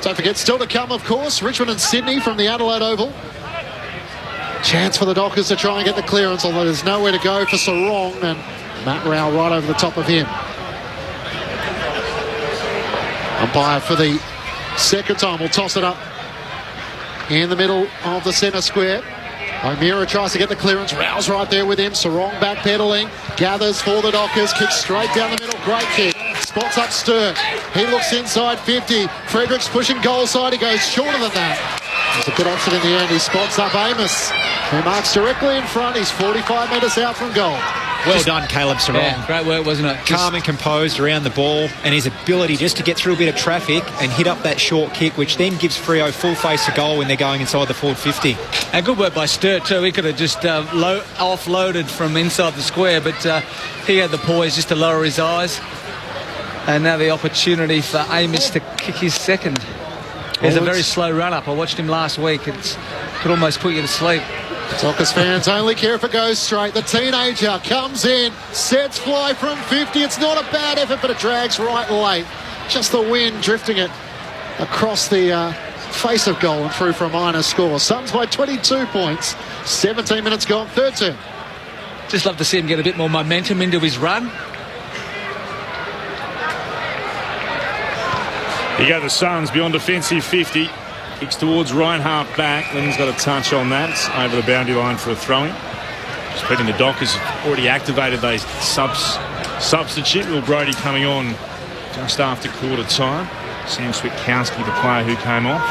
Don't forget, still to come, of course, Richmond and Sydney from the Adelaide Oval. Chance for the Dockers to try and get the clearance, although there's nowhere to go for Sarong, and Matt Rao right over the top of him. Umpire for the second time will toss it up in the middle of the centre square. O'Meara tries to get the clearance. Rao's right there with him. Sarong backpedaling. Gathers for the Dockers. Kicks straight down the middle. Great kick. Spots up Sturt. He looks inside 50. Fredericks pushing goal side. He goes shorter than that. There's a good option in the end. He spots up Amos, who marks directly in front. He's 45 metres out from goal. Well done, Caleb Sarong. Yeah, great work, wasn't it? Calm and composed around the ball, and his ability just to get through a bit of traffic and hit up that short kick, which then gives Freo full face to goal when they're going inside the forward 50. And good work by Sturt too. He could have just offloaded from inside the square, but he had the poise just to lower his eyes. And now the opportunity for Amos to kick his second. There's a very slow run-up. I watched him last week. It could almost put you to sleep. Dockers fans only care if it goes straight. The teenager comes in, sets fly from 50. It's not a bad effort, but it drags right late. Just the wind drifting it across the face of goal and through for a minor score. Suns by 22 points. 17 minutes gone, third term. Just love to see him get a bit more momentum into his run. Here go the Suns beyond defensive 50. Kicks towards right half back. Lynn's got a touch on that. It's over the boundary line for a throw-in. Just putting the Dockers have already activated those substitute. Will Brody coming on just after quarter time. Sam Switkowski, the player who came off.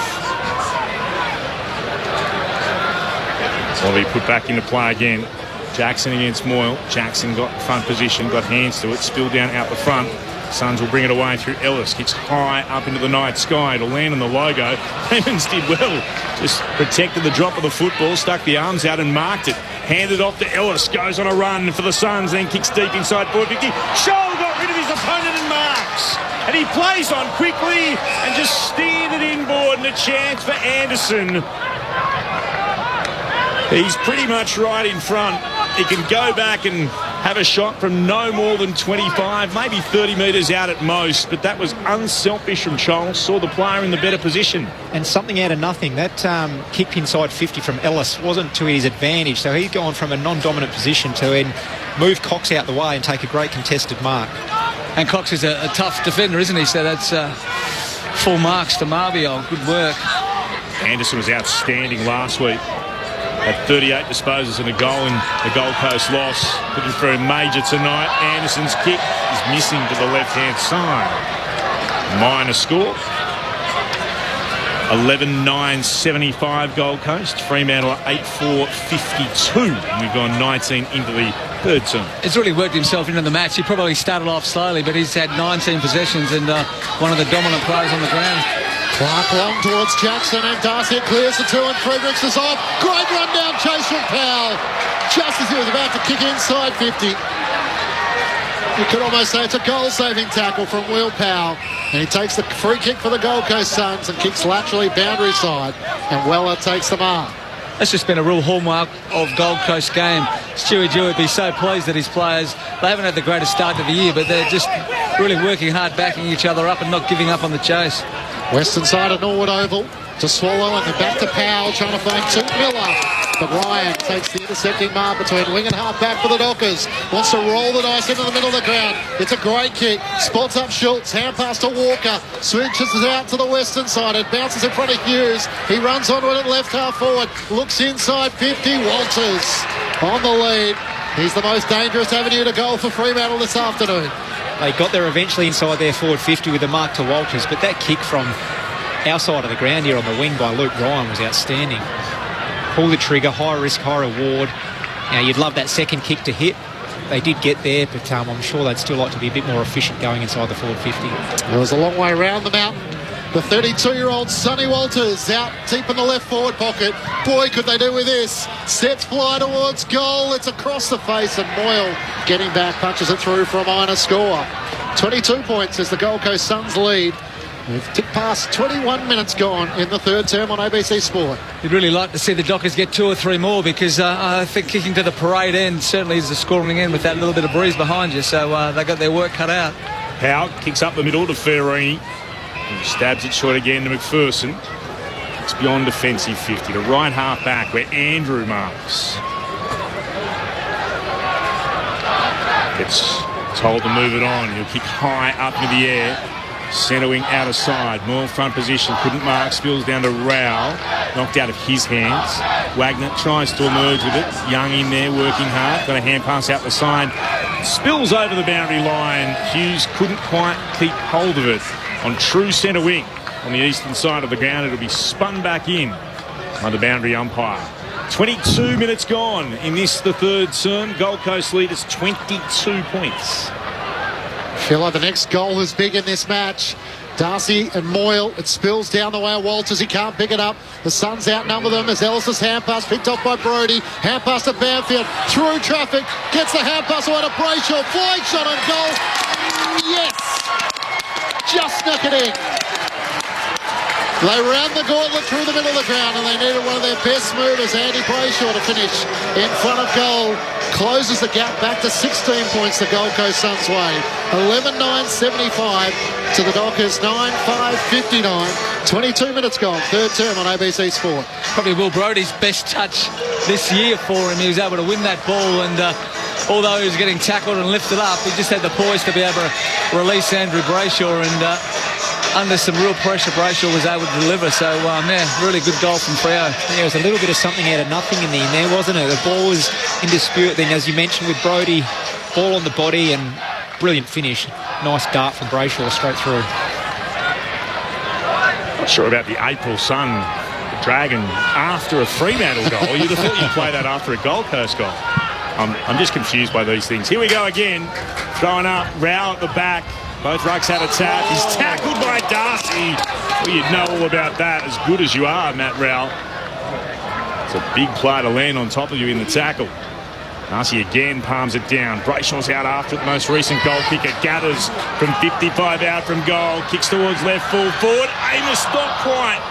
Bobby put back into play again. Jackson against Moyle. Jackson got front position, got hands to it, spilled down out the front. Suns will bring it away through Ellis. Kicks high up into the night sky to land on the logo. Hemmings did well. Just protected the drop of the football, stuck the arms out and marked it. Handed off to Ellis. Goes on a run for the Suns, then kicks deep inside 450. Scholl got rid of his opponent and marks. And he plays on quickly and just steered it inboard, and a chance for Anderson. He's pretty much right in front. He can go back and have a shot from no more than 25, maybe 30 metres out at most, but that was unselfish from Charles. Saw the player in the better position. And something out of nothing. That kick inside 50 from Ellis wasn't to his advantage, so he's gone from a non-dominant position to move Cox out the way and take a great contested mark. And Cox is a tough defender, isn't he? So that's full marks to Marbiol. Good work. Anderson was outstanding last week. At 38 disposals and a goal in the Gold Coast loss. Looking through major tonight. Anderson's kick is missing to the left-hand side. Minor score. 11-9-75 Gold Coast. Fremantle 8-4-52. And we've gone 19 into the third term. He's really worked himself into the match. He probably started off slowly, but he's had 19 possessions and one of the dominant players on the ground. Clark long towards Jackson and Darcy clears the two and Fredericks is off. Great run down chase from Powell. Just as he was about to kick inside 50. You could almost say it's a goal-saving tackle from Will Powell. And he takes the free kick for the Gold Coast Suns and kicks laterally boundary side. And Weller takes the mark. That's just been a real hallmark of Gold Coast game. Stewie Dew would be so pleased that his players, they haven't had the greatest start to the year, but they're just really working hard, backing each other up and not giving up on the chase. Western side of Norwood Oval to Swallow and then back to Powell trying to find Toot Miller. But Ryan takes the intercepting mark between wing and half back for the Dockers. Wants to roll the dice into the middle of the ground. It's a great kick. Spots up Schultz. Hand pass to Walker. Switches it out to the Western side. It bounces in front of Hughes. He runs onto it at left half forward. Looks inside 50. Walters on the lead. He's the most dangerous avenue to goal for Fremantle this afternoon. They got there eventually inside their forward 50 with the mark to Walters, but that kick from our side of the ground here on the wing by Luke Ryan was outstanding. Pull the trigger, high risk, high reward. Now, you'd love that second kick to hit. They did get there, but I'm sure they'd still like to be a bit more efficient going inside the forward 50. It was a long way round the mountain. The 32-year-old Sonny Walters out deep in the left forward pocket. Boy, could they do with this. Sets fly towards goal. It's across the face and Moyle getting back, punches it through for a minor score. 22 points is the Gold Coast Suns lead. We've ticked past 21 minutes gone in the third term on ABC Sport. You'd really like to see the Dockers get 2 or 3 more because I think kicking to the parade end certainly is the scoring end with that little bit of breeze behind you. So they got their work cut out. Powell kicks up the middle to Ferrini. He stabs it short again to McPherson. It's beyond defensive 50 to right half back where Andrew marks. Gets told to move it on. He'll kick high up into the air. Centre wing out of side. More front position. Couldn't mark. Spills down to Rowell. Knocked out of his hands. Wagner tries to emerge with it. Young in there working hard. Got a hand pass out the side. Spills over the boundary line. Hughes couldn't quite keep hold of it. On true centre wing on the eastern side of the ground. It'll be spun back in by the boundary umpire. 22 minutes gone in this, the third term. Gold Coast leaders 22 points. Feel like the next goal is big in this match. Darcy and Moyle, it spills down the way of Walters. He can't pick it up. The Suns outnumber them as Ellis's hand pass picked up by Brodie. Hand pass to Banfield. Through traffic. Gets the hand pass away to Brayshaw. Flying shot on goal. Yes! Just snuck it in. They ran the gauntlet through the middle of the ground and they needed one of their best movers, Andy Brayshaw, to finish in front of goal. Closes the gap back to 16 points the Gold Coast Suns way. 11-9-75 to the Dockers, 9-5-59. 22 minutes gone, third term on ABC Sport. Probably Will Brodie's best touch this year for him. He was able to win that ball and although he was getting tackled and lifted up, he just had the poise to be able to release Andrew Brayshaw and under some real pressure, Brayshaw was able to deliver. So, really good goal from Freo. Yeah, it was a little bit of something out of nothing in the end there, wasn't it? The ball was in dispute. Then, as you mentioned, with Brodie, ball on the body and brilliant finish. Nice dart from Brayshaw straight through. Not sure about the April Sun, the Dragon, after a Fremantle goal. You'd have thought you'd play that after a Gold Coast goal. I'm just confused by these things. Here we go again. Throwing up, Rowell at the back. Both rucks had a tap. He's tackled by Darcy. Well, you'd know all about that, as good as you are, Matt Rowell. It's a big play to land on top of you in the tackle. Darcy again palms it down. Brayshaw's out after it. The most recent goal kicker gathers from 55 out from goal. Kicks towards left, full forward. Amos not quite.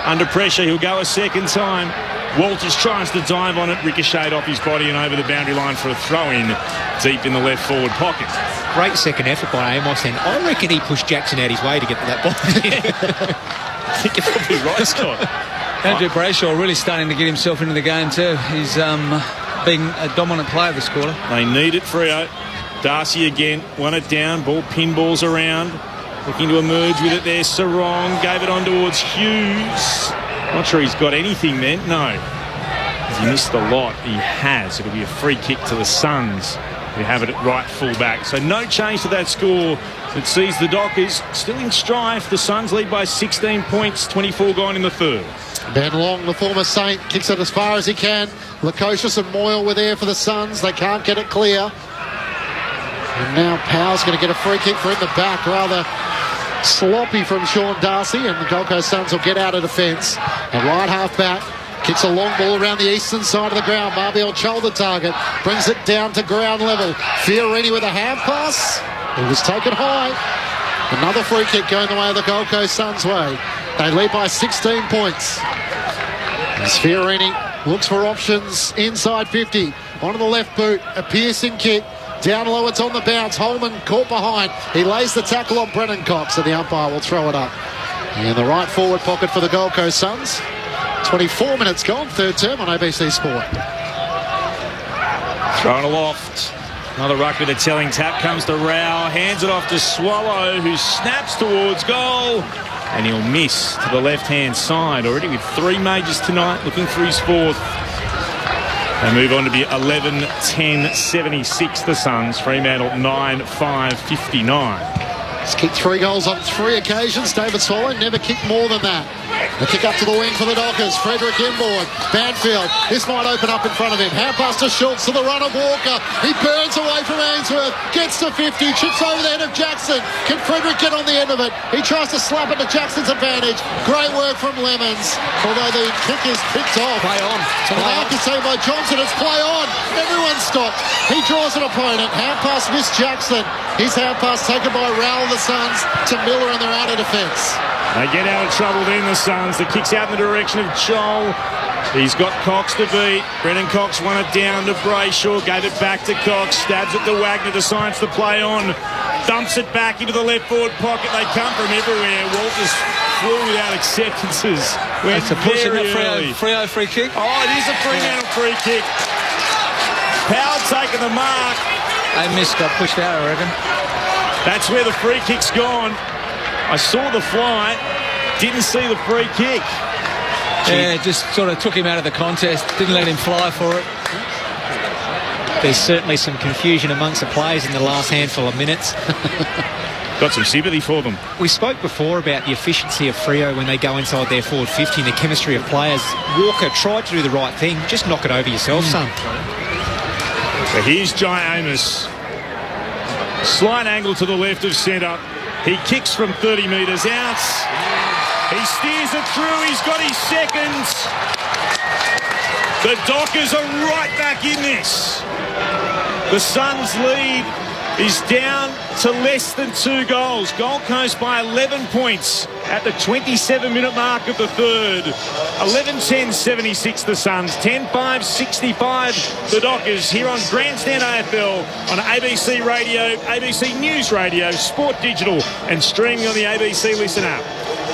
Under pressure, he'll go a second time. Walters tries to dive on it, ricocheted off his body and over the boundary line for a throw-in deep in the left forward pocket. Great second effort by Amos, and I reckon he pushed Jackson out his way to get to that ball. I think you're probably right, Scott. Andrew Brayshaw really starting to get himself into the game too. He's being a dominant player this quarter. They need it, Freo. Darcy again, won it down, ball pinballs around. Looking to emerge with it there, Sarong gave it on towards Hughes. Not sure he's got anything then, no. Has he missed a lot? He has. It'll be a free kick to the Suns, who have it at right full back. So no change to that score. It sees the Dockers still in strife. The Suns lead by 16 points, 24 gone in the third. Ben Long, the former Saint, kicks it as far as he can. Lukosius and Moyle were there for the Suns. They can't get it clear. And now Powell's going to get a free kick from the back. Rather sloppy from Sean Darcy, and the Gold Coast Suns will get out of defence. And right half back kicks a long ball around the eastern side of the ground. Marbiel Chol, the target, brings it down to ground level. Fiorini with a hand pass. It was taken high. Another free kick going the way of the Gold Coast Suns' way. They lead by 16 points. As Fiorini looks for options inside 50. Onto the left boot, a piercing kick. Down low, it's on the bounce. Holman caught behind. He lays the tackle on Brennan Cox, and the umpire will throw it up. In the right forward pocket for the Gold Coast Suns. 24 minutes gone, third term on ABC Sport. Thrown aloft. Another ruck with a telling tap comes to Rao. Hands it off to Swallow, who snaps towards goal. And he'll miss to the left-hand side. Already with 3 majors tonight, looking for his 4th. They move on to be 11-10-76, the Suns. Fremantle 9-5-59. He's kicked 3 goals on 3 occasions. David Swallow never kicked more than that. The kick up to the wing for the Dockers. Frederick inboard. Banfield. This might open up in front of him. Hand pass to Schultz to the run of Walker. He burns away from Ainsworth. Gets to 50. Chips over the head of Jackson. Can Frederick get on the end of it? He tries to slap it to Jackson's advantage. Great work from Lemons. Although the kick is picked off. Play on. And the mark is taken by Johnson. It's play on. Everyone stopped. He draws an opponent. Hand pass missed Jackson. His hand pass taken by Rowell, the Suns, to Miller, and they're out of defence. They get out of trouble then, the Suns. The kick's out in the direction of Joel. He's got Cox to beat. Brennan Cox won it down to Brayshaw. Gave it back to Cox. Stabs it to Wagner. Decides to play on. Dumps it back into the left forward pocket. They come from everywhere. Walters flew without acceptances. It's a push in the Freo free kick. Oh, it is a Fremantle free kick. Powell taking the mark. They missed, got pushed out, I reckon. That's where the free kick's gone. I saw the fly, didn't see the free kick. Yeah, just sort of took him out of the contest, didn't let him fly for it. There's certainly some confusion amongst the players in the last handful of minutes. Got some sympathy for them. We spoke before about the efficiency of Freo when they go inside their forward 50 and the chemistry of players. Walker tried to do the right thing, just knock it over yourself, son. So here's Jai Amos. Slight angle to the left of centre. He kicks from 30 metres out. He steers it through. He's got his seconds. The Dockers are right back in this. The Suns' lead is down to less than 2 goals. Gold Coast by 11 points at the 27-minute mark of the third. 11-10-76 the Suns. 10-5-65 the Dockers here on Grandstand AFL on ABC Radio, ABC News Radio, Sport Digital and streaming on the ABC Listen app.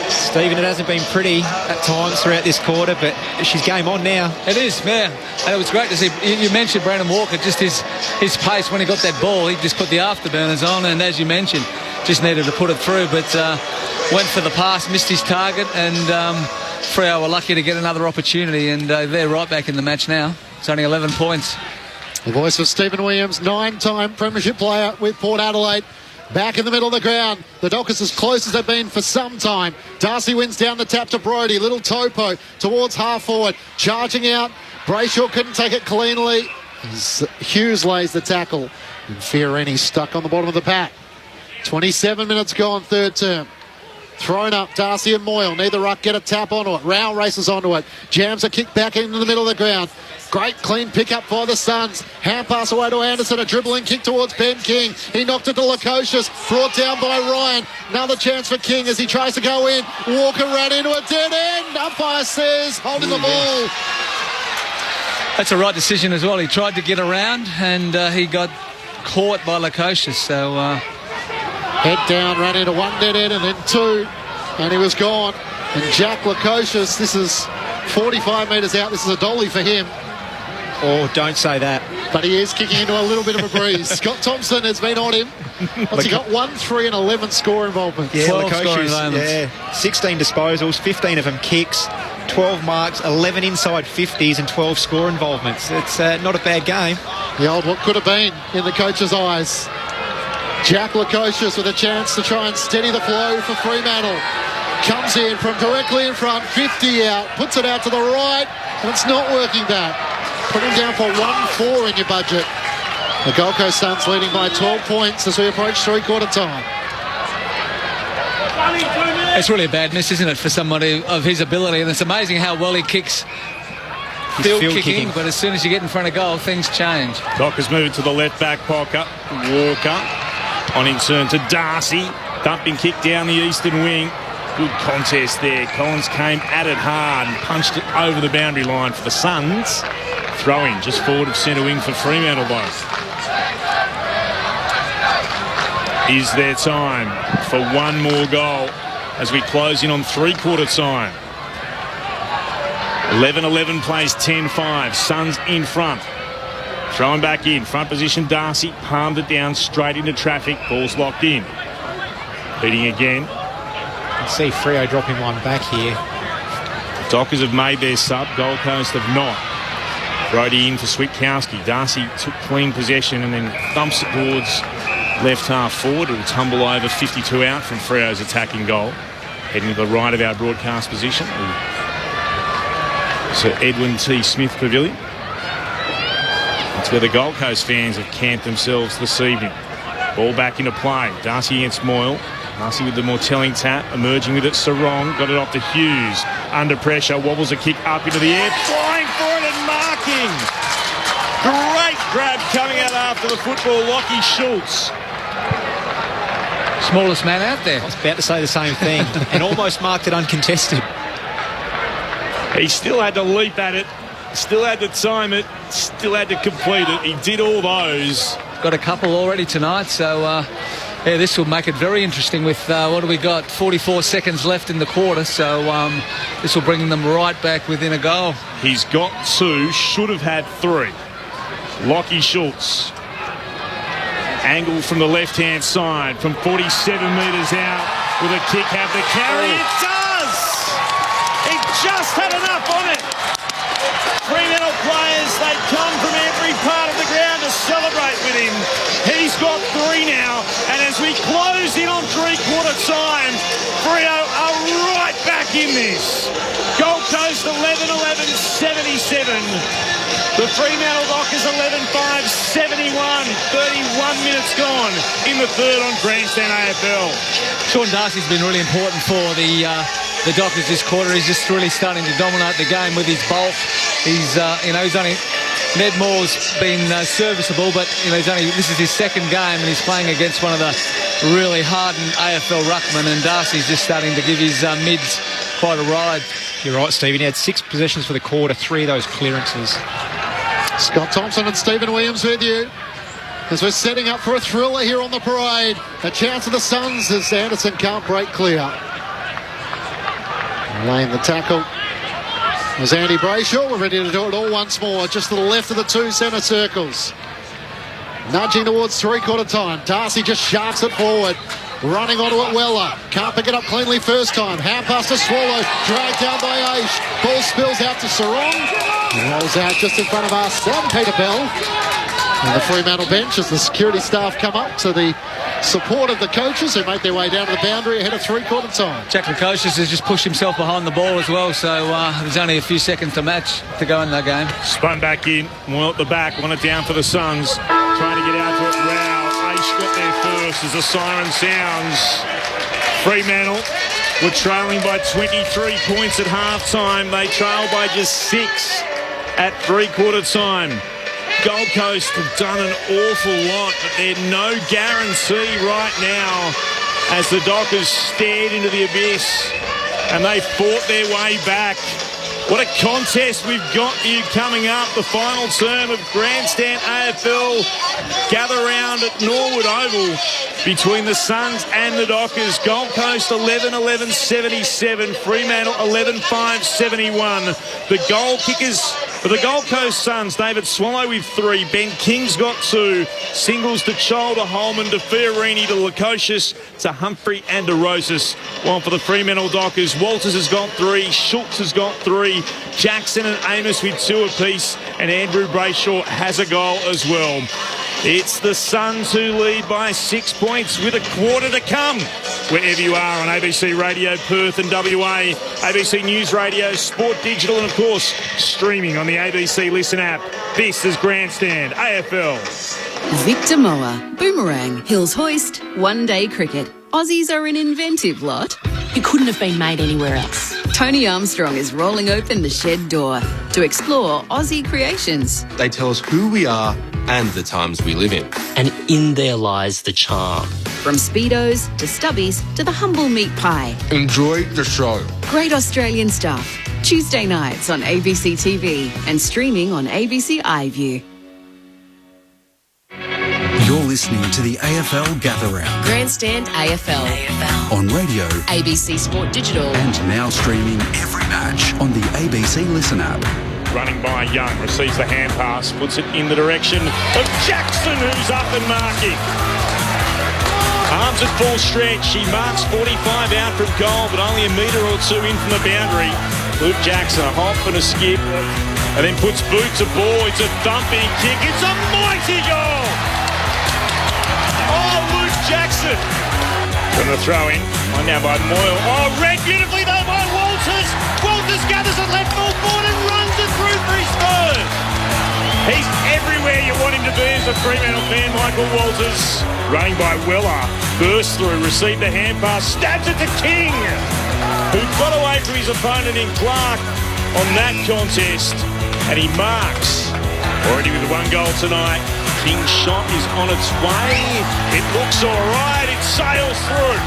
Stephen, it hasn't been pretty at times throughout this quarter, but she's game on now. It is, yeah. And it was great to see. You mentioned Brandon Walker, just his pace when he got that ball. He just put the afterburners on, and as you mentioned, just needed to put it through, but went for the pass, missed his target, and Freo were lucky to get another opportunity, and they're right back in the match now. It's only 11 points. The voice of Stephen Williams, 9-time premiership player with Port Adelaide. Back in the middle of the ground. The Dockers as close as they've been for some time. Darcy wins down the tap to Brodie. Little topo towards half forward. Charging out. Brayshaw couldn't take it cleanly. Hughes lays the tackle. And Fiorini stuck on the bottom of the pack. 27 minutes gone, third term. Thrown up, Darcy and Moyle. Neither ruck get a tap onto it. Rao races onto it. Jams a kick back into the middle of the ground. Great clean pick-up by the Suns. Hand pass away to Anderson. A dribbling kick towards Ben King. He knocked it to Lukosius. Brought down by Ryan. Another chance for King as he tries to go in. Walker ran into a dead end. Umpire says holding the ball. That's a right decision as well. He tried to get around and he got caught by Lukosius. So head down, ran into one dead end and then 2. And he was gone. And Jack Lukosius, this is 45 metres out. This is a dolly for him. Oh, don't say that. But he is kicking into a little bit of a breeze. Scott Thompson has been on him. What's he got? 1, 3 and 11 score involvement. Yeah, 12 scoring moments. Yeah, 16 disposals, 15 of them kicks. 12 marks, 11 inside 50s and 12 score involvements. It's not a bad game. The old what could have been in the coach's eyes. Jack Lukosius with a chance to try and steady the flow for Fremantle. Comes in from directly in front, 50 out, puts it out to the right, and it's not working back. Put him down for 1-4 in your budget. The Gold Coast Suns leading by 12 points as we approach three-quarter time. It's really a bad miss, isn't it, for somebody of his ability? And it's amazing how well he kicks field kicking. But as soon as you get in front of goal, things change. Dockers moving to the left back pocket. Walker on in turn to Darcy. Dumping kick down the eastern wing. Good contest there. Collins came at it hard and punched it over the boundary line for the Suns. Throw-in just forward of centre wing for Fremantle both. Is there time for one more goal as we close in on three-quarter time? 11-11 plays 10-5. Suns in front. Throwing back in. Front position, Darcy. Palmed it down straight into traffic. Ball's locked in. Beating again. You can see Freo dropping one back here. Dockers have made their sub. Gold Coast have not. Brody in for Switkowski. Darcy took clean possession and then thumps it towards left half forward. It'll tumble over 52 out from Freo's attacking goal. Heading to the right of our broadcast position. Sir Edwin T. Smith Pavilion. That's where the Gold Coast fans have camped themselves this evening. Ball back into play. Darcy against Moyle. Darcy with the more telling tap. Emerging with it, Sarong. Got it off to Hughes. Under pressure. Wobbles a kick up into the air. Flying for it and marking. Great grab coming out after the football. Lockie Schultz. Smallest man out there. I was about to say the same thing. And almost marked it uncontested. He still had to leap at it. Still had to time it. Still had to complete it. He did all those. Got a couple already tonight, so yeah, this will make it very interesting with, what do we got, 44 seconds left in the quarter, so this will bring them right back within a goal. He's got two, should have had three. Lockie Schultz. Angle from the left-hand side from 47 metres out with a kick, have the carry. It does! He just had enough on it. Fremantle players, they come from every part of the ground to celebrate with him. He's got three now, and as we close in on three-quarter time, Freo are right back in this. Gold Coast 11-11, 77. The Fremantle Dockers 11-5, 71. 31 minutes gone in the third on Grandstand AFL. Sean Darcy's been really important for the Dockers this quarter. He's just really starting to dominate the game with his bulk. He's, he's only... Ned Moore's been serviceable, but this is his second game and he's playing against one of the really hardened AFL ruckmen, and Darcy's just starting to give his mids quite a ride. You're right, Stephen. He had 6 possessions for the quarter, 3 of those clearances. Scott Thompson and Stephen Williams with you as we're setting up for a thriller here on the parade. A chance of the Suns as Anderson can't break clear. Laying the tackle was Andy Brayshaw. We're ready to do it all once more. Just to the left of the two centre circles. Nudging towards three-quarter time. Darcy just sharps it forward. Running onto it, Weller. Can't pick it up cleanly first time. Hand pass to Swallow. Dragged down by Aish. Ball spills out to Sarong. Rolls out just in front of our son, Peter Bell. And the Fremantle bench as the security staff come up to the support of the coaches who make their way down to the boundary ahead of three-quarter time. Jack Lukosius has just pushed himself behind the ball as well, so there's only a few seconds to match to go in that game. Spun back in, well at the back, want it down for the Suns. Trying to get out to it, Rao. Aish got there first as the siren sounds. Fremantle were trailing by 23 points at half-time. They trail by just 6 at three-quarter time. Gold Coast have done an awful lot, but they're no guarantee right now as the Dockers stared into the abyss and they fought their way back. What a contest we've got for you coming up. The final term of Grandstand AFL. Gather round at Norwood Oval between the Suns and the Dockers. Gold Coast 11-11, 77. Fremantle 11-5, 71. The goal kickers For the Gold Coast Suns, David Swallow with 3. Ben King's got 2. Singles to Chol, to Holman, to Fiorini, to Lukosius, to Humphrey and to Rosas. While for the Fremantle Dockers, Walters has got 3. Schultz has got 3. Jackson and Amos with 2 apiece. And Andrew Brayshaw has a goal as well. It's the Suns who lead by 6 points with a quarter to come. Wherever you are on ABC Radio Perth and WA, ABC News Radio, Sport Digital, and of course, streaming on the ABC Listen app. This is Grandstand AFL. Victor Moa, Boomerang, Hills Hoist, One Day Cricket. Aussies are an inventive lot. It couldn't have been made anywhere else. Tony Armstrong is rolling open the shed door to explore Aussie creations. They tell us who we are and the times we live in. And in there lies the charm. From Speedos to Stubbies to the humble meat pie. Enjoy the show. Great Australian stuff. Tuesday nights on ABC TV and streaming on ABC iView. You're listening to the AFL Gather Round Grandstand AFL. on radio ABC Sport Digital. and now streaming every match on the ABC Listen app. Running by Young, receives the hand pass, puts it in the direction of Jackson, who's up and marking. Arms at full stretch. He marks 45 out from goal, but only a metre or 2 in from the boundary. Luke Jackson, a hop and a skip, and then puts boots aboard. It's a thumping kick. It's a mighty goal. Oh, Luke Jackson. Going to throw in. One now by Moyle. Oh, read beautifully though by Walters. Walters gathers at left full forward and runs it through for his third. He's everywhere you want him to be as a Fremantle fan, Michael Walters. Running by Weller. Bursts through, received the hand pass, stabs it to King, who got away from his opponent in Clark on that contest. And he marks. Already with 1 goal tonight. King's shot is on its way. It looks all right. It sails through.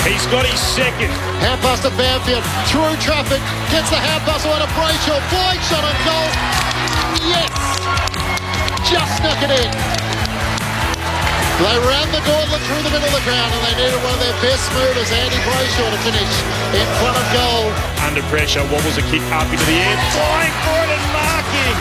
He's got his second. Hand pass to Banfield, through traffic, gets the hand pass away to Brayshaw, flying shot on goal. Yes! Just snuck it in. They ran the gauntlet through the middle of the ground and they needed one of their best movers, Andy Brayshaw, to finish in front of goal. Under pressure, wobbles a kick up into the air, flying for it and marking.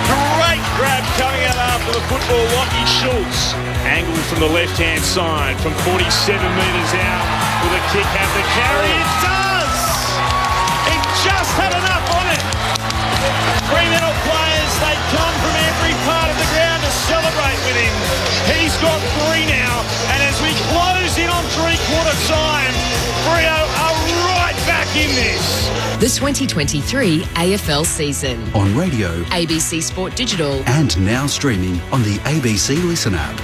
Great grab coming out after the football, Lockie Schultz. Angled from the left-hand side from 47 metres out with a kick out the carry. It does! It just had enough on it. Fremantle players, they come from every part of the ground to celebrate with him. He's got 3 now, and as we close in on three-quarter time, Freo are right back in this. The 2023 AFL season. On radio ABC Sport Digital. and now streaming on the ABC Listen app.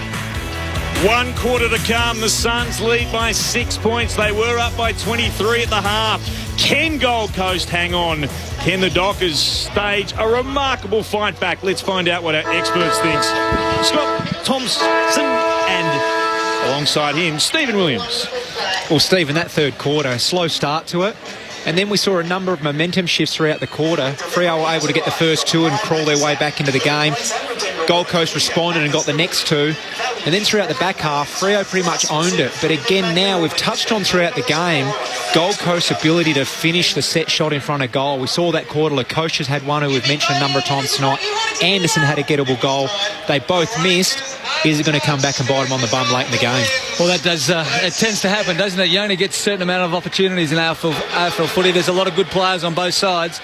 1 quarter to come. The Suns lead by 6 points. They were up by 23 at the half. Can Gold Coast hang on? Can the Dockers stage a remarkable fight back? Let's find out what our experts think. Scott Thompson and alongside him, Stephen Williams. Well, Stephen, that third quarter, a slow start to it. And then we saw a number of momentum shifts throughout the quarter. Freo were able to get the first 2 and crawl their way back into the game. Gold Coast responded and got the next 2. And then throughout the back half, Freo pretty much owned it. But again, now we've touched on throughout the game, Gold Coast's ability to finish the set shot in front of goal. We saw that quarter. Lukosius had one who we've mentioned a number of times tonight. Anderson had a gettable goal. They both missed. Is it going to come back and bite them on the bum late in the game? Well, that does. It tends to happen, doesn't it? You only get a certain amount of opportunities in AFL footy. There's a lot of good players on both sides.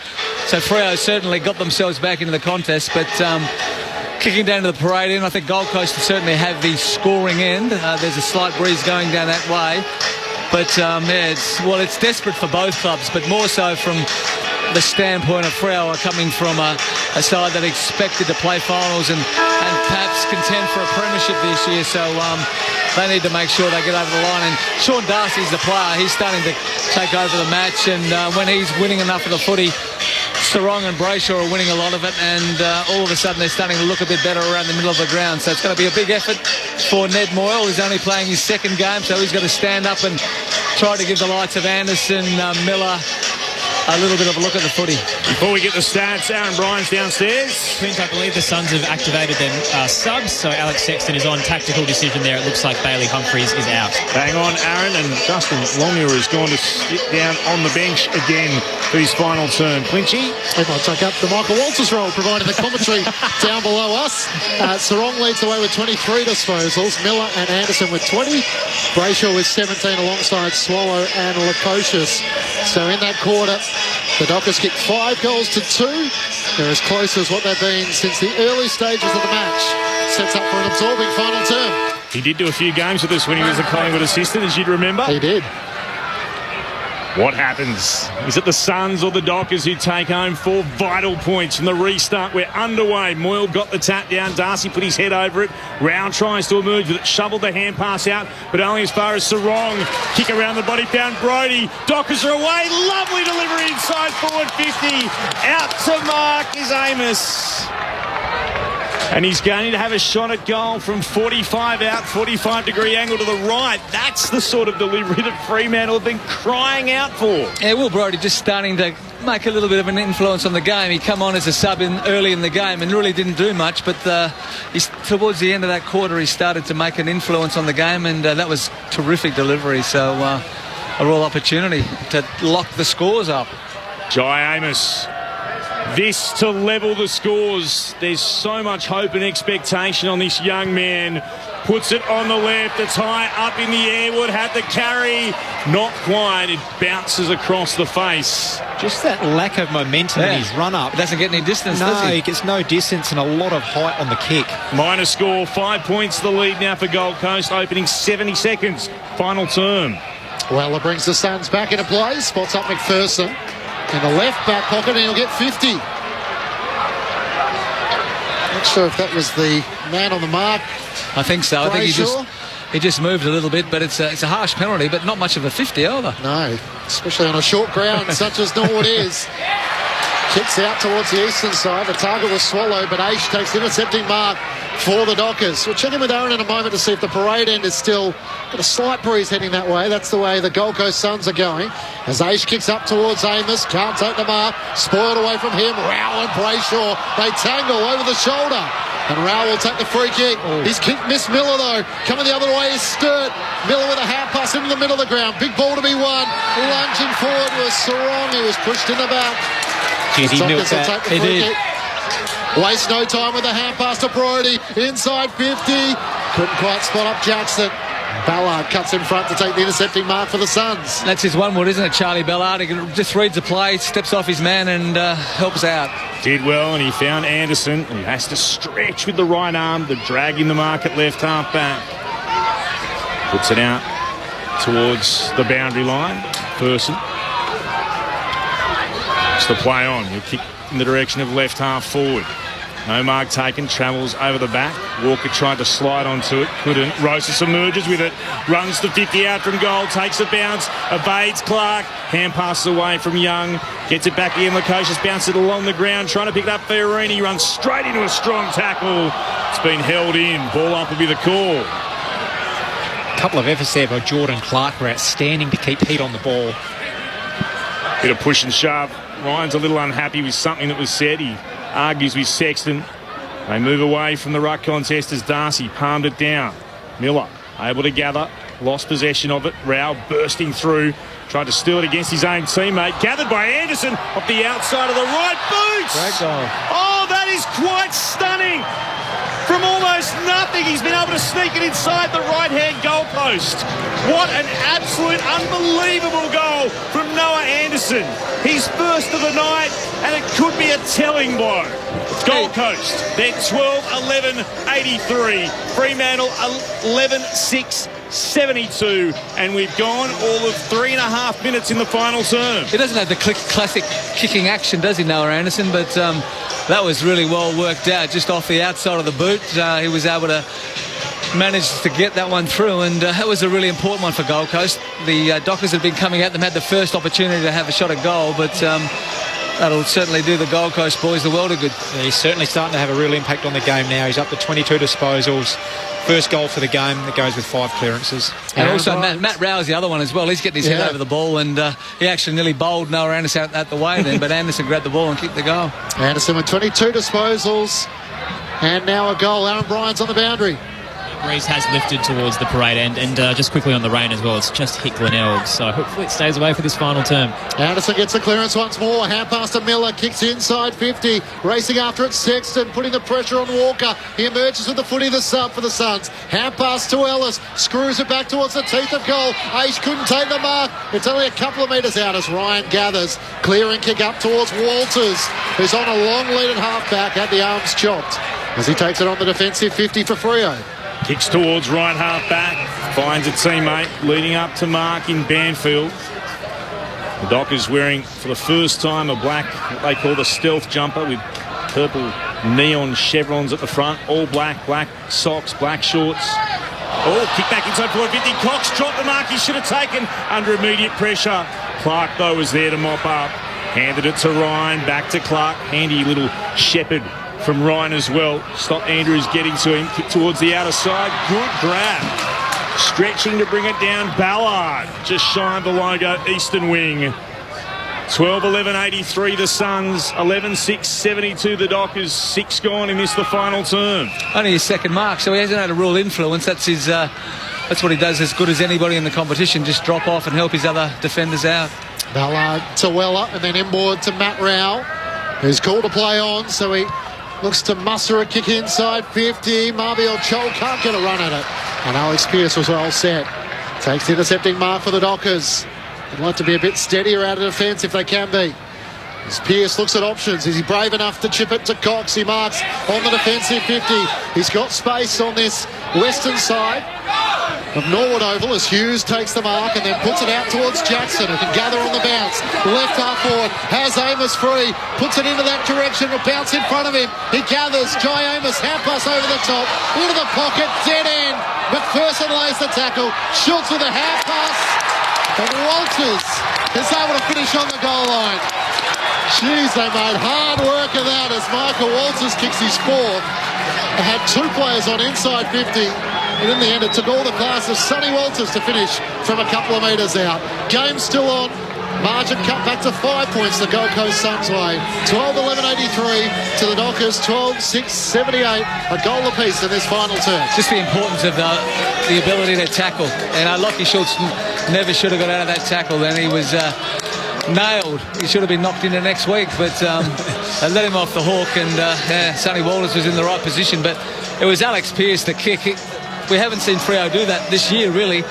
So Freo certainly got themselves back into the contest. But kicking down to the parade end, I think Gold Coast certainly have the scoring end. There's a slight breeze going down that way. But, it's desperate for both clubs, but more so from the standpoint of Freo coming from a side that expected to play finals and perhaps contend for a premiership this year. So they need to make sure they get over the line. And Sean Darcy's the player. He's starting to take over the match. And when he's winning enough of the footy, Sarong and Brayshaw are winning a lot of it. And all of a sudden they're starting to look a bit better around the middle of the ground. So it's going to be a big effort for Ned Moyle. He's only playing his second game, so he's got to stand up and try to give the likes of Anderson, Miller, a little bit of a look at the footy. Before we get the stats, Aaron Bryan's downstairs. Clint, I believe the Suns have activated their subs, so Alex Sexton is on. Tactical decision there. It looks like Bailey Humphries is out. Hang on, Aaron, and Justin Longmuir has gone to sit down on the bench again for his final term. Clinchy? He might take up the Michael Walters role, providing the commentary down below us. Sarong leads away with 23 disposals. Miller and Anderson with 20. Brayshaw with 17 alongside Swallow and Lukosius. So in that quarter, the Dockers kicked 5 goals to 2. They're as close as what they've been since the early stages of the match. Sets up for an absorbing final term. He did do a few games with us when he was a Collingwood assistant, as you'd remember. He did. What happens? Is it the Suns or the Dockers who take home 4 vital points from the restart? We're underway. Moyle got the tap down. Darcy put his head over it. Rao tries to emerge with it. Shoveled the hand pass out, but only as far as Sarong. Kick around the body, found Brodie. Dockers are away. Lovely delivery inside forward 50. Out to mark is Amos. And he's going to have a shot at goal from 45 out, 45-degree angle to the right. That's the sort of delivery that Fremantle have been crying out for. Yeah, Will Brodie just starting to make a little bit of an influence on the game. He come on as a sub early in the game and really didn't do much, but towards the end of that quarter he started to make an influence on the game, and that was terrific delivery. So a real opportunity to lock the scores up. Jai Amos. This to level the scores. There's so much hope and expectation on this young man. Puts it on the left. It's high up in the air. Would have the carry. Not quite. It bounces across the face. Just that lack of momentum in his run-up. Doesn't get any distance, does he? No, he gets no distance and a lot of height on the kick. Minor score. 5 points the lead now for Gold Coast. Opening 70 seconds. Final term. Well, it brings the Suns back into play. Spots up McPherson in the left back pocket, and he'll get 50. Not sure if that was the man on the mark. I think so. I think he just moved a little bit, but it's a harsh penalty, but not much of a 50 either. No, especially on a short ground such as Norwood is. Kicks out towards the eastern side. The target was Swallow, but Aish takes the intercepting mark for the Dockers. We'll check in with Aaron in a moment to see if the parade end is still got a slight breeze heading that way. That's the way the Gold Coast Suns are going. As Aish kicks up towards Amos, can't take the mark. Spoiled away from him. Rao and Brayshaw, they tangle over the shoulder. And Rao will take the free kick. He's kicked Miss Miller though. Coming the other way is Sturt. Miller with a hand pass into the middle of the ground. Big ball to be won. Lunging forward was Sarong. He was pushed in the back. Jeez, he milked that. He did. Waste no time with the hand pass to Brodie. Inside 50. Couldn't quite spot up Jackson. Ballard cuts in front to take the intercepting mark for the Suns. That's his one wood, isn't it, Charlie Ballard? He just reads the play, steps off his man and helps out. Did well, and he found Anderson, who has to stretch with the right arm, the drag in the mark at left half back. Puts it out towards the boundary line. Person. It's the play on. He'll kick in the direction of left half forward. No mark taken, travels over the back. Walker tried to slide onto it, couldn't. Rosas emerges with it, runs to 50 out from goal, takes a bounce, evades Clark, hand passes away from Young, gets it back again, Lukosius bounces it along the ground, trying to pick it up Fiorini, runs straight into a strong tackle. It's been held in, ball up will be the call. A couple of efforts there by Jordan Clark were outstanding to keep heat on the ball. Bit of push and shove. Ryan's a little unhappy with something that was said. He argues with Sexton. They move away from the ruck contest as Darcy palmed it down. Miller able to gather, lost possession of it. Rao bursting through, tried to steal it against his own teammate. Gathered by Anderson off the outside of the right boot. Great goal. Oh, that is quite stunning. From almost nothing, he's been able to sneak it inside the right-hand goalpost. What an absolute unbelievable goal from Noah Anderson. His first of the night, and it could be a telling blow. Gold Coast, they're 12-11-83. Fremantle 11-6-72. And we've gone all of 3.5 minutes in the final term. He doesn't have the classic kicking action, does he, Noah Anderson? But that was really well worked out, just off the outside of the boot. He was able to manage to get that one through, and that was a really important one for Gold Coast. The Dockers had been coming at them, had the first opportunity to have a shot at goal, but That'll certainly do the Gold Coast boys the world of good. Yeah, he's certainly starting to have a real impact on the game now. He's up to 22 disposals. First goal for the game that goes with 5 clearances. And also Matt Rowe's the other one as well. He's getting his head over the ball, and he actually nearly bowled Noah Anderson out the way then, but Anderson grabbed the ball and kicked the goal. Anderson with 22 disposals, and now a goal. Aaron Bryant's on the boundary. Breeze has lifted towards the parade end, and just quickly on the rain as well, it's just hit Glenelg, so hopefully it stays away for this final term. Anderson gets the clearance once more, hand pass to Miller, kicks inside 50, racing after it Sexton, putting the pressure on Walker. He emerges with the footy, the sub for the Suns. Hand pass to Ellis, screws it back towards the teeth of goal. Aish couldn't take the mark. It's only a couple of metres out as Ryan gathers. Clearing kick up towards Walters, who's on a long lead at half-back, had the arms chopped as he takes it on the defensive 50 for Freo. Kicks towards right half back, finds a teammate leading up to mark in Banfield. The Dockers wearing for the first time a black, what they call the stealth jumper, with purple neon chevrons at the front, all black, black socks, black shorts. Oh, kick back inside forward 50. Cox dropped the mark he should have taken under immediate pressure. Clark, though, was there to mop up. Handed it to Ryan, back to Clark. Handy little shepherd from Ryan as well. Stop Andrews getting to him. Kick towards the outer side. Good grab. Stretching to bring it down. Ballard just shy of the logo. Eastern wing. 12-11-83 the Suns. 11-6-72 the Dockers. 6 gone in this the final term. Only his second mark, so he hasn't had a real influence. That's his. That's what he does as good as anybody in the competition. Just drop off and help his other defenders out. Ballard to Weller and then inboard to Matt Rao, who's called to play on, so he looks to muster a kick inside 50. Marbiel Chol can't get a run at it. And Alex Pearce was well set. Takes the intercepting mark for the Dockers. They'd like to be a bit steadier out of defence if they can be. As Pearce looks at options, is he brave enough to chip it to Cox? He marks on the defensive 50. He's got space on this western side of Norwood Oval as Hughes takes the mark and then puts it out towards Jackson, who can gather on the bounce. Left half forward, has Amos free, puts it into that direction, a bounce in front of him. He gathers, Jai Amos, hand pass over the top, into the pocket, dead end. McPherson lays the tackle, Schultz with a hand pass, and Walters is able to finish on the goal line. Jeez, they made hard work of that as Michael Walters kicks his fourth. They had 2 players on inside 50. And in the end, it took all the class of Sonny Walters to finish from a couple of metres out. Game still on. Margin cut back to 5 points the Gold Coast Suns way. 12-11-83 to the Dockers, 12-6-78. A goal apiece in this final turn. Just the importance of the ability to tackle. And Lockie Schultz never should have got out of that tackle. Then he was nailed. He should have been knocked into next week, but they let him off the hook, and Sonny Walters was in the right position. But it was Alex Pearce the kick. We haven't seen Freo do that this year, really.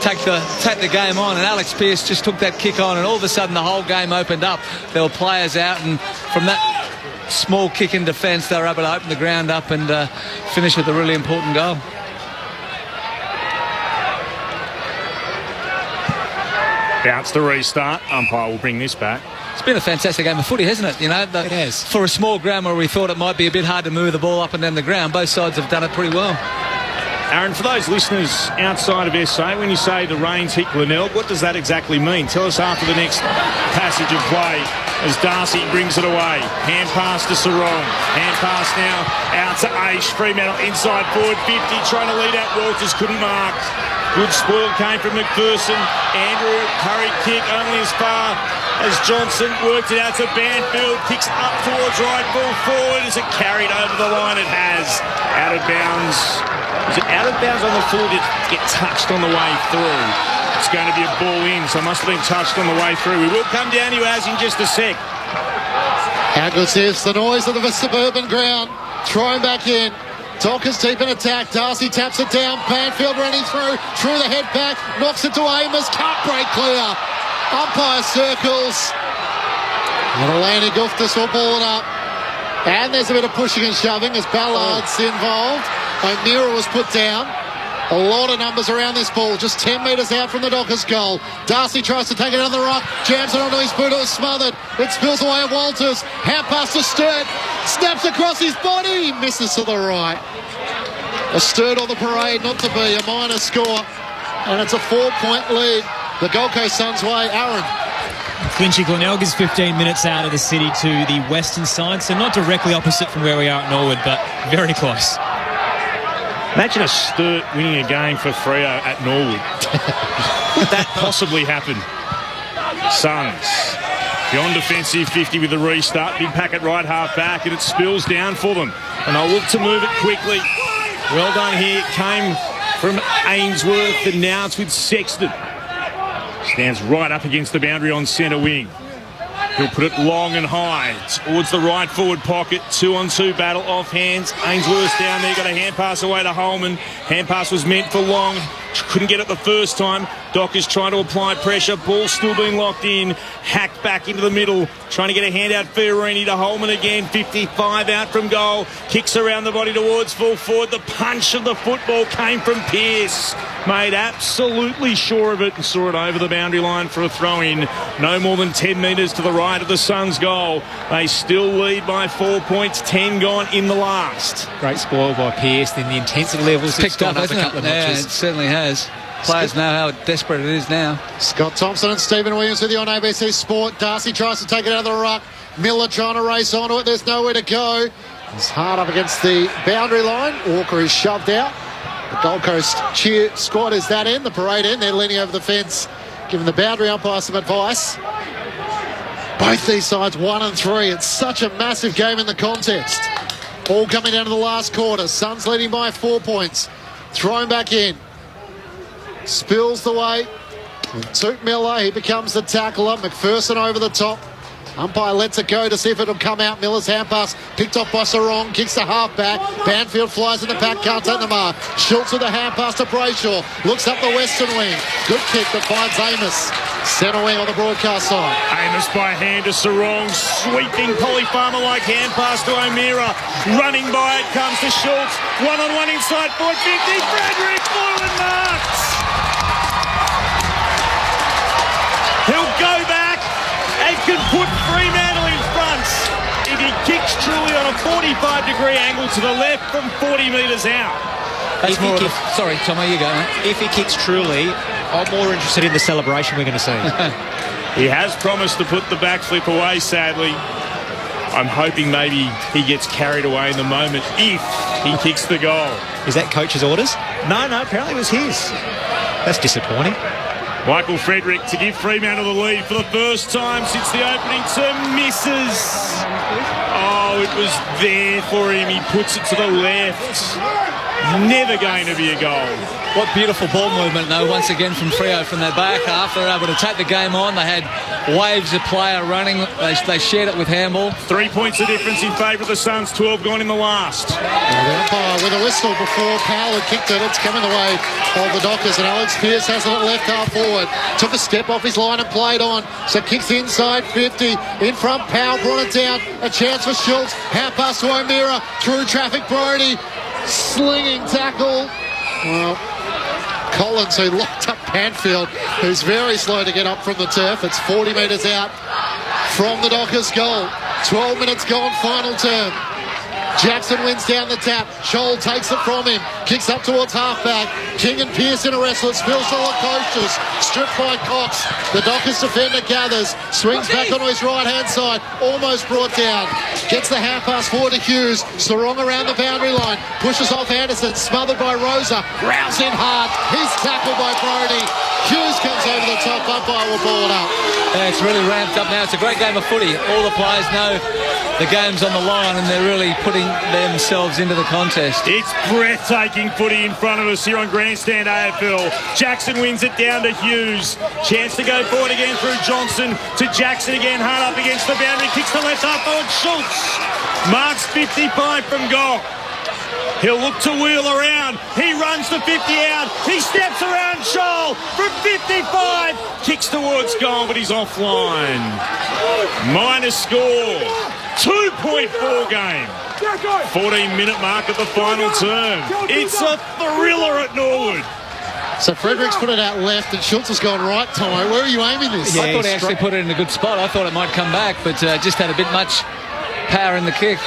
Take the game on, and Alex Pearce just took that kick on, and all of a sudden the whole game opened up. There were players out, and from that small kick in defence, they were able to open the ground up and finish with a really important goal. Bounce to restart. Umpire will bring this back. It's been a fantastic game of footy, hasn't it? You know, it has. For a small ground where we thought it might be a bit hard to move the ball up and down the ground, both sides have done it pretty well. Aaron, for those listeners outside of SA, when you say the rains hit Glenelg, what does that exactly mean? Tell us after the next passage of play as Darcy brings it away. Hand pass to Sarong. Hand pass now out to Aish. Fremantle inside forward 50, trying to lead out Walters, couldn't mark. Good spoil came from McPherson. Andrew, hurried kick only as far as Johnson worked it out to Banfield. Kicks up towards right, ball forward. Is it carried over the line? It has. Out of bounds. Is it out of bounds on the full? Did it get touched on the way through? It's going to be a ball in, so it must have been touched on the way through. We will come down to you as in just a sec. How good is the noise of the suburban ground. Thrown back in. Dockers deep in attack. Darcy taps it down. Banfield running through the head back. Knocks it to Amos. Can't break clear. Umpire circles. And Eleni Guftis will ball it up. And there's a bit of pushing and shoving as Ballard's involved. O'Meara was put down. A lot of numbers around this ball. Just 10 metres out from the Dockers goal. Darcy tries to take it on the rock. Jams it onto his boot. It was smothered. It spills away at Walters. Hand pass to Sturt. Snaps across his body. Misses to the right. A Sturt on the parade. Not to be. A minor score. And it's a 4-point lead. The Gold Coast Suns way. Aaron. Clinchy Glenelg is 15 minutes out of the city to the western side, so not directly opposite from where we are at Norwood, but very close. Imagine a Sturt winning a game for Freo at Norwood. Could that possibly happen? Suns. Beyond defensive 50 with the restart. Big packet right half back, and it spills down for them. And they'll look to move it quickly. Well done here. It came from Ainsworth, and now it's with Sexton. Stands right up against the boundary on centre wing. He'll put it long and high towards the right forward pocket. 2-on-2 battle off hands. Ainsworth's down there, got a hand pass away to Holman. Hand pass was meant for Long. Couldn't get it the first time. Dockers trying to apply pressure. Ball still being locked in. Hacked back into the middle. Trying to get a hand out. Fiorini to Holman again. 55 out from goal. Kicks around the body towards full forward. The punch of the football came from Pearce. Made absolutely sure of it and saw it over the boundary line for a throw-in. No more than 10 metres to the right of the Suns' goal. They still lead by 4 points. 10 gone in the last. Great spoil by Pearce. Then the intensity levels It's picked up, a hasn't couple it? of Yeah, notches. it certainly has. Players know how desperate it is now. Scott Thompson and Stephen Williams with you on ABC Sport. Darcy tries to take it out of the ruck. Miller trying to race onto it. There's nowhere to go. He's hard up against the boundary line. Walker is shoved out. The Gold Coast cheer squad is that end, the parade end. They're leaning over the fence, giving the boundary umpire some advice. Both these sides 1 and 3. It's such a massive game in the contest. All coming down to the last quarter. Suns leading by 4 points. Thrown back in. Spills the way to Miller. He becomes the tackler. McPherson over the top. Umpire lets it go to see if it'll come out. Miller's hand pass picked off by Sarong. Kicks the half back. Banfield flies in the pack. Can't take the mark. Schultz with the hand pass to Brayshaw. Looks up the western wing. Good kick that finds Amos. Centre wing on the broadcast side. Amos by hand to Sarong. Sweeping Polly Farmer-like hand pass to O'Meara. Running by it comes to Schultz. 1-on-1 inside forward 50. Frederick Blue and marks. He'll go back and can put Fremantle in front if he kicks truly on a 45-degree angle to the left from 40 metres out. That's more sorry, Tomo, you go, mate. If he kicks truly, I'm more interested in the celebration we're going to see. He has promised to put the backflip away, sadly. I'm hoping maybe he gets carried away in the moment if he kicks the goal. Is that coach's orders? No, apparently it was his. That's disappointing. Michael Frederick to give Fremantle the lead for the first time since the opening term. Misses. Oh, it was there for him. He puts it to the left. Never going to be a goal. What beautiful ball movement, though, once again from Freo from their back half. They were able to take the game on. They had waves of player running. They shared it with handball. 3 points of difference in favour of the Suns. 12 gone in the last. The umpire with a whistle before Powell had kicked it. It's coming the way of the Dockers, and Alex Pearce has it at left half forward. Took a step off his line and played on. So kicks inside 50. In front, Powell brought it down. A chance for Schultz. Hand pass to O'Meara. Through traffic, Brody. Slinging tackle. Well, Collins, who locked up Banfield, who's very slow to get up from the turf. It's 40 metres out from the Dockers' goal. 12 minutes gone, final term. Jackson wins down the tap. Scholl takes it from him. Kicks up towards halfback. King and Pearce in a wrestle. It spills to Lukosius. Stripped by Cox. The Dockers defender gathers. Swings back onto his right-hand side. Almost brought down. Gets the half pass forward to Hughes. Sarong around the boundary line. Pushes off Anderson. Smothered by Rosa. Rouse in hard. He's tackled by Brody. Hughes comes over the top. Umpire will ball it up. Yeah, it's really ramped up now. It's a great game of footy. All the players know the game's on the line and they're really putting themselves into the contest. It's breathtaking footy in front of us here on Grandstand AFL. Jackson wins it down to Hughes. Chance to go forward again through Johnson to Jackson again, hard up against the boundary. Kicks the left half forward. Schultz marks 55 from goal. He'll look to wheel around. He runs the 50 out. He steps around Scholl from 55. Kicks towards goal, but he's offline. Minor score. 2.4 game. 14-minute mark at the final term. It's a thriller at Norwood. So Fredericks put it out left and Schultz has gone right, Tomo. Where are you aiming this? I thought he actually put it in a good spot. I thought it might come back, but just had a bit much power in the kick.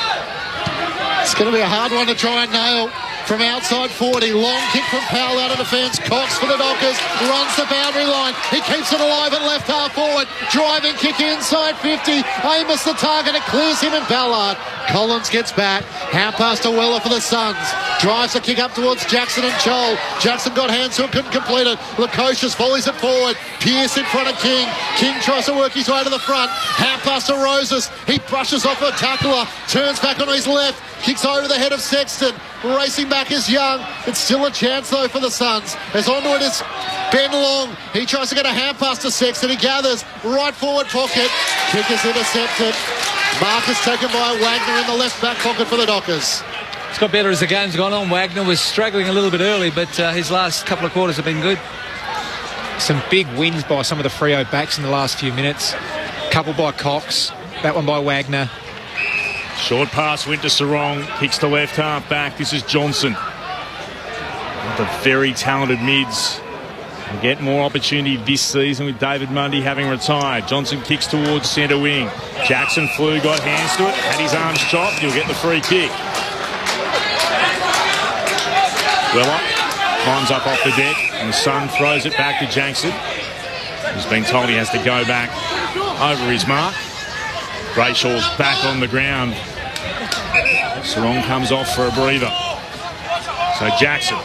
It's going to be a hard one to try and nail from outside 40. Long kick from Powell out of defence. Cox for the Dockers. Runs the boundary line. He keeps it alive at left half forward. Driving kick inside 50. Amos the target. It clears him and Ballard. Collins gets back. Hand pass to Weller for the Suns. Drives the kick up towards Jackson and Chol. Jackson got hands to it, couldn't complete it. Lukosius volleys it forward. Pearce in front of King. King tries to work his way to the front. Hand pass to Roses. He brushes off a tackler. Turns back on his left. Kicks over the head of Sexton. Racing back is Young. It's still a chance though for the Suns. As onto it is Ben Long. He tries to get a hand pass to Sexton. He gathers right forward pocket. Kick is intercepted. Mark is taken by Wagner in the left back pocket for the Dockers. It's got better as the game's gone on. Wagner was struggling a little bit early, but his last couple of quarters have been good. Some big wins by some of the Freo backs in the last few minutes. Couple by Cox, that one by Wagner. Short pass went to Sarong. Kicks to left half back. This is Johnson. The very talented mids will get more opportunity this season with David Mundy having retired. Johnson kicks towards centre wing. Jackson flew, got hands to it, had his arms chopped. He'll get the free kick. Weller climbs up off the deck and the Sun throws it back to Jackson. He's been told he has to go back over his mark. Grayshaw's back on the ground. Sarong comes off for a breather. So Jackson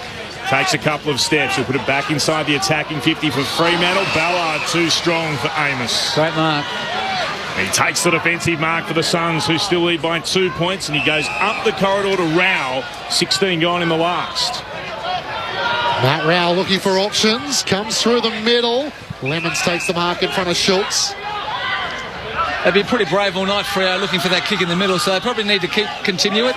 takes a couple of steps. He'll put it back inside the attacking 50 for Fremantle. Ballard too strong for Amos. Great mark. He takes the defensive mark for the Suns, who still lead by 2 points, and he goes up the corridor to Rowell. 16 gone in the last. Matt Rowell looking for options. Comes through the middle. Lemons takes the mark in front of Schultz. They've been pretty brave all night, Freo, looking for that kick in the middle, so they probably need to continue it.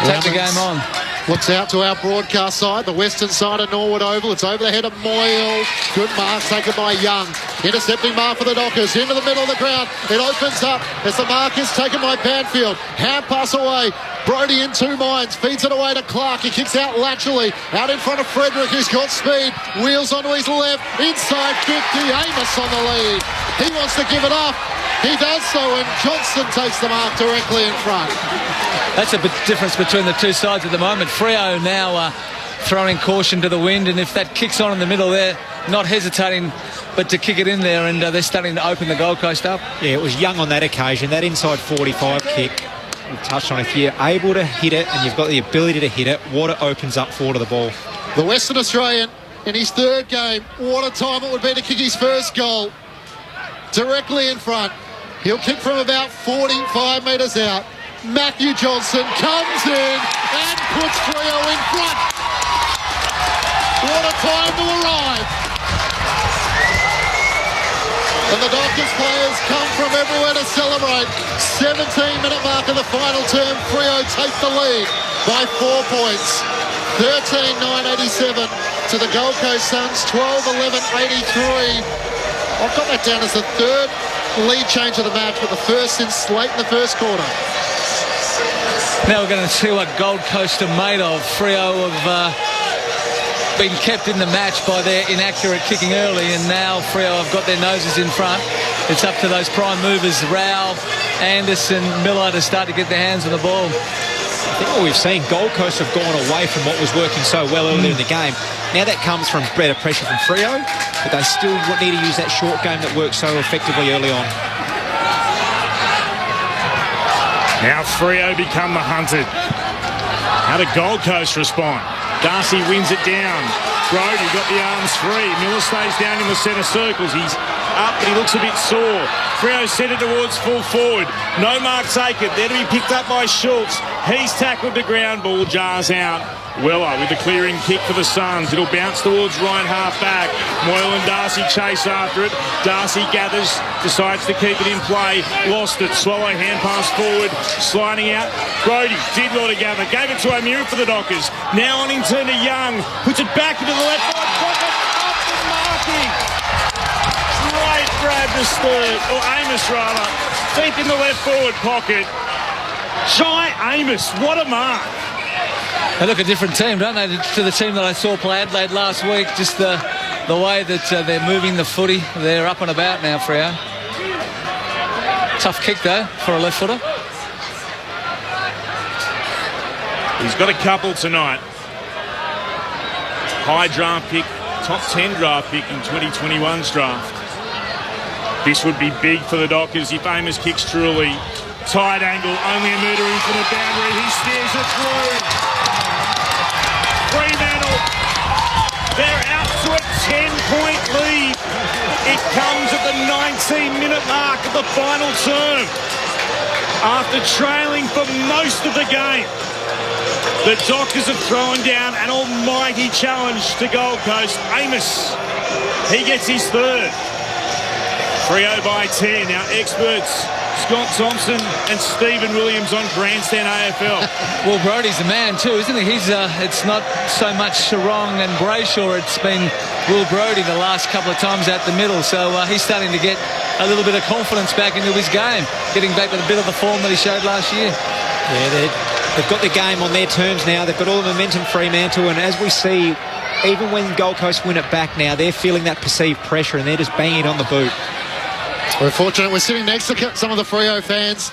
Take the game on. Looks out to our broadcast side, the western side of Norwood Oval. It's over the head of Moyle. Good mark taken by Young. Intercepting mark for the Dockers. Into the middle of the ground. It opens up as the mark is taken by Banfield. Hand pass away. Brody in two minds. Feeds it away to Clark. He kicks out laterally. Out in front of Frederick, who's got speed. Wheels onto his left. Inside 50. Amos on the lead. He wants to give it up. He does so, and Johnson takes the mark directly in front. That's a big difference between the two sides at the moment. Freo now throwing caution to the wind, and if that kicks on in the middle, they're not hesitating but to kick it in there, and they're starting to open the Gold Coast up. Yeah, it was Young on that occasion. That inside 45 kick, we've touched on, if you're able to hit it and you've got the ability to hit it, what it opens up for to the ball. The Western Australian in his third game, what a time it would be to kick his first goal. Directly in front. He'll kick from about 45 metres out. Matthew Johnson comes in and puts Freo in front. What a time to arrive. And the Dockers players come from everywhere to celebrate. 17-minute mark of the final term. Freo take the lead by 4 points. 13-9-87 to the Gold Coast Suns. 12-11-83. I've got that down as the third lead change of the match, but the first since late in the first quarter. Now we're going to see what Gold Coast are made of. Freo have been kept in the match by their inaccurate kicking early, and now Freo have got their noses in front. It's up to those prime movers, Rowell, Anderson, Miller, to start to get their hands on the ball. I think what we've seen, Gold Coast have gone away from what was working so well earlier in the game. Now that comes from better pressure from Freo, but they still need to use that short game that worked so effectively early on. Now Freo become the hunted. How did Gold Coast respond? Darcy wins it down. Brody got the arms free. Miller stays down in the centre circles. He's up, but he looks a bit sore. Freo sent it towards full forward. No mark taken. There to be picked up by Schultz. He's tackled the ground. Ball jars out. Weller with the clearing kick for the Suns. It'll bounce towards right half back. Moyle and Darcy chase after it. Darcy gathers, decides to keep it in play. Lost it. Swallow hand pass forward. Sliding out. Brody did not gather. Gave it to O'Meara for the Dockers. Now on in turn to Young. Puts it back into the left side pocket. Up and marking. Great grab to Sturt, or Amos rather. Deep in the left forward pocket. Shy Amos. What a mark. They look a different team, don't they, to the team that I saw play Adelaide last week. Just the way that they're moving the footy. They're up and about now, Freo. Tough kick, though, for a left footer. He's got a couple tonight. High draft pick, top 10 draft pick in 2021's draft. This would be big for the Dockers if Amos kicks truly. Tight angle, only a metre in from the boundary. He steers it through. Fremantle, they're out to a 10-point lead. It comes at the 19-minute mark of the final term. After trailing for most of the game, the Dockers have thrown down an almighty challenge to Gold Coast. Amos, he gets his third. Freo by 10. Now experts Scott Thompson and Stephen Williams on Grandstand AFL. Well, Brodie's the man too, isn't he? It's not so much Sarong and Brayshaw. It's been Will Brodie the last couple of times out the middle. So he's starting to get a little bit of confidence back into his game, getting back with a bit of the form that he showed last year. Yeah, they've got the game on their terms now. They've got all the momentum, Fremantle, and as we see, even when Gold Coast win it back now, they're feeling that perceived pressure and they're just banging it on the boot. We're fortunate we're sitting next to some of the Freo fans.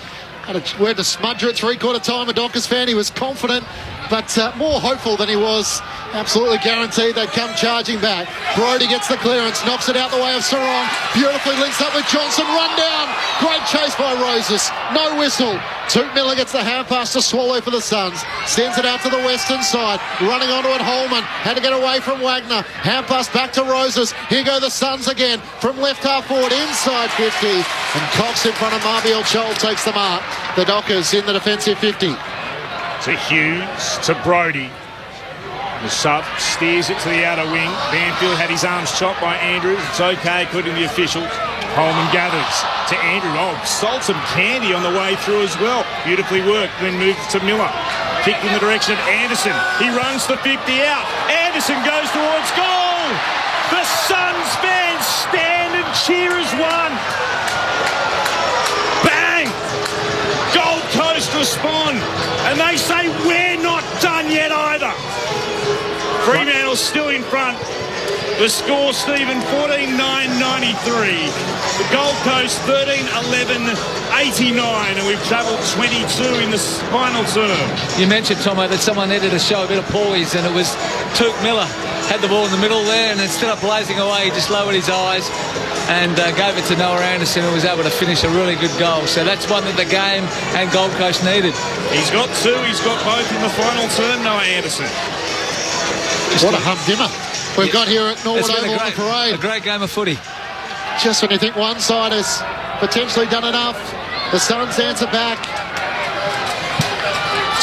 We had to smudge her at three-quarter time. A Dockers fan, he was confident, but more hopeful than he was. Absolutely guaranteed they'd come charging back. Brodie gets the clearance, knocks it out the way of Sarong. Beautifully links up with Johnson. Run down. Great chase by Roses. No whistle. Toot Miller gets the hand pass to Swallow for the Suns. Sends it out to the western side. Running onto it, Holman. Had to get away from Wagner. Hand pass back to Roses. Here go the Suns again. From left half forward, inside 50. And Cox in front of Marbiel Chol takes the mark. The Dockers in the defensive 50. To Hughes, to Brodie. The sub steers it to the outer wing. Banfield had his arms chopped by Andrews. It's okay, according to the officials. Holman gathers to Andrew. Oh, sold some candy on the way through as well. Beautifully worked, then moved to Miller. Kicked in the direction of Anderson. He runs the 50 out. Anderson goes towards goal. The Suns fans stand and cheer as one. Bang! Gold Coast respond. And they say, we're not done yet either. Fremantle still in front. The score, Stephen, 14-9-93. The Gold Coast, 13-11-89. And we've travelled 22 in the final term. You mentioned, Tomo, that someone needed to show a bit of poise, and it was Toot Miller. Had the ball in the middle there, and instead of blazing away, he just lowered his eyes and gave it to Noah Anderson, who was able to finish a really good goal. So that's one that the game and Gold Coast needed. He's got two. He's got both in the final term, Noah Anderson. What a humdimmer we've got here at Norwood Oval on the parade. A great game of footy. Just when you think one side has potentially done enough, the Suns answer back.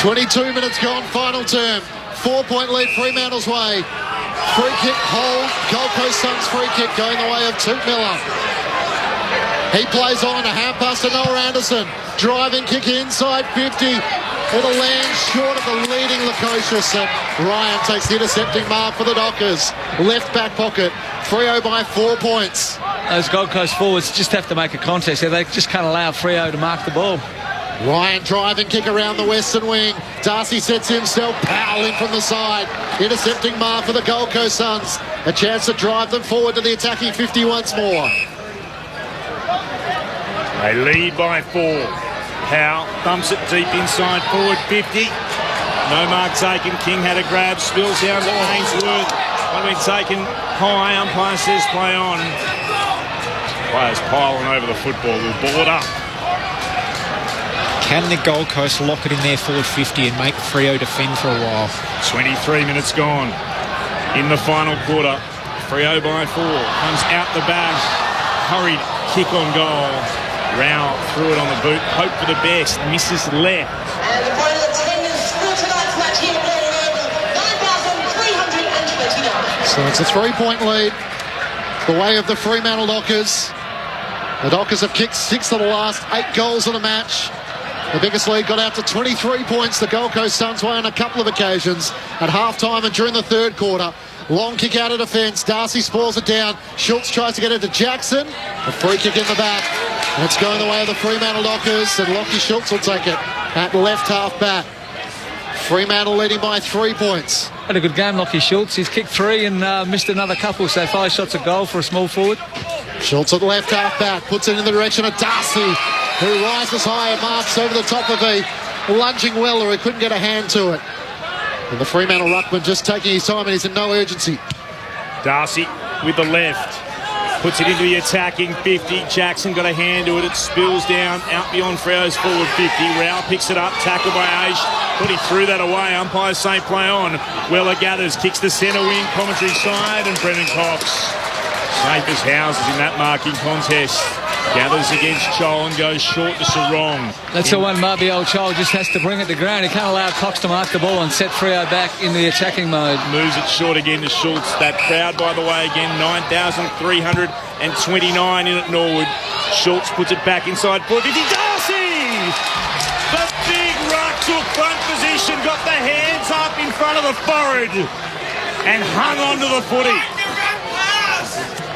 22 minutes gone, final term. 4-point lead Fremantle's way. Free kick hold. Gold Coast Suns free kick going the way of Toot Miller. He plays on, a hand pass to Noah Anderson. Driving kick inside 50. It'll land short of the leading Lukosius, and Ryan takes the intercepting mark for the Dockers. Left back pocket. Freo by 4 points. Those Gold Coast forwards just have to make a contest. They just can't allow Freo to mark the ball. Ryan driving kick around the western wing. Darcy sets himself. Powell in from the side. Intercepting mark for the Gold Coast Suns. A chance to drive them forward to the attacking 50 once more. They lead by 4. Powell thumps it deep inside forward 50. No mark taken. King had a grab. Spills down to Ainsworth. One been taken high. Umpire says play on. Players piling over the football. Will board up. Can the Gold Coast lock it in their forward 50 and make Freo defend for a while? 23 minutes gone in the final quarter. Freo by 4. Comes out the back. Hurried kick on goal. Rao threw it on the boot. Hope for the best. Misses left. And the final attendance for tonight's match here at Norwood Oval, 9,329. So it's a 3-point lead. The way of the Fremantle Dockers. The Dockers have kicked 6 of the last 8 goals of the match. The biggest lead got out to 23 points. The Gold Coast Suns won on a couple of occasions at half-time and during the third quarter. Long kick out of defence. Darcy spoils it down. Schultz tries to get it to Jackson. A free kick in the back. And it's going the way of the Fremantle Dockers. And Lockie Schultz will take it at left half back. Fremantle leading by 3 points. Had a good game, Lockie Schultz. He's kicked 3 and missed another couple. So 5 shots at goal for a small forward. Schultz at the left half back. Puts it in the direction of Darcy, who rises high and marks over the top of the lunging Weller, who couldn't get a hand to it. And the Fremantle ruckman just taking his time, and he's in no urgency. Darcy with the left. Puts it into the attacking 50. Jackson got a hand to it. It spills down out beyond Freo's forward 50. Rao picks it up. Tackled by Aish. But he threw that away. Umpires say play on. Weller gathers. Kicks the centre wing. Commentary side. And Brendan Cox, safe as houses in that marking contest. Gathers against Chol and goes short to Sarong. That's the one Marbiol Chol just has to bring it to ground. He can't allow Cox to mark the ball and set Freo back in the attacking mode. Moves it short again to Schultz. That crowd, by the way, again, 9,329 in at Norwood. Schultz puts it back inside. 50. Darcy! The big ruck took front position, got the hands up in front of the forehead and hung onto the footy.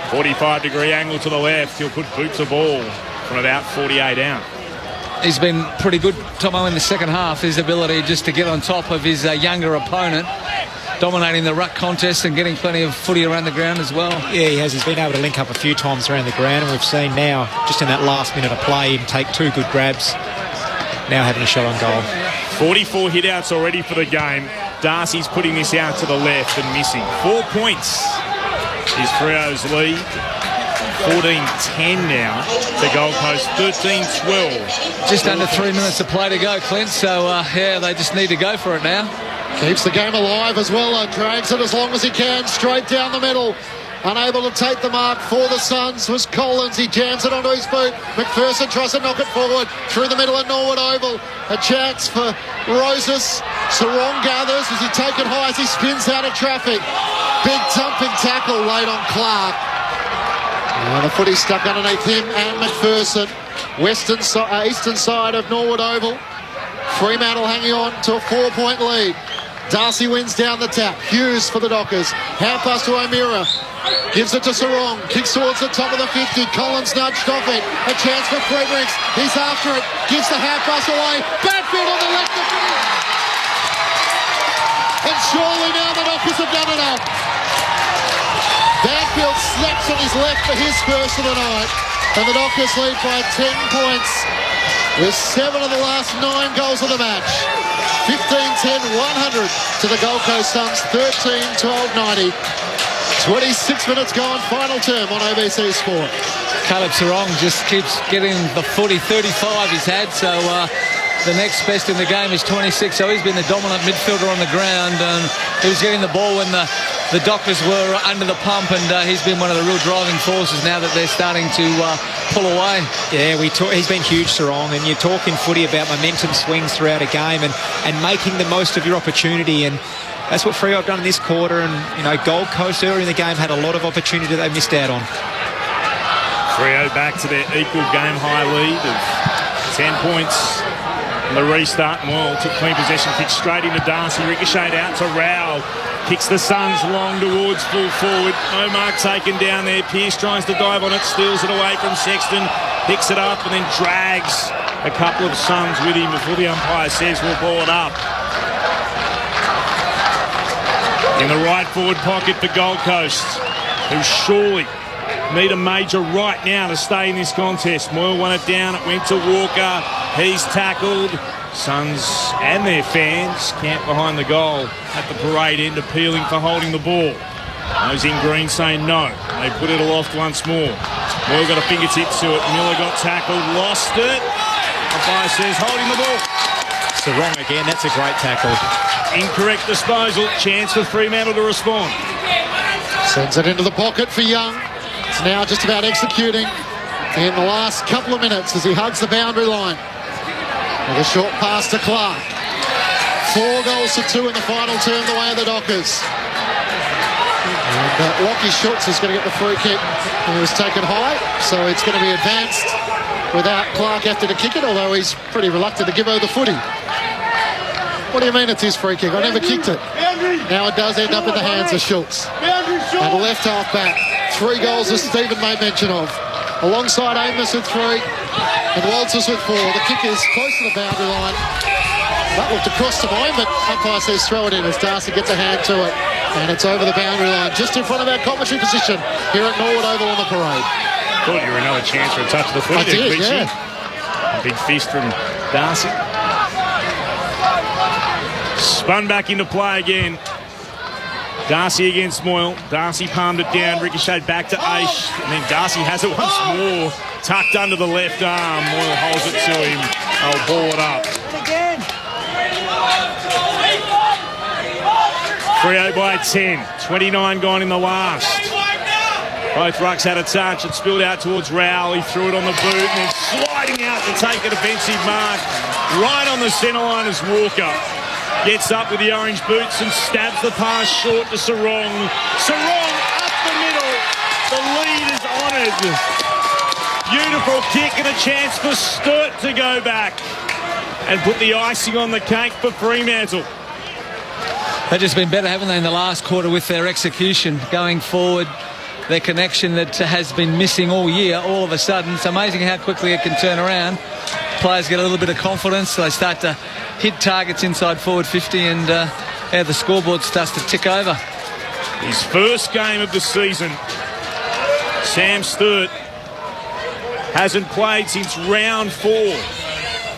45-degree angle to the left. He'll put boots of ball from about 48 out. He's been pretty good, Tomo, in the second half. His ability just to get on top of his younger opponent, dominating the ruck contest and getting plenty of footy around the ground as well. Yeah, he has. He's been able to link up a few times around the ground, and we've seen now, just in that last minute of play, him take 2 good grabs. Now having a shot on goal. 44 hit-outs already for the game. Darcy's putting this out to the left and missing. 4 points is Freo's lead. 14-10 now to Gold Coast. 13-12. Just under 3 minutes of play to go, Clint. So, yeah, they just need to go for it now. Keeps the game alive as well. Drags it as long as he can. Straight down the middle. Unable to take the mark for the Suns was Collins. He jams it onto his boot. McPherson tries to knock it forward through the middle of Norwood Oval. A chance for Rosas. Sarong gathers as he takes it high as he spins out of traffic. Big thumping tackle laid on Clark. And the footy stuck underneath him and McPherson. Eastern side of Norwood Oval. Fremantle hanging on to a 4-point lead. Darcy wins down the tap. Hughes for the Dockers. Hand pass to O'Meara. Gives it to Sarong. Kicks towards the top of the 50. Collins nudged off it. A chance for Fredericks. He's after it. Gives the hand pass away. Banfield on the left of footy. And surely now the Dockers have done enough. Banfield slaps on his left for his first of the night. And the Dockers lead by 10 points. With 7 of the last 9 goals of the match. 15-10-100 to the Gold Coast Suns. 13-12-90. 26 minutes gone, final term on ABC Sport. Caleb Sarong just keeps getting the footy. 35 he's had, so the next best in the game is 26. So he's been the dominant midfielder on the ground, and he was getting the ball when the Dockers were under the pump, and he's been one of the real driving forces now that they're starting to pull away. Yeah, he's been huge, Sarong, and you're talking footy about momentum swings throughout a game and making the most of your opportunity, and that's what Freo have done in this quarter. And, you know, Gold Coast earlier in the game had a lot of opportunity that they missed out on. Freo back to their equal game high lead of 10 points. And the restart, well, took clean possession, kicked straight into Darcy, ricocheted out to Rao. Kicks the Suns long towards full forward. No mark taken down there. Pearce tries to dive on it, steals it away from Sexton, picks it up and then drags a couple of Suns with him before the umpire says we'll ball it up. In the right forward pocket for Gold Coast, who surely need a major right now to stay in this contest. Moyle won it down, it went to Walker. He's tackled. Suns and their fans camp behind the goal at the parade end, appealing for holding the ball. Those in green say no. They put it aloft once more. Moyle got a fingertip to it. Miller got tackled, lost it. Umpire says holding the ball. Sarong again, that's a great tackle. Incorrect disposal. Chance for Fremantle to respond. Sends it into the pocket for Young. It's now just about executing in the last couple of minutes as he hugs the boundary line. With a short pass to Clark. 4 goals to 2 in the final term the way of the Dockers. And Lockie Schultz is going to get the free kick. He was taken high, so it's going to be advanced without Clark after to kick it, although he's pretty reluctant to give over the footy. What do you mean it's his free kick? I never kicked it. Now it does end up in the hands of Schultz. And the left half back. 3 goals as Stephen made mention of. Alongside Amos with 3 and Walters with 4. The kick is close to the boundary line. That looked across to mine, but umpire says throw it in as Darcy gets a hand to it. And it's over the boundary line, just in front of our commentary position here at Norwood Oval on the parade. Thought you were another chance for a touch of the footy. I did, yeah. A big fist from Darcy. Spun back into play again. Darcy against Moyle. Darcy palmed it down, ricocheted back to Aish, and then Darcy has it once more, tucked under the left arm. Moyle holds it to him. They'll ball it up. Freo by 10. 29 gone in the last. Both rucks had a touch. It spilled out towards Rowell. He threw it on the boot and then sliding out to take a defensive mark right on the centre line as Walker gets up with the orange boots and stabs the pass short to Sarong. Sarong up the middle. The lead is honoured. Beautiful kick and a chance for Sturt to go back and put the icing on the cake for Fremantle. They've just been better, haven't they, in the last quarter with their execution going forward. Their connection that has been missing all year, all of a sudden. It's amazing how quickly it can turn around. Players get a little bit of confidence. They start to hit targets inside forward 50 and the scoreboard starts to tick over. His first game of the season. Sam Sturt hasn't played since round 4.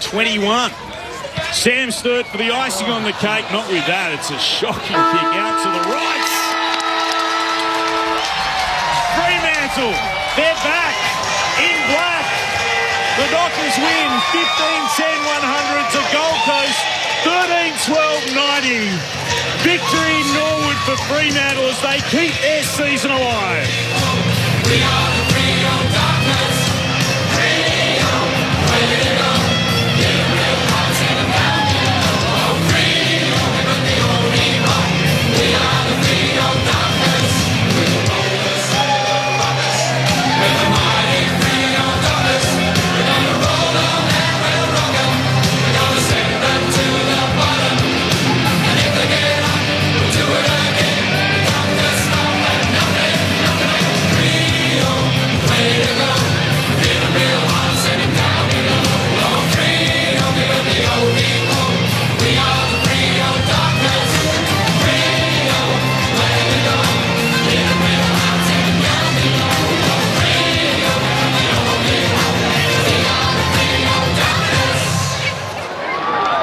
21. Sam Sturt for the icing on the cake. Not with that. It's a shocking kick out to the right. Fremantle, they're back in black. The Dockers win 15-10-100 to Gold Coast 13-12-90. Victory in Norwood for Fremantle as they keep their season alive. We are the Freo Dockers. Freo, ready to go. Get a real hot and down. Oh, Freo, but the only one. We are the Freo Dockers. We're the mighty Freo Dockers. We're gonna roll on and we'll rock 'em. We're gonna send them to the bottom. And if they get up, we'll do it again. Dockers stop and nothing. Freo, way to go. Get a real hot, send him down below. Oh, Freo, we're the only one. We are the Freo Dockers. Freo, way to go. Get a real hot, send him down below.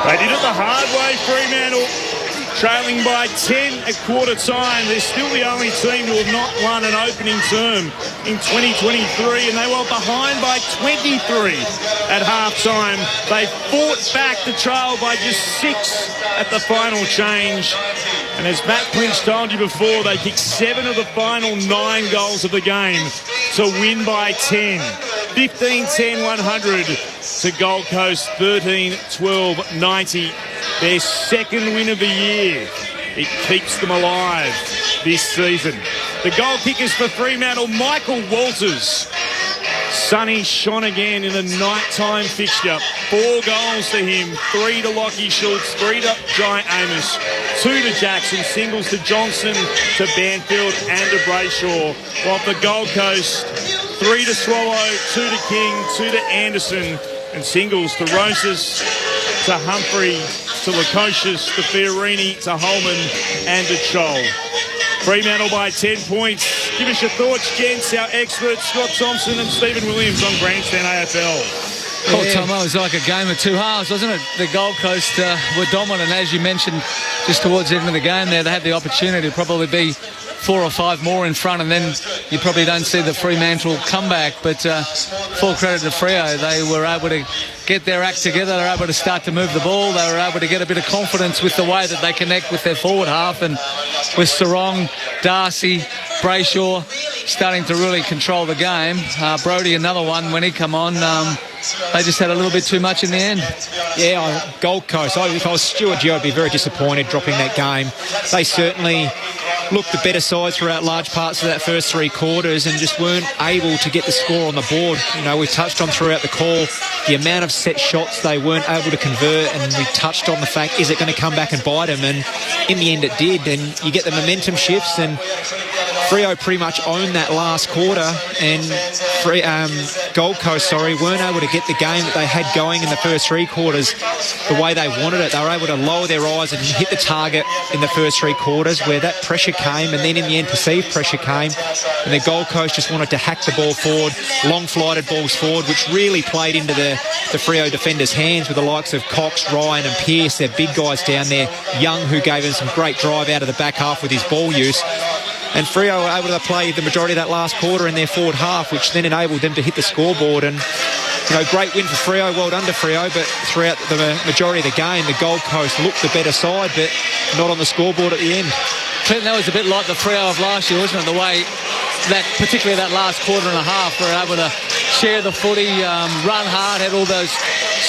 They did it the hard way, Fremantle, trailing by 10 at quarter time. They're still the only team who have not won an opening term in 2023, and they were behind by 23 at half-time. They fought back the trail by just 6 at the final change. And as Matt Clinch told you before, they kicked 7 of the final 9 goals of the game to win by 10. 15-10-100 to Gold Coast 13-12-90. Their second win of the year. It keeps them alive this season. The goal kickers for Fremantle, Michael Walters. Sonny shone again in a nighttime fixture. 4 goals to him, 3 to Lockie Schultz, 3 to Jai Amos, 2 to Jackson, singles to Johnson, to Banfield and to Brayshaw. While for Gold Coast, 3 to Swallow, 2 to King, 2 to Anderson, and singles to Rosas, to Humphrey, to Lukosius, to Fiorini, to Holman and to Chol. Fremantle by 10 points. Give us your thoughts, gents. Our experts, Scott Thompson and Stephen Williams on Grandstand AFL. Oh, Tomo, it was like a game of 2 halves, wasn't it? The Gold Coast were dominant, as you mentioned, just towards the end of the game there. They had the opportunity to probably be 4 or 5 more in front, and then you probably don't see the Fremantle comeback. But full credit to Freo. They were able to get their act together. They were able to start to move the ball. They were able to get a bit of confidence with the way that they connect with their forward half, and with Sarong, Darcy, Brayshaw starting to really control the game. Brodie, another one, when he come on, they just had a little bit too much in the end. Yeah, Gold Coast. If I was Stuart Geo, I'd be very disappointed dropping that game. They certainly looked the better side throughout large parts of that first 3 quarters and just weren't able to get the score on the board. You know, we touched on throughout the call the amount of set shots they weren't able to convert, and we touched on the fact, is it going to come back and bite them? And in the end it did, and you get the momentum shifts, and Freo pretty much owned that last quarter, and Gold Coast, weren't able to get the game that they had going in the first three quarters the way they wanted it. They were able to lower their eyes and hit the target in the first three quarters where that pressure came, and then in the end perceived pressure came, and the Gold Coast just wanted to hack the ball forward, long flighted balls forward, which really played into the Freo defenders' hands with the likes of Cox, Ryan and Pearce, their big guys down there. Young, who gave them some great drive out of the back half with his ball use. And Freo were able to play the majority of that last quarter in their forward half, which then enabled them to hit the scoreboard. And, great win for Freo, well done to Freo, but throughout the majority of the game, the Gold Coast looked the better side, but not on the scoreboard at the end. Clinton, that was a bit like the Freo of last year, wasn't it? The way that, particularly that last quarter and a half, were able to share the footy, run hard, had all those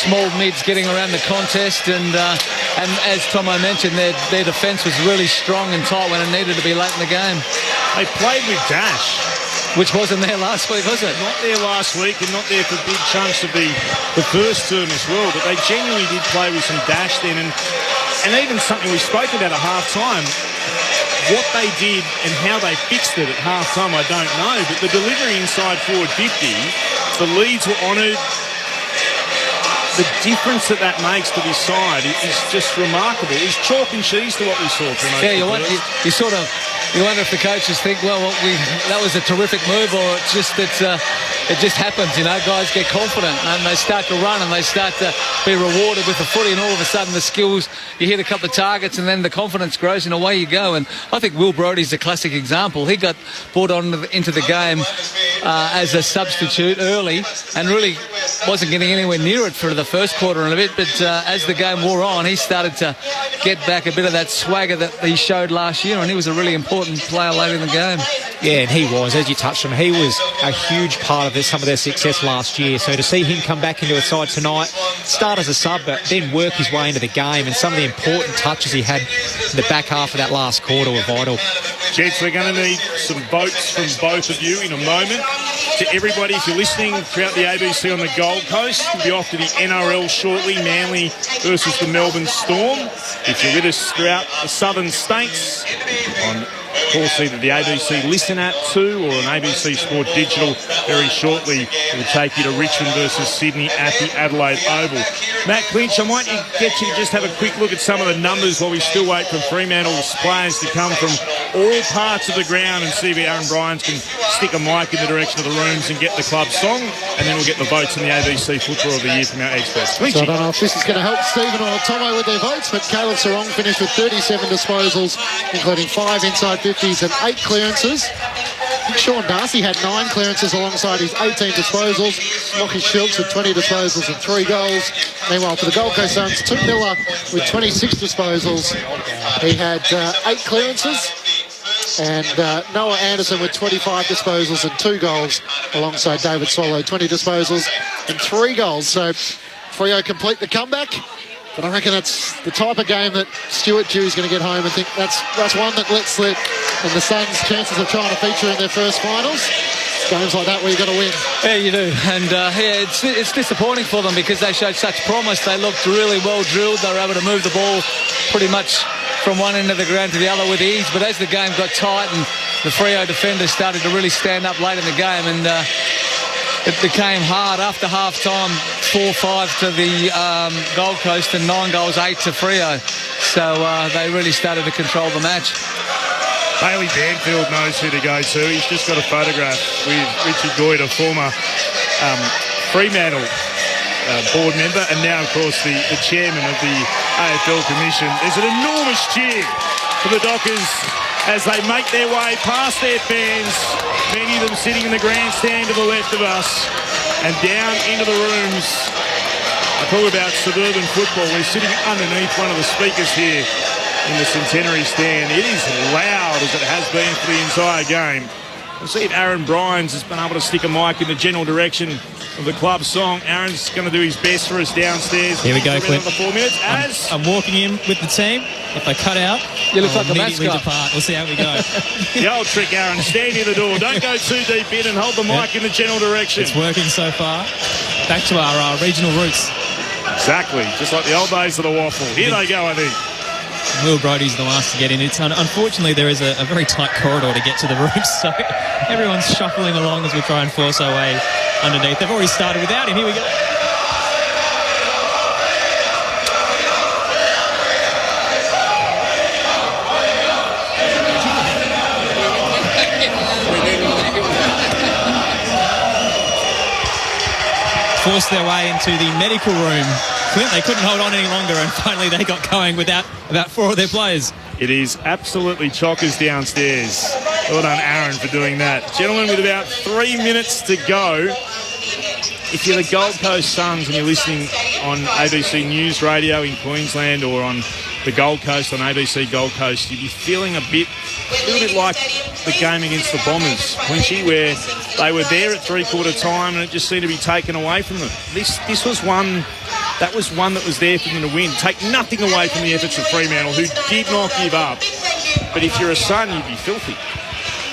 small mids getting around the contest, and as Tomo mentioned, their defence was really strong and tight when it needed to be late in the game. They played with dash, which wasn't there last week, was it? Not there last week, and not there for big chunks of the first term as well, but they genuinely did play with some dash then, and even something we spoke about at half-time. What they did and how they fixed it at half-time, I don't know, but the delivery inside forward 50, the leads were honoured. The difference that makes to this side is just remarkable. It's chalk and cheese to what we saw tonight. Yeah, you wonder if the coaches think, well, that was a terrific move, or it's just that it just happens, guys get confident and they start to run and they start to be rewarded with the footy, and all of a sudden the skills, you hit a couple of targets and then the confidence grows and away you go. And I think Will Brodie's a classic example. He got brought on into the game as a substitute early and really wasn't getting anywhere near it for the first quarter and a bit, but as the game wore on, he started to get back a bit of that swagger that he showed last year, and he was a really important player late in the game. Yeah, and he was, as you touched on, he was a huge part of some of their success last year. So to see him come back into a side tonight, start as a sub, but then work his way into the game, and some of the important touches he had in the back half of that last quarter were vital. Gents, we're going to need some votes from both of you in a moment. To everybody, if you're listening throughout the ABC on the Gold Coast, we'll be off to the NRL shortly, Manly versus the Melbourne Storm. If you're with us throughout the southern states, on of course either the ABC Listen app 2 or an ABC Sport Digital, very shortly we'll take you to Richmond versus Sydney at the Adelaide Oval. Matt Clinch, I might get you to just have a quick look at some of the numbers while we still wait for Fremantle's players to come from all parts of the ground, and see if Aaron Bryans can stick a mic in the direction of the rooms and get the club song, and then we'll get the votes in the ABC Football of the Year from our experts. So I don't know if this is going to help Stephen or Tomo with their votes, but Caleb Sarong finished with 37 disposals, including 5 inside 50s and 8 clearances. Sean Darcy had 9 clearances alongside his 18 disposals. Lockie Schultz with 20 disposals and 3 goals. Meanwhile, for the Gold Coast Suns, Tim Miller with 26 disposals. He had 8 clearances. And Noah Anderson with 25 disposals and 2 goals, alongside David Swallow, 20 disposals and 3 goals. So Freo complete the comeback. But I reckon that's the type of game that Stuart Dew's going to get home and think that's one that lets slip. And the Suns' chances of trying to feature in their first finals, games like that where you've got to win. Yeah, you do. And it's disappointing for them because they showed such promise. They looked really well drilled. They were able to move the ball pretty much from one end of the ground to the other with ease. But as the game got tight and the Freo defenders started to really stand up late in the game, and it became hard after half-time, 4-5 to the Gold Coast and 9 goals, 8 to Freo. So they really started to control the match. Bailey Banfield knows who to go to. He's just got a photograph with Richard Goyd, a former Fremantle board member, and now, of course, the chairman of the AFL Commission. There's an enormous cheer for the Dockers as they make their way past their fans, many of them sitting in the grandstand to the left of us, and down into the rooms. I talk about suburban football. We're sitting underneath one of the speakers here in the Centenary stand. It is loud as it has been for the entire game. We'll see if Aaron Bryans has been able to stick a mic in the general direction of the club song. Aaron's going to do his best for us downstairs. Here we go, Clint. 4 minutes. I'm walking in with the team. If they cut out, you look like a mascot. Depart. We'll see how we go. The old trick, Aaron. Stand near the door. Don't go too deep in and hold the mic in the general direction. It's working so far. Back to our regional roots. Exactly. Just like the old days of the waffle. Here they go, I think. Will Brodie's the last to get in. Unfortunately, there is a very tight corridor to get to the rooms, so everyone's shuffling along as we try and force our way underneath. They've already started without him. Here we go. Forced their way into the medical room. Clint, they couldn't hold on any longer, and finally they got going without about 4 of their players. It is absolutely chockers downstairs. Well done, Aaron, for doing that. Gentlemen, with about 3 minutes to go, if you're the Gold Coast Suns and you're listening on ABC News Radio in Queensland or on the Gold Coast on ABC Gold Coast, you'd be feeling a little bit like the game against the Bombers, Quincy, where they were there at three-quarter time and it just seemed to be taken away from them. This was one that was there for them to win. Take nothing away from the efforts of Fremantle, who did not give up. But if you're a Sun, you'd be filthy.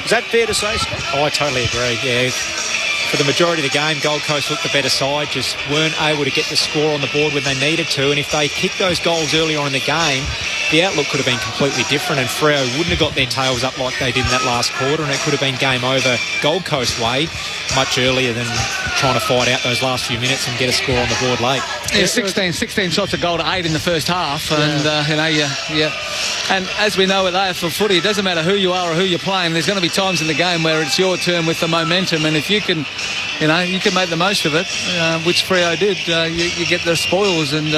Is that fair to say, Scott? Oh, I totally agree, yeah. For the majority of the game, Gold Coast looked the better side, just weren't able to get the score on the board when they needed to, and if they kicked those goals earlier on in the game, the outlook could have been completely different, and Freo wouldn't have got their tails up like they did in that last quarter, and it could have been game over Gold Coast way much earlier than trying to fight out those last few minutes and get a score on the board late. Yeah, 16 shots of goal to 8 in the first half, and and as we know with AFL footy, it doesn't matter who you are or who you're playing. There's going to be times in the game where it's your turn with the momentum, and if you can make the most of it, which Freo did. You get the spoils, and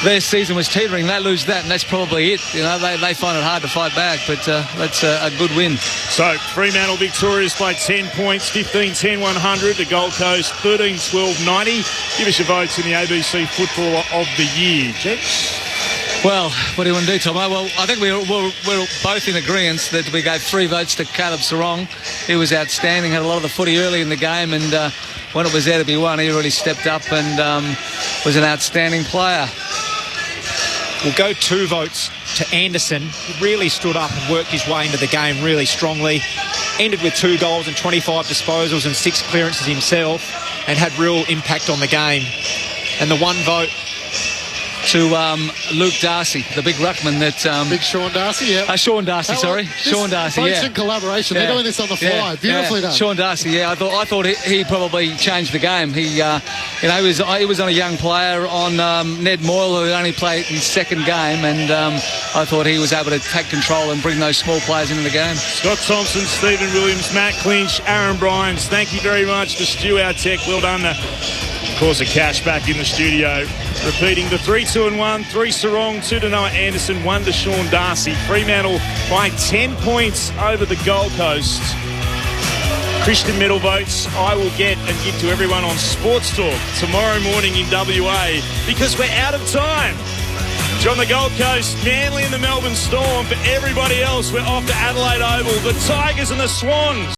their season was teetering. They lose that, and that's probably it. They find it hard to fight back, but that's a good win. So Fremantle victorious by 10 points, 15-10-100. The Gold Coast 13-12-90. Give us your votes in the ABC Footballer of the Year, gents. Well, what do you want to do, Tom? Well, I think we're both in agreement that we gave 3 votes to Caleb Sarong. He was outstanding, had a lot of the footy early in the game, and when it was there to be won, he really stepped up and was an outstanding player. We'll go 2 votes to Anderson. He really stood up and worked his way into the game really strongly. Ended with 2 goals and 25 disposals and 6 clearances himself, and had real impact on the game. And the 1 vote to Luke Darcy, the big ruckman that... big Sean Darcy, yeah. Sean Darcy, sorry. Sean Darcy, yeah. In collaboration. They're doing this on the fly. Beautifully done. Sean Darcy, yeah. I thought he probably changed the game. He was on a young player on Ned Moyle, who only played his second game, and I thought he was able to take control and bring those small players into the game. Scott Thompson, Stephen Williams, Matt Clinch, Aaron Bryans, thank you very much to Stu, our tech. Well done. Of course, a cash back in the studio. Repeating the 3-2-1, 3 Sarong, 2 to Noah Anderson, 1 to Sean Darcy. Fremantle by 10 points over the Gold Coast. Christian medal votes I will get and give to everyone on Sports Talk tomorrow morning in WA, because we're out of time. On the Gold Coast, Manly and the Melbourne Storm. For everybody else, we're off to Adelaide Oval. The Tigers and the Swans.